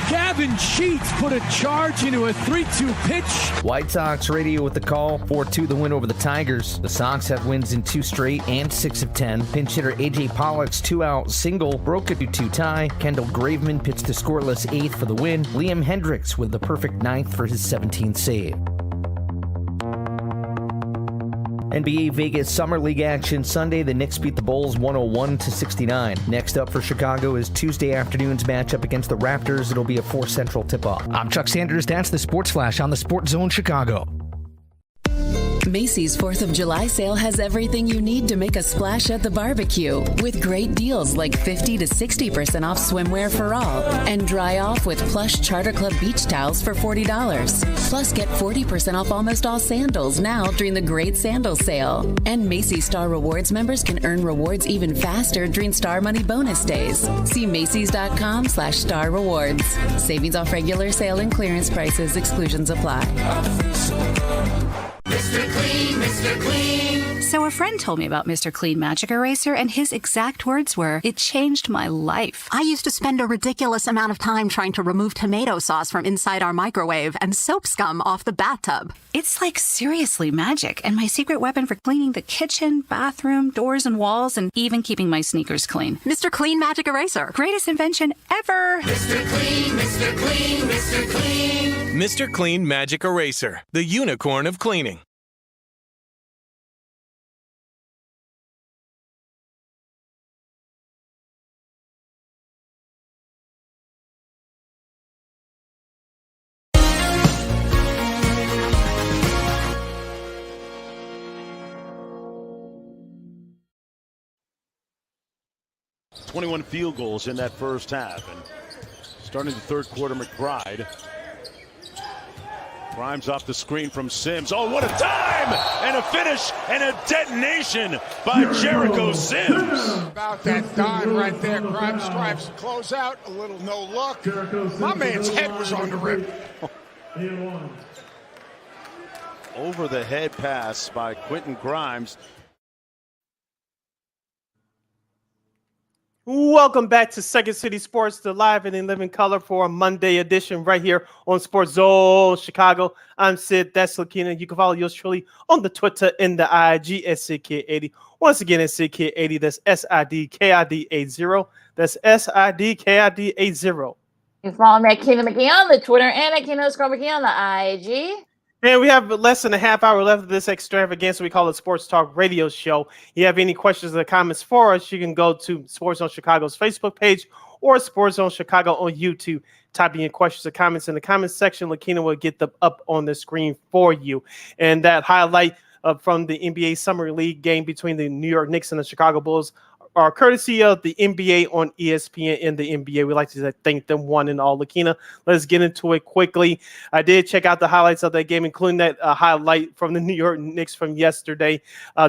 Gavin Sheets put a charge into a 3-2 pitch. White Sox radio with the call. 4-2 the win over the Tigers. The Sox have wins in 2 straight and 6 of 10. Pinch hitter A.J. Pollock's 2-out single broke a 2-2 tie. Kendall Graveman pitched the scoreless 8th for the win. Liam Hendricks with the perfect 9th for his 17th save. NBA Vegas Summer League action Sunday. The Knicks beat the Bulls 101-69. Next up for Chicago is Tuesday afternoon's matchup against the Raptors. It'll be a 4 Central tip-off. I'm Chuck Sanders. That's the Sports Flash on the Sports Zone Chicago. Macy's 4th of July sale has everything you need to make a splash at the barbecue, with great deals like 50 to 60% off swimwear for all, and dry off with plush Charter Club beach towels for $40. Plus, get 40% off almost all sandals now during the great sandal sale. And Macy's Star Rewards members can earn rewards even faster during Star Money bonus days. See Macys.com/Star Rewards. Savings off regular sale and clearance prices. Exclusions apply. Mr. Clean, Mr. Clean. So a friend told me about Mr. Clean Magic Eraser, and his exact words were, "It changed my life." I used to spend a ridiculous amount of time trying to remove tomato sauce from inside our microwave and soap scum off the bathtub. It's like seriously magic, and my secret weapon for cleaning the kitchen, bathroom, doors and walls, and even keeping my sneakers clean. Mr. Clean Magic Eraser. Greatest invention ever. Mr. Clean, Mr. Clean, Mr. Clean. Mr. Clean Magic Eraser, the unicorn of cleaning. ...21 field goals in that first half. And starting the third quarter, McBride Grimes off the screen from Sims. Oh, what a time! And a finish and a detonation by Jericho Sims. About that dime right there. Grimes drives the close out. A little no luck. My man's head was on the rim. Over the head pass by Quentin Grimes. Welcome back to Second City Sports, the live and in living color for a Monday edition right here on Sports Zone Chicago. I'm Sid, that's Lakeena. You can follow yours truly on the Twitter and the IG at SidKid80. Once again, it's SidKid80. That's SIDKID80. That's SIDKID80. You can follow me at Keena McGee on the Twitter and at Keena_McGee on the IG. And we have less than a half hour left of this extravaganza we call a Sports Talk radio show. You have any questions or comments for us, you can go to Sports Zone Chicago's Facebook page or Sports Zone Chicago on YouTube. Type in your questions or comments in the comments section. Lakeena will get them up on the screen for you. And that highlight from the NBA Summer League game between the New York Knicks and the Chicago Bulls are courtesy of the NBA on ESPN and the NBA. We like to thank them one and all. Lakeena, let's get into it quickly. I did check out the highlights of that game, including that highlight from the New York Knicks from yesterday.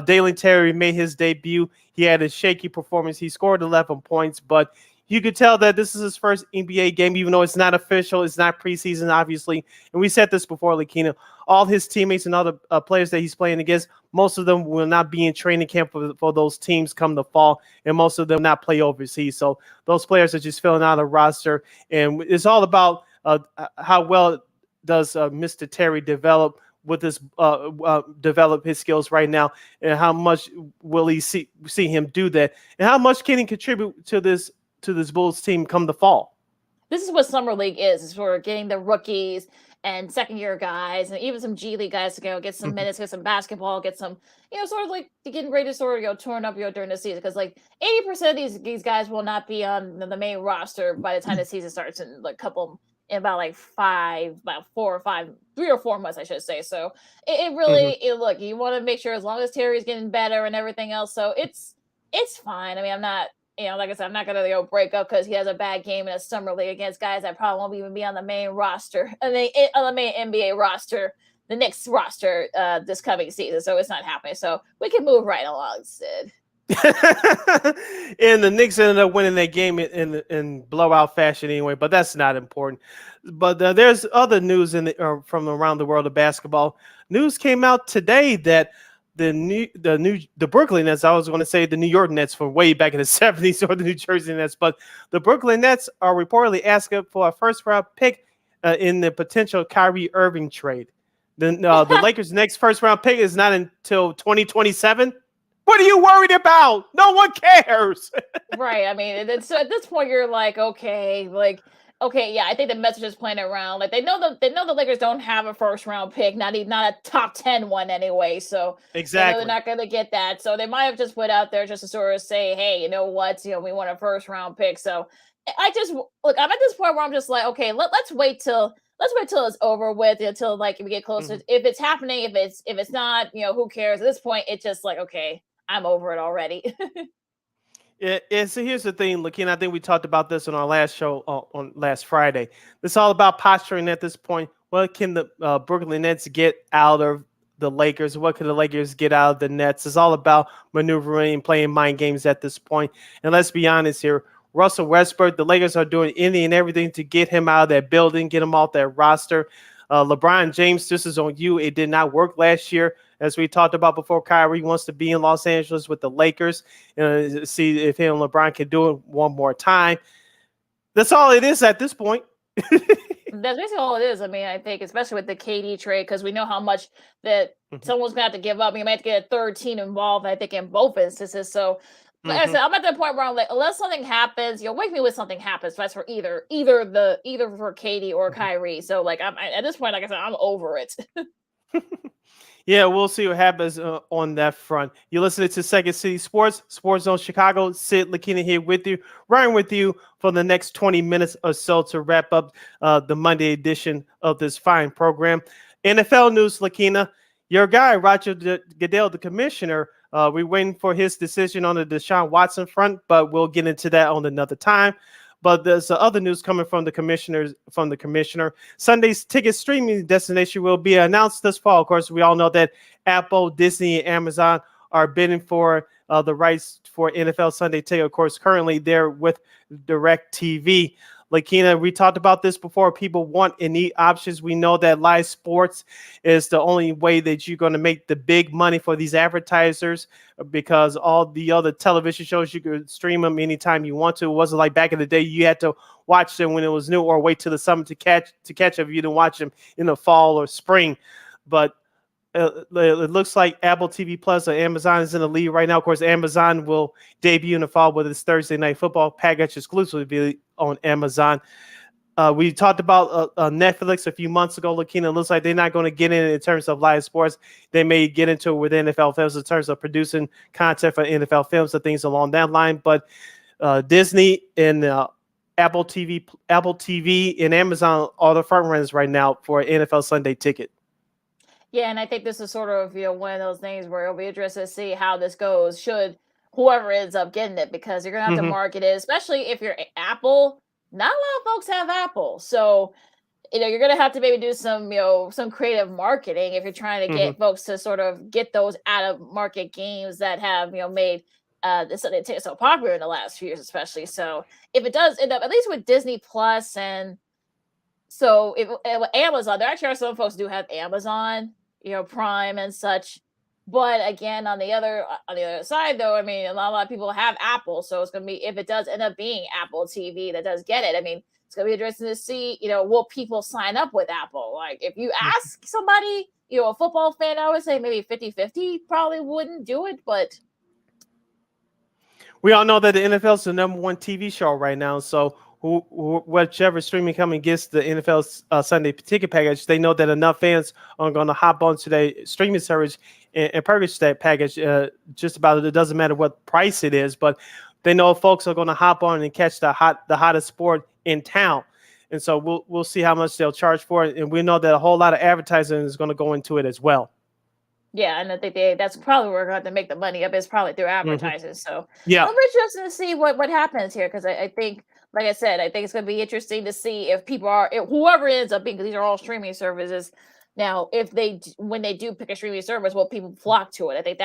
Dalen Terry made his debut. He had a shaky performance. He scored 11 points, but you could tell that this is his first NBA game, even though it's not official. It's not preseason, obviously. And we said this before, Lakeena. All his teammates and other players that he's playing against, most of them will not be in training camp for those teams come the fall, and most of them not play overseas. So those players are just filling out a roster. And it's all about how well does Mr. Terry develop with this develop his skills right now, and how much will he see him do that, and how much can he contribute to this Bulls team come the fall. This is what Summer League is for getting the rookies and second-year guys and even some G League guys to go get some minutes, get some basketball, get some, sort of like getting ready to sort of, turn up during the season. Because like 80% of these guys will not be on the main roster by the time the season starts in about 3 or 4 months, I should say. So it really, look, you want to make sure as long as Terry's getting better and everything else. So it's fine. I mean, I'm not, like I said, I'm not going to break up because he has a bad game in a summer league against guys that probably won't even be on the main roster, on the main NBA roster, the Knicks roster this coming season. So it's not happening. So we can move right along, Sid. And the Knicks ended up winning that game in blowout fashion anyway, but that's not important. But there's other news from around the world of basketball. News came out today that the Brooklyn Nets, I was going to say the New York Nets from way back in the 70s, or the New Jersey Nets, but the Brooklyn Nets are reportedly asking for a first-round pick in the potential Kyrie Irving trade. The Lakers' next first-round pick is not until 2027. What are you worried about? No one cares. Right. I mean, so at this point, you're like, okay, yeah, I think the message is playing around. Like they know the Lakers don't have a first round pick, not a top 10 one anyway. So exactly, they're not going to get that. So they might have just put out there just to sort of say, hey, you know what, we want a first round pick. So I'm at this point where I'm just like, okay, let's wait till it's over with, until we get closer. If it's happening, if it's not, who cares? At this point, it's just like, okay, I'm over it already. Yeah, so here's the thing, Lakeena. I think we talked about this on our last show on last Friday. It's all about posturing at this point. What can the Brooklyn Nets get out of the Lakers? What can the Lakers get out of the Nets? It's all about maneuvering and playing mind games at this point. And let's be honest here, Russell Westbrook, the Lakers are doing anything and everything to get him out of that building, get him off that roster. LeBron James, this is on you. It did not work last year. As we talked about before, Kyrie wants to be in Los Angeles with the Lakers and see if him and LeBron can do it one more time. That's all it is at this point. That's basically all it is. I mean, I think, especially with the KD trade, because we know how much that someone's going to have to give up. You might have to get a third team involved, I think, in both instances. So, like I said, I'm at the point where I'm like, unless something happens, wake me when something happens. That's for either for KD or Kyrie. So, I'm at this point, like I said, I'm over it. Yeah, we'll see what happens on that front. You're listening to Second City Sports, Sports Zone Chicago. Sid, Lakeena here with you, riding with you for the next 20 minutes or so to wrap up the Monday edition of this fine program. NFL news, Lakeena. Your guy, Roger Goodell, the commissioner, we're waiting for his decision on the Deshaun Watson front, but we'll get into that on another time. But there's other news coming from the commissioner. Sunday's ticket streaming destination will be announced this fall. Of course, we all know that Apple, Disney, and Amazon are bidding for the rights for NFL Sunday Ticket. Of course, currently they're with DirecTV. Lakeena, we talked about this before. People want and need options. We know that live sports is the only way that you're going to make the big money for these advertisers, because all the other television shows, you could stream them anytime you want to. It wasn't like back in the day you had to watch them when it was new or wait till the summer to catch up if you didn't watch them in the fall or spring. But it looks like Apple TV Plus or Amazon is in the lead right now. Of course, Amazon will debut in the fall with its Thursday Night Football package exclusively on Amazon. We talked about Netflix a few months ago. Lakeena, it looks like they're not going to get in terms of live sports. They may get into it with NFL films in terms of producing content for NFL films and things along that line. But Disney and Apple TV and Amazon are the front runners right now for NFL Sunday Ticket. Yeah, and I think this is sort of, one of those things where it'll be interesting to see how this goes, should whoever ends up getting it, because you're going to have to market it, especially if you're Apple. Not a lot of folks have Apple. So, you're going to have to maybe do some, some creative marketing if you're trying to get folks to sort of get those out of market games that have, made the Sunday Ticket so popular in the last few years, especially. So if it does end up, at least with Disney Plus, and so if Amazon, there actually are some folks who do have Amazon, Prime and such. But again, on the other side, though, I mean, a lot of people have Apple, so it's going to be, if it does end up being Apple TV that does get it, I mean, it's going to be interesting to see, will people sign up with Apple? Like, if you ask somebody, a football fan, I would say maybe 50-50 probably wouldn't do it, but we all know that the NFL is the #1 TV show right now, so whichever streaming company gets the NFL Sunday Ticket package, they know that enough fans are going to hop onto their streaming service and purchase that package. Just about, it doesn't matter what price it is, but they know folks are going to hop on and catch the hottest sport in town. And so we'll see how much they'll charge for it, and we know that a whole lot of advertising is going to go into it as well. Yeah, and I think that's probably where we're going to have to make the money up, is probably through advertising. So yeah, it'll be interesting to see what happens here, because I think, like I said, I think it's going to be interesting to see if people whoever ends up being, because these are all streaming services now, when they do pick a streaming service, will people flock to it? I think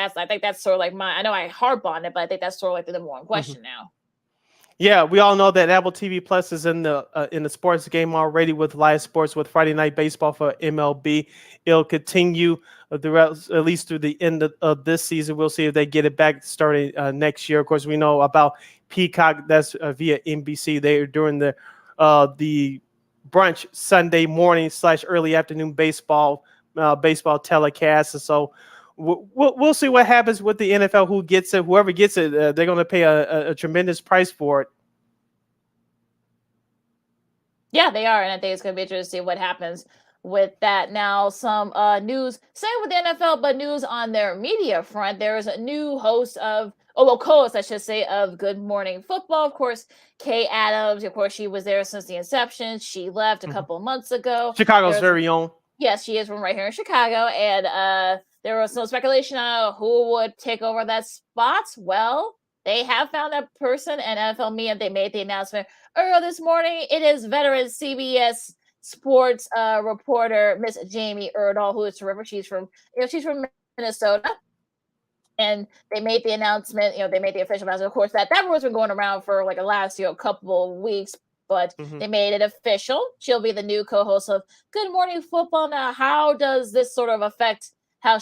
that's sort of like I know I harp on it, but I think that's sort of like the number one question now. Yeah, we all know that Apple TV Plus is in the sports game already with live sports with Friday Night Baseball for MLB. It'll continue throughout, at least through the end of this season. We'll see if they get it back starting next year. Of course, we know about Peacock. That's via NBC. They're doing the brunch Sunday morning / early afternoon baseball telecast. And so we'll see what happens with the NFL. Who gets it? Whoever gets it, they're going to pay a tremendous price for it. Yeah, they are, and I think it's going to be interesting to see what happens with that. Now, some news, same with the NFL, but news on their media front. There is a new co-host, I should say, of Good Morning Football. Of course, Kay Adams. Of course, she was there since the inception. She left a couple months ago. Chicago's very own. Yes, she is from right here in Chicago, and there was some speculation on who would take over that spot. Well, they have found that person, and NFL media, they made the announcement earlier this morning. It is veteran CBS sports reporter Miss Jamie Erdahl, who is terrific. She's from Minnesota, and they made the announcement. They made the official announcement. Of course, that rumor's been going around for like the last couple of weeks, but they made it official. She'll be the new co-host of Good Morning Football. Now, how does this sort of affect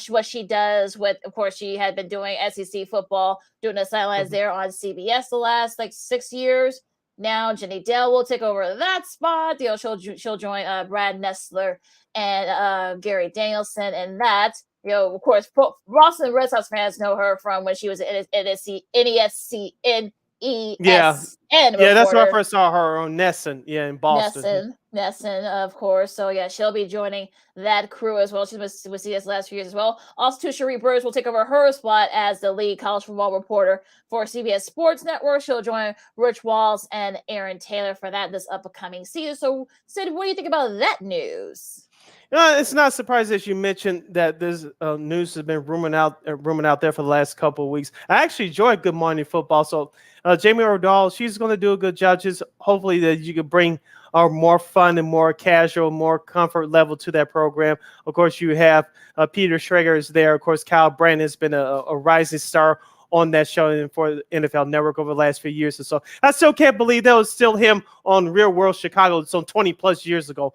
what she does with? Of course, she had been doing SEC football, doing the sidelines there on CBS the last 6 years. Now Jenny Dale will take over that spot. She'll join Brad Nessler and Gary Danielson, and that. Of course, Boston Red Sox fans know her from when she was in NESCN. That's where I first saw her on Nesson, in Boston. Nesson, of course. So yeah, she'll be joining that crew as well. She's with CS last few years as well. Also, Cherie Burris will take over her spot as the lead college football reporter for CBS Sports Network. She'll join Rich Walls and Aaron Taylor for that this upcoming season. So, Sid, what do you think about that news? It's not surprising as you mentioned that this news has been rumored out there for the last couple of weeks. I actually enjoyed Good Morning Football, so Jamie O'Donnell, she's going to do a good job. Just hopefully that you could bring more fun and more casual, more comfort level to that program. Of course, you have Peter Schrager is there. Of course, Kyle Brandon has been a rising star on that show and for the NFL Network over the last few years or so. I still can't believe that was still him on Real World Chicago some 20 plus years ago.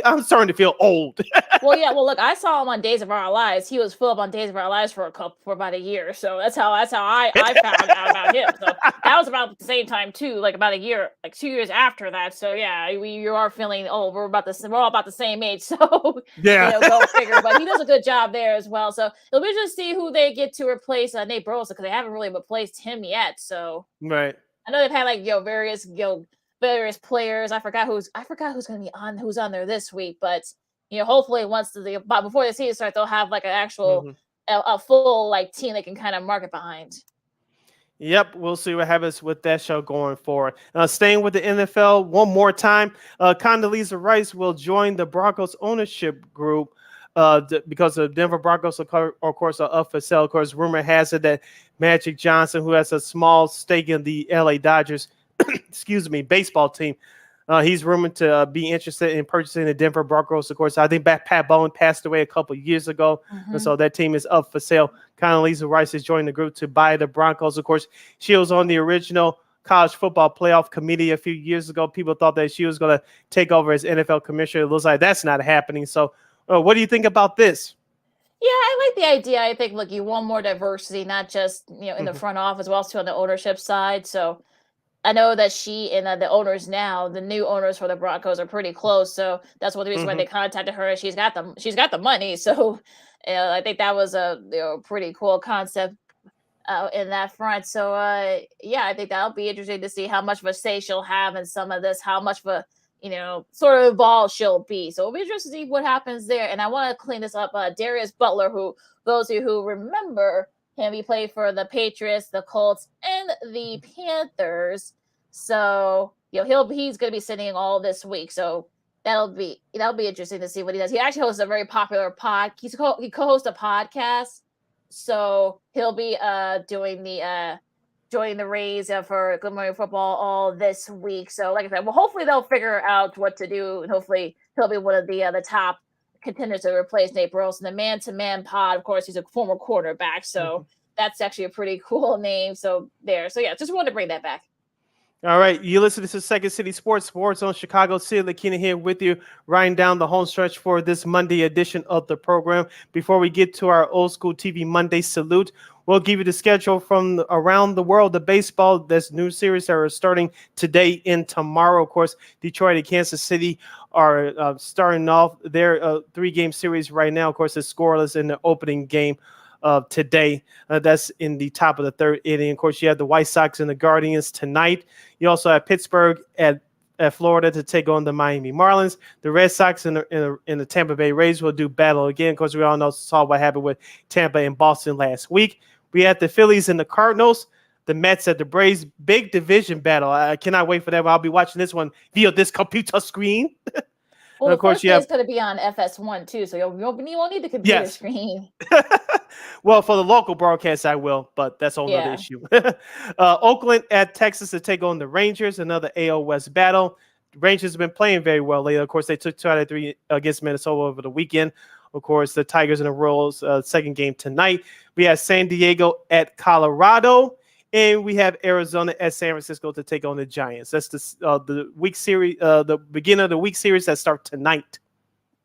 I'm starting to feel old. Well, yeah. Well, look, I saw him on Days of Our Lives. He was full up on Days of Our Lives for about a year. So that's how I found out about him. So that was about the same time too, like about a year, like 2 years after that. So yeah, you are feeling old. We're all about the same age. So yeah, go figure. But he does a good job there as well. So it'll be interesting to see who they get to replace Nate Burleson, because they haven't really replaced him yet. So right. I know they've had various players. I forgot who's going to be who's on there this week, but hopefully before the season starts, they'll have like an actual a full like team they can kind of market behind. Yep, we'll see what happens with that show going forward. Staying with the NFL one more time, Condoleezza Rice will join the Broncos ownership group because the Denver Broncos, of course, are up for sale. Of course, rumor has it that Magic Johnson, who has a small stake in the LA Dodgers, baseball team, he's rumored to be interested in purchasing the Denver Broncos. Of course, I think Pat Bowen passed away a couple of years ago, and so that team is up for sale. Condoleezza Rice has joined the group to buy the Broncos. Of course, she was on the original college football playoff committee a few years ago. People thought that she was going to take over as NFL commissioner. It looks like that's not happening. So what do you think about this? Yeah, I like the idea. I think, look, you want more diversity, not just, in the front office, but also on the ownership side. So I know that she and the owners now, the new owners for the Broncos, are pretty close. So that's one of the reasons why they contacted her. She's got the money. So I think that was a pretty cool concept in that front. So I think that'll be interesting to see how much of a say she'll have in some of this, how much of a sort of involved she'll be. So it'll be interesting to see what happens there. And I want to clean this up. Darius Butler, who those of you who remember him, he played for the Patriots, the Colts, and the Panthers. So he's going to be sitting all this week. So that'll be interesting to see what he does. He actually hosts a very popular he co-hosts a podcast. So he'll be doing the joining the Rays for Good Morning Football all this week. So like I said, well, hopefully they'll figure out what to do, and hopefully he'll be one of the top contenders to replace Nate Burleson. The man-to-man pod, of course, he's a former quarterback, so that's actually a pretty cool name. So just wanted to bring that back. All right, you listen to Second City Sports on Chicago. Sid, Lakeena here with you, riding down the home stretch for this Monday edition of the program. Before we get to our old school TV Monday salute, we'll give you the schedule from around the world of baseball. There's new series that are starting today and tomorrow. Of course, Detroit and Kansas City are starting off their 3-game series right now. Of course, it's scoreless in the opening game of today. That's in the top of the 3rd inning. Of course, you have the White Sox and the Guardians tonight. You also have Pittsburgh at Florida to take on the Miami Marlins. The Red Sox and the Tampa Bay Rays will do battle again. Of course, we all saw what happened with Tampa and Boston last week. We had the Phillies and the Cardinals, the Mets at the Braves. Big division battle. I cannot wait for that. I'll be watching this one via this computer screen. Well, of course, it's going to be on FS1 too, so you won't need the computer screen. Well, for the local broadcast, I will, but that's a whole other issue. Oakland at Texas to take on the Rangers, another AL West battle. Rangers have been playing very well lately. Of course, they took 2 out of 3 against Minnesota over the weekend. Of course, the Tigers and the Royals, second game tonight. We have San Diego at Colorado, and we have Arizona at San Francisco to take on the Giants. That's the week series, the beginning of the week series that start tonight.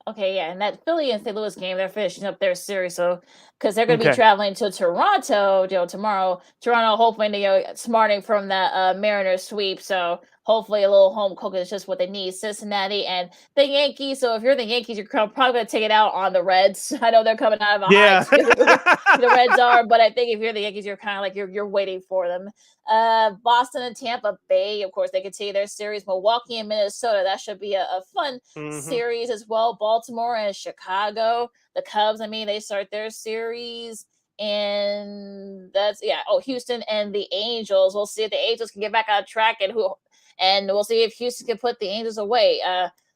Okay, yeah, and that Philly and St. Louis game, they're finishing up their series, so because they're going to be traveling to Toronto, tomorrow. Toronto, hopefully, smarting from that Mariners sweep, so hopefully a little home cook is just what they need. Cincinnati and the Yankees. So if you're the Yankees, you're probably going to take it out on the Reds. I know they're coming out of a high too. The Reds are, but I think if you're the Yankees, you're kind of like you're waiting for them. Boston and Tampa Bay, of course, they continue their series. Milwaukee and Minnesota, that should be a fun series as well. Baltimore and Chicago, the Cubs, they start their series. And that's Houston and the Angels. We'll see if the Angels can get back on track and we'll see if Houston can put the Angels away.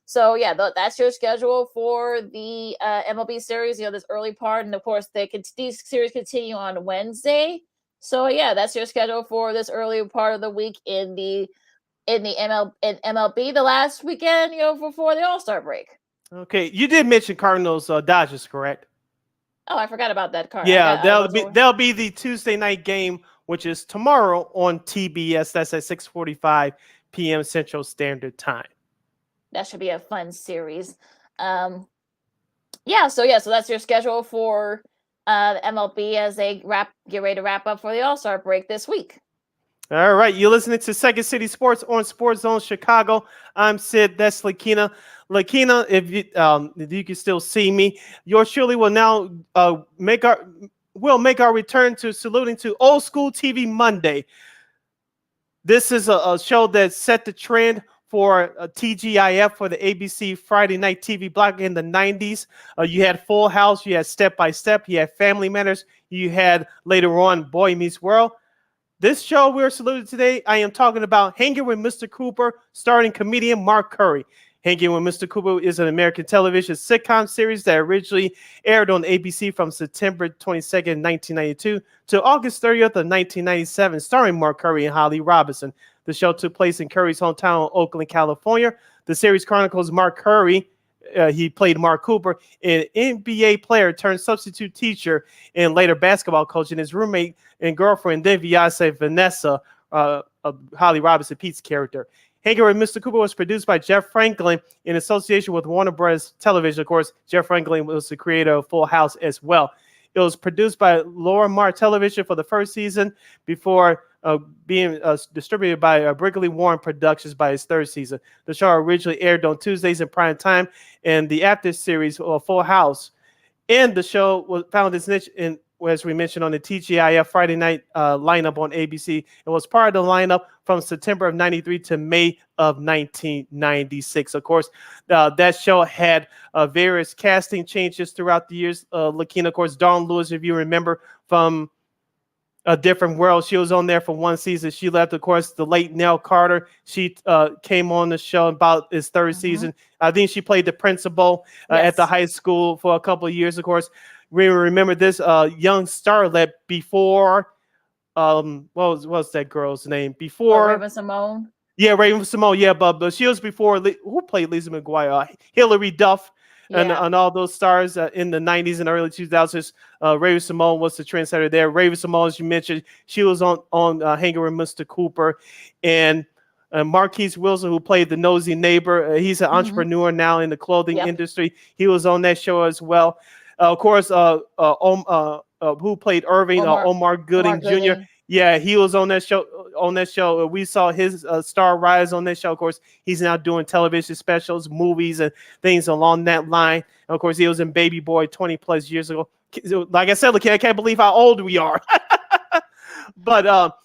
So yeah, that's your schedule for the MLB series. This early part, and of course these series continue on Wednesday. So yeah, that's your schedule for this early part of the week in MLB. The last weekend, before the All-Star break. Okay, you did mention Cardinals Dodgers, correct? Oh, I forgot about that card. Yeah, that'll be the Tuesday night game, which is tomorrow on TBS. That's at 6:45 p.m. Central Standard Time. That should be a fun series. So that's your schedule for the MLB as they get ready to wrap up for the All-Star break this week. All right, you're listening to Second City Sports on Sports Zone Chicago. I'm Sid. That's Lakeena. Lakeena, if you can still see me, yours truly will now make our return to saluting to Old School TV Monday. This is a show that set the trend for TGIF for the ABC Friday night TV block in the 90s. You had Full House, you had Step by Step, you had Family Matters, you had later on Boy Meets World. This show we're saluting today, I am talking about Hanging with Mr. Cooper, starring comedian Mark Curry. Hanging with Mr. Cooper is an American television sitcom series that originally aired on ABC from September 22nd, 1992 to August 30th of 1997, starring Mark Curry and Holly Robinson. The show took place in Curry's hometown, Oakland, California. The series chronicles Mark Curry. He played Mark Cooper, an NBA player turned substitute teacher and later basketball coach, and his roommate and girlfriend, then fiancée Vanessa, Holly Robinson, Pete's character. Hanging with Mr. Cooper was produced by Jeff Franklin in association with Warner Bros. Television. Of course, Jeff Franklin was the creator of Full House as well. It was produced by Laura Mar Television for the first season before being distributed by Brickley Warren Productions by its third season. The show originally aired on Tuesdays in prime time, and the after series Full House. And the show found its niche in, as we mentioned, on the TGIF Friday night lineup on ABC. It was part of the lineup from September of 93 to May of 1996. Of course, that show had various casting changes throughout the years. Lakeena, of course, Dawn Lewis, if you remember, from A Different World. She was on there for one season. She left, of course, the late Nell Carter. She came on the show about its third season. I think she played the principal at the high school for a couple of years, of course. We remember this young starlet before, what was that girl's name? Before Raven-Symoné. Yeah, Raven-Symoné. Yeah, but she was before, who played Lisa McGuire? Hillary Duff. And all those stars in the 90s and early 2000s. Raven-Symoné was the trendsetter there. Raven-Symoné, as you mentioned, she was on Hanging with Mr. Cooper. And Marquise Wilson, who played the nosy neighbor, he's an entrepreneur now in the clothing industry. He was on that show as well. Of course, who played Irving? Omar Gooding Jr. Yeah, he was on that show. We saw his star rise on that show. Of course, he's now doing television specials, movies, and things along that line. And of course, he was in Baby Boy 20 plus years ago. Like I said, look, I can't believe how old we are. But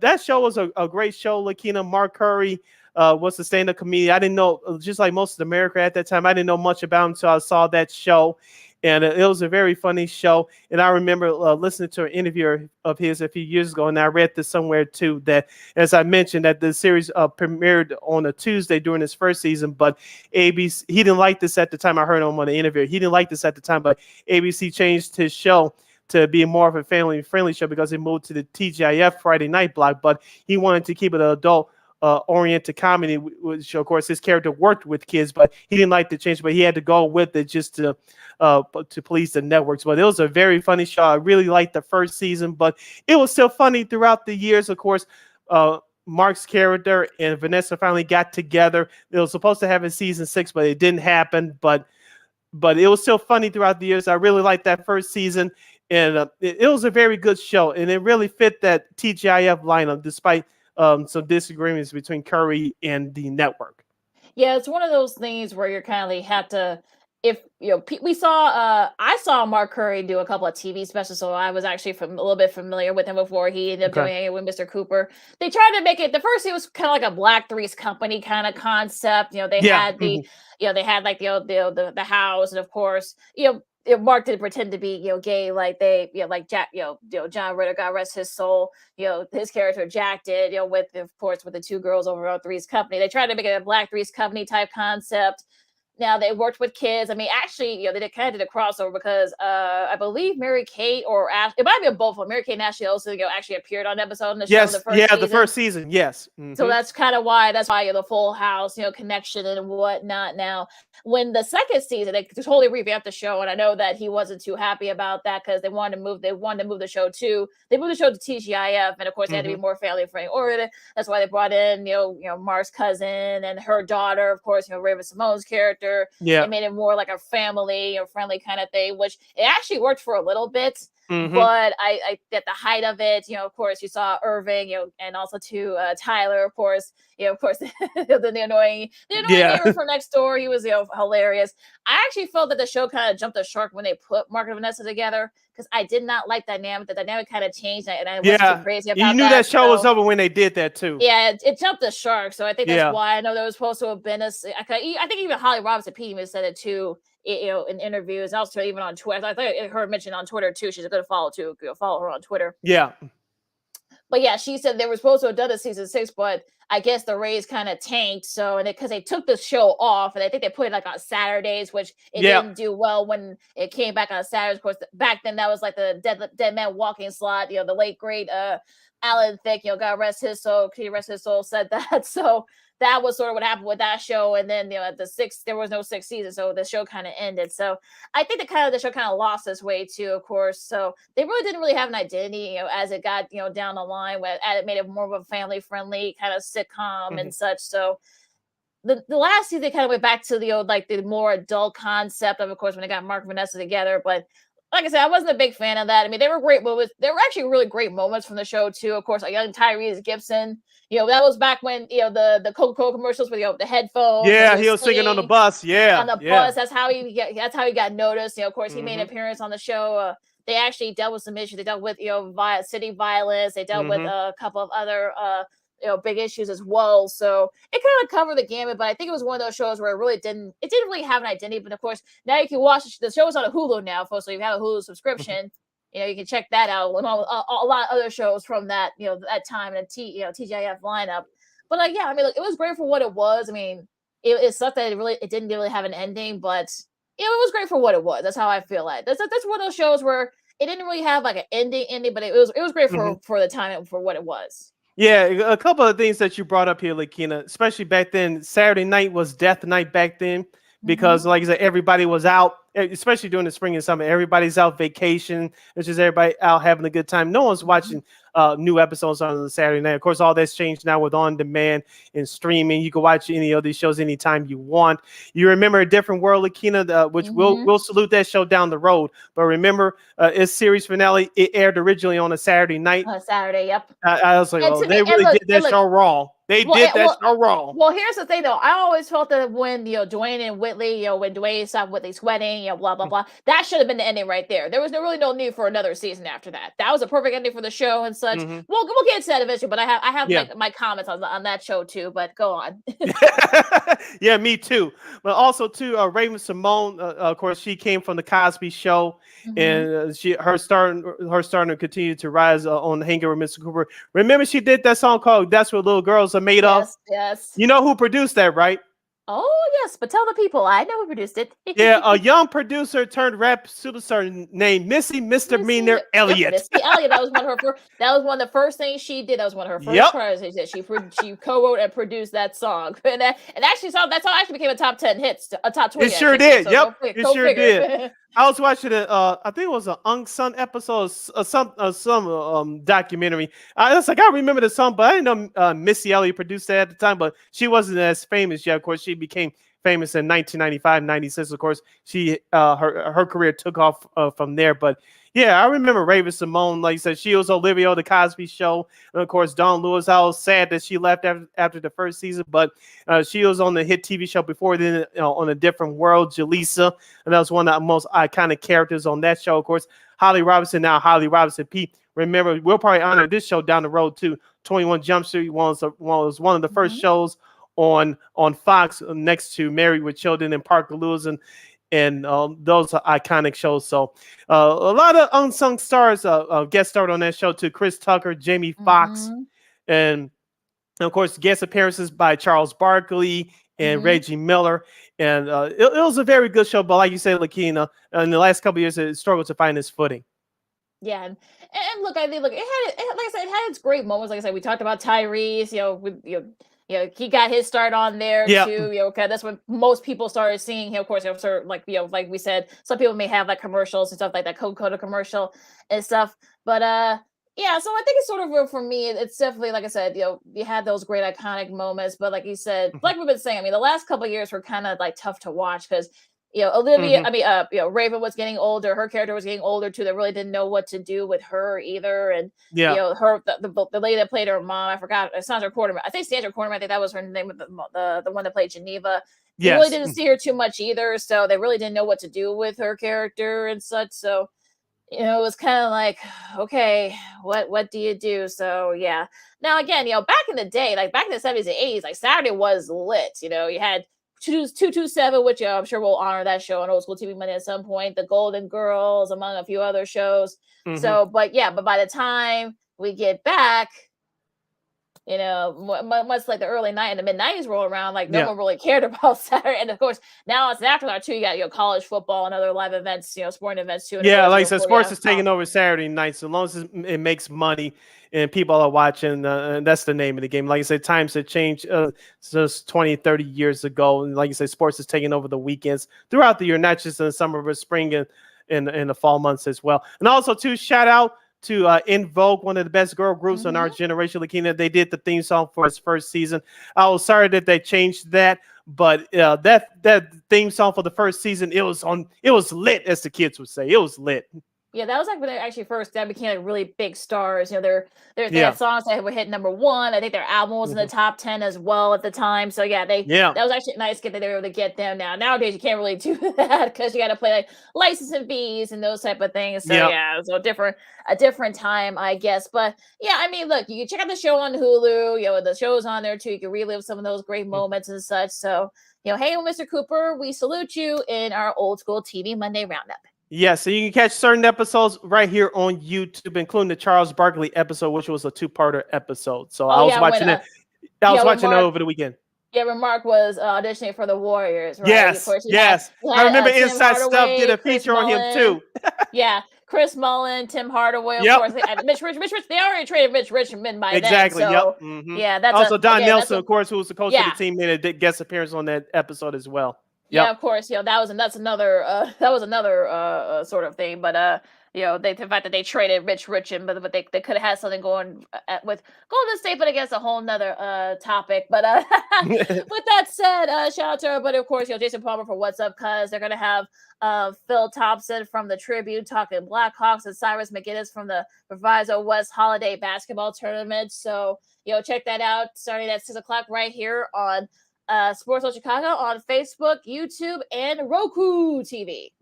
that show was a great show. Lakeena, Mark Curry was a stand-up comedian. I didn't know, just like most of America at that time, I didn't know much about him until I saw that show. And it was a very funny show. And I remember listening to an interview of his a few years ago, and I read this somewhere too, that, as I mentioned, that the series premiered on a Tuesday during his first season, but ABC, he didn't like this at the time. I heard him on the interview. He didn't like this at the time, but ABC changed his show to be more of a family-friendly show because it moved to the TGIF Friday night block, but he wanted to keep it an adult oriented comedy, which of course his character worked with kids, but he didn't like the change, but he had to go with it just to please the networks. But it was a very funny show. I really liked the first season, but it was still funny throughout the years. Of course, Mark's character and Vanessa finally got together. It was supposed to have a season 6, but it didn't happen. But it was still funny throughout the years. I really liked that first season, and it was a very good show, and it really fit that TGIF lineup despite some disagreements between Curry and the network. Yeah, it's one of those things where you're kind of have to if we saw, I saw Mark Curry do a couple of TV specials, so I was actually a little bit familiar with him before he ended up doing it with Mr. Cooper. They tried to make it. The first, it was kind of like a Black Threes Company kind of concept. They had they had like the house, and of course, Mark didn't pretend to be gay like they like Jack John Ritter, God rest his soul. His character Jack did. With of course with the two girls over on Threes Company. They tried to make it a Black Threes Company type concept. Now they worked with kids. I mean, actually, they kind of did a crossover because I believe Mary Kate or it might be both of them. Mary Kate and Ashley also actually appeared on an episode in the show. The first season. Yes. Mm-hmm. So that's kind of why the Full House connection and whatnot. Now, when the second season they totally revamped the show, and I know that he wasn't too happy about that because they wanted to move the show to TGIF, and of course they had to be more family friendly oriented. That's why they brought in Mark's cousin and her daughter, of course Raven Simone's character. Yeah, it made it more like a family or friendly kind of thing, which it actually worked for a little bit. But I at the height of it, of course you saw Irving, and also Tyler, of course, the annoying neighbor from next door. He was hilarious. I actually felt that the show kind of jumped the shark when they put Mark and Vanessa together because I did not like dynamic. The dynamic kind of changed, and I wasn't too crazy about that. You knew that show was over when they did that too. Yeah, it jumped the shark. So I think that's why I know there was supposed to have been I think even Holly Robinson Pete said it too. In interviews, and also even on Twitter. I thought I heard mentioned on Twitter too. She's a good follow too. Follow her on Twitter. Yeah. But yeah, she said they were supposed to have done a season 6, but I guess the Rays kind of tanked. So, and because they took the show off, and I think they put it like on Saturdays, which it didn't do well when it came back on Saturdays. Of course, back then that was like the dead man walking slot. The late great Alan Thicke, God rest his soul, said that. So that was sort of what happened with that show. And then, at the 6th, there was no 6th season. So the show kind of ended. So I think the show kind of lost its way too, of course. So they really didn't have an identity, as it got, down the line, where it made it more of a family friendly kind of sitcom and such. So the last season, they kind of went back to the old, like the more adult concept of course, when they got Mark and Vanessa together. But like I said, I wasn't a big fan of that. I mean, they were great moments. There were actually really great moments from the show too. Of course, a young Tyrese Gibson. That was back when the Coca-Cola commercials with the headphones. Yeah, he was singing on the bus. Yeah, on the bus. That's how he got noticed. Of course, he made an appearance on the show. They actually dealt with some issues. They dealt with city violence. They dealt with a couple of other big issues as well. So it kind of covered the gamut, but I think it was one of those shows where it didn't really have an identity. But of course, now you can watch the show's on a Hulu now, folks. So if you have a Hulu subscription, you can check that out. A lot of other shows from that, that time and TGIF lineup. But I mean, look, it was great for what it was. I mean, it sucked that it didn't really have an ending, but it was great for what it was. That's how I feel like. That's one of those shows where it didn't really have like an ending, but it was great for the time and for what it was. Yeah, a couple of things that you brought up here, Lakeena, especially back then. Saturday night was death night back then because, like I said, everybody was out, especially during the spring and summer. Everybody's out vacation. It's just everybody out having a good time. No one's watching new episodes on the Saturday night. Of course, all that's changed now with on-demand and streaming. You can watch any of these shows anytime you want. You remember A Different World, Lakeena, which we'll salute that show down the road. But remember, its series finale, it aired originally on a Saturday night. On a Saturday, yep. I was like, they really did that show wrong. They did that show wrong. Well, here's the thing, though. I always felt that when Dwayne and Whitley, when Dwayne stopped Whitley's wedding, blah blah blah, that should have been the ending right there. There was really no need for another season after that. That was a perfect ending for the show and such. We'll get into that eventually, but I have my comments on that show too. But go on. Yeah, me too. But also too, Raven Simone, of course, she came from the Cosby Show, and her starting to continue to rise on Hanging with Mr. Cooper. Remember, she did that song called "That's What Little Girls Are Made Of." Yes. You know who produced that, right? Oh, yes, but tell the people. I know who produced it. Yeah, a young producer turned rap superstar named Missy Misdemeanor Elliott. Missy Elliott. That was one of the first things she did. That was one of her first projects that she co-wrote and produced that song. And actually, that song actually became a top 10 hits, a top 20. It sure did. So it sure did. I was watching I think it was an Unsung episode of some documentary. I was like, I remember the song, but I didn't know Missy Elliott produced that at the time, but she wasn't as famous yet. Of course, she became famous in 1995, 96. Of course, she her career took off from there. But Yeah, I remember Raven Simone. Like I said, she was Olivia on the Cosby Show, and of course, Dawn Lewis. I was sad that she left after the first season, but she was on the hit TV show before then, on A Different World, Jaleesa, and that was one of the most iconic characters on that show. Of course, Holly Robinson, now Holly Robinson Pete. Remember, we'll probably honor this show down the road too. 21 Jump Street was one of the first shows on Fox, next to Married with Children and Parker Lewis, and those are iconic shows. So a lot of unsung stars guest starred on that show too. Chris Tucker, Jamie Foxx, and of course guest appearances by Charles Barkley and Reggie Miller. And it was a very good show. But like you said, Lakeena, in the last couple of years, it struggled to find its footing. Yeah, and look, I think like I said, it had its great moments. Like I said, we talked about Tyrese. He got his start on there too. Okay, that's when most people started seeing him. Of course, like we said, some people may have like commercials and stuff like that Coca-Cola commercial and stuff. But yeah, so I think it's sort of for me, it's definitely, like I said, you had those great iconic moments. But like you said, like we've been saying, I mean, the last couple of years were kind of like tough to watch because. Olivia, Raven was getting older. Her character was getting older too. They really didn't know what to do with her either. And her the lady that played her mom, I forgot, Sandra Quarterman. I think Sandra Quarterman. I think that was her name. The one that played Geneva. They really didn't see her too much either. So they really didn't know what to do with her character and such. So it was kind of like, okay, what do you do? So yeah. Now again, back in the day, like back in the 70s and 80s, like Saturday was lit. You had 227, which I'm sure we'll honor that show on Old School TV Monday at some point. The Golden Girls, among a few other shows. So, but by the time we get back, much like the early the mid 90s roll around, like no one really cared about Saturday. And of course, now it's after that too. You got college football and other live events, sporting events too. Yeah, like I said, sports is taking over Saturday nights. As long as it makes money and people are watching, and that's the name of the game. Like I said, times have changed since 20, 30 years ago. And like you said, sports is taking over the weekends throughout the year, not just in the summer, but spring and in the fall months as well. And also, too, shout out to In Vogue, one of the best girl groups in our generation, Lakeena. They did the theme song for its first season. I was sorry that they changed that, but that theme song for the first season, it was lit, as the kids would say. It was lit. Yeah, that was like when they actually that became like really big stars. They had songs that would hit #1. I think their album was in the top 10 as well at the time. So yeah, that was actually nice that they were able to get them. Nowadays you can't really do that because you got to play like licensing fees and those type of things. So yeah, so a different time, I guess. But yeah, I mean, look, you can check out the show on Hulu. The show's on there too. You can relive some of those great moments and such. So hey, Mr. Cooper, we salute you in our Old School TV Monday Roundup. Yeah, so you can catch certain episodes right here on YouTube, including the Charles Barkley episode, which was a 2-parter episode. So I was watching it. I was watching it over the weekend. Yeah, when Mark was auditioning for the Warriors, right? Yes. I remember Inside Stuff did a feature on him too. Yeah, Chris Mullin, Tim Hardaway, of course. Mitch Rich. They already traded Mitch Richmond by then. So, yeah, that's also Don Nelson, of course, who was the coach of the team, made a guest appearance on that episode as well. Yeah, of course. That's another sort of thing. But the fact that they traded Mitch Richmond, but they could have had something going with Golden State, but I guess a whole nother topic. But with that said, shout out to everybody, of course, Jason Palmer for What's Up, cuz they're gonna have Phil Thompson from the Tribune talking Blackhawks and Cyrus McGinnis from the Proviso West Holiday Basketball Tournament. So check that out starting at 6:00 right here on Sports Zone Chicago on Facebook, YouTube, and Roku TV.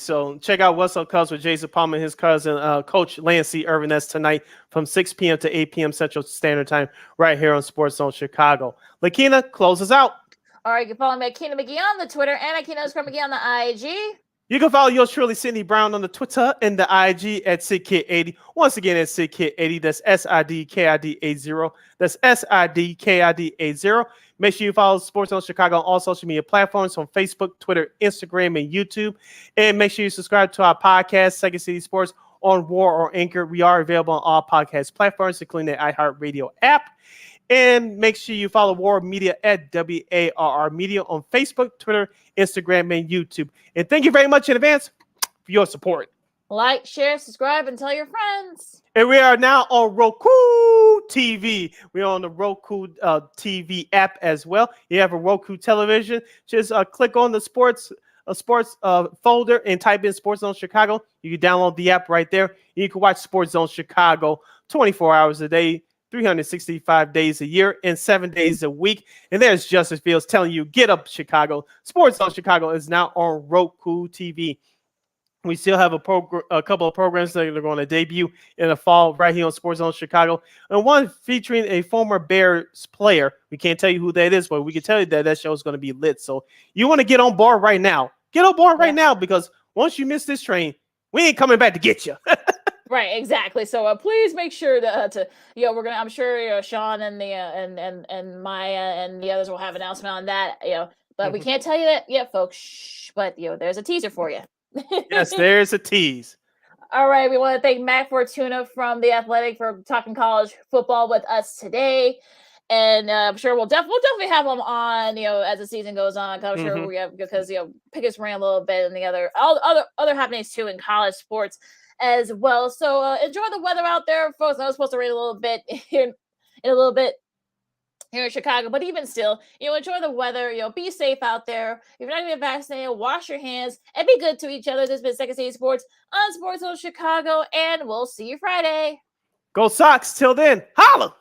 So check out What's Up, Cuz with Jason Palmer and his cousin, Coach Lance C. Irvin. That's tonight from 6 p.m. to 8 p.m. Central Standard Time right here on Sports Zone Chicago. Lakeena, close us out. All right, you can follow me at Keena McGee on the Twitter and at Keena_McGee on the IG. You can follow yours truly, Sydney Brown, on the Twitter and the IG at SidKid80. Once again, at SidKid80. That's SIDKID80. That's SIDKID80. Make sure you follow Sports Zone Chicago on all social media platforms on Facebook, Twitter, Instagram, and YouTube. And make sure you subscribe to our podcast, Second City Sports, on War or Anchor. We are available on all podcast platforms, including the iHeartRadio app. And make sure you follow War Media at WARR Media on Facebook, Twitter, Instagram, and YouTube. And thank you very much in advance for your support. Like, share, subscribe, and tell your friends. And we are now on Roku TV. We're on the Roku TV app as well. You have a Roku television. Just click on the sports sports folder and type in Sports Zone Chicago. You can download the app right there. You can watch Sports Zone Chicago 24 hours a day, 365 days a year, and 7 days a week. And there's Justice Fields telling you, get up, Chicago. Sports Zone Chicago is now on Roku TV. We still have a couple of programs that are going to debut in the fall right here on Sports Zone Chicago. And one featuring a former Bears player. We can't tell you who that is, but we can tell you that show is going to be lit. So you want to get on board right now. Get on board right now, because once you miss this train, we ain't coming back to get you. Right, exactly. So please make sure to I'm sure Sean and the and Maya and the others will have an announcement on that. But we can't tell you that yet, folks. Shh, but there's a teaser for you. Yes, there's a tease. All right, we want to thank Matt Fortuna from The Athletic for talking college football with us today. And I'm sure we'll definitely have him on, as the season goes on. I'm sure we have, because Pickett's ran a little bit, and the other happenings too in college sports as well. So enjoy the weather out there, folks. I know it's supposed to rain a little bit here in Chicago, but even still, enjoy the weather. Be safe out there. If you're not going to get vaccinated, wash your hands and be good to each other. This has been Second City Sports on Sports Zone Chicago, and we'll see you Friday. Go Sox. Till then, holla.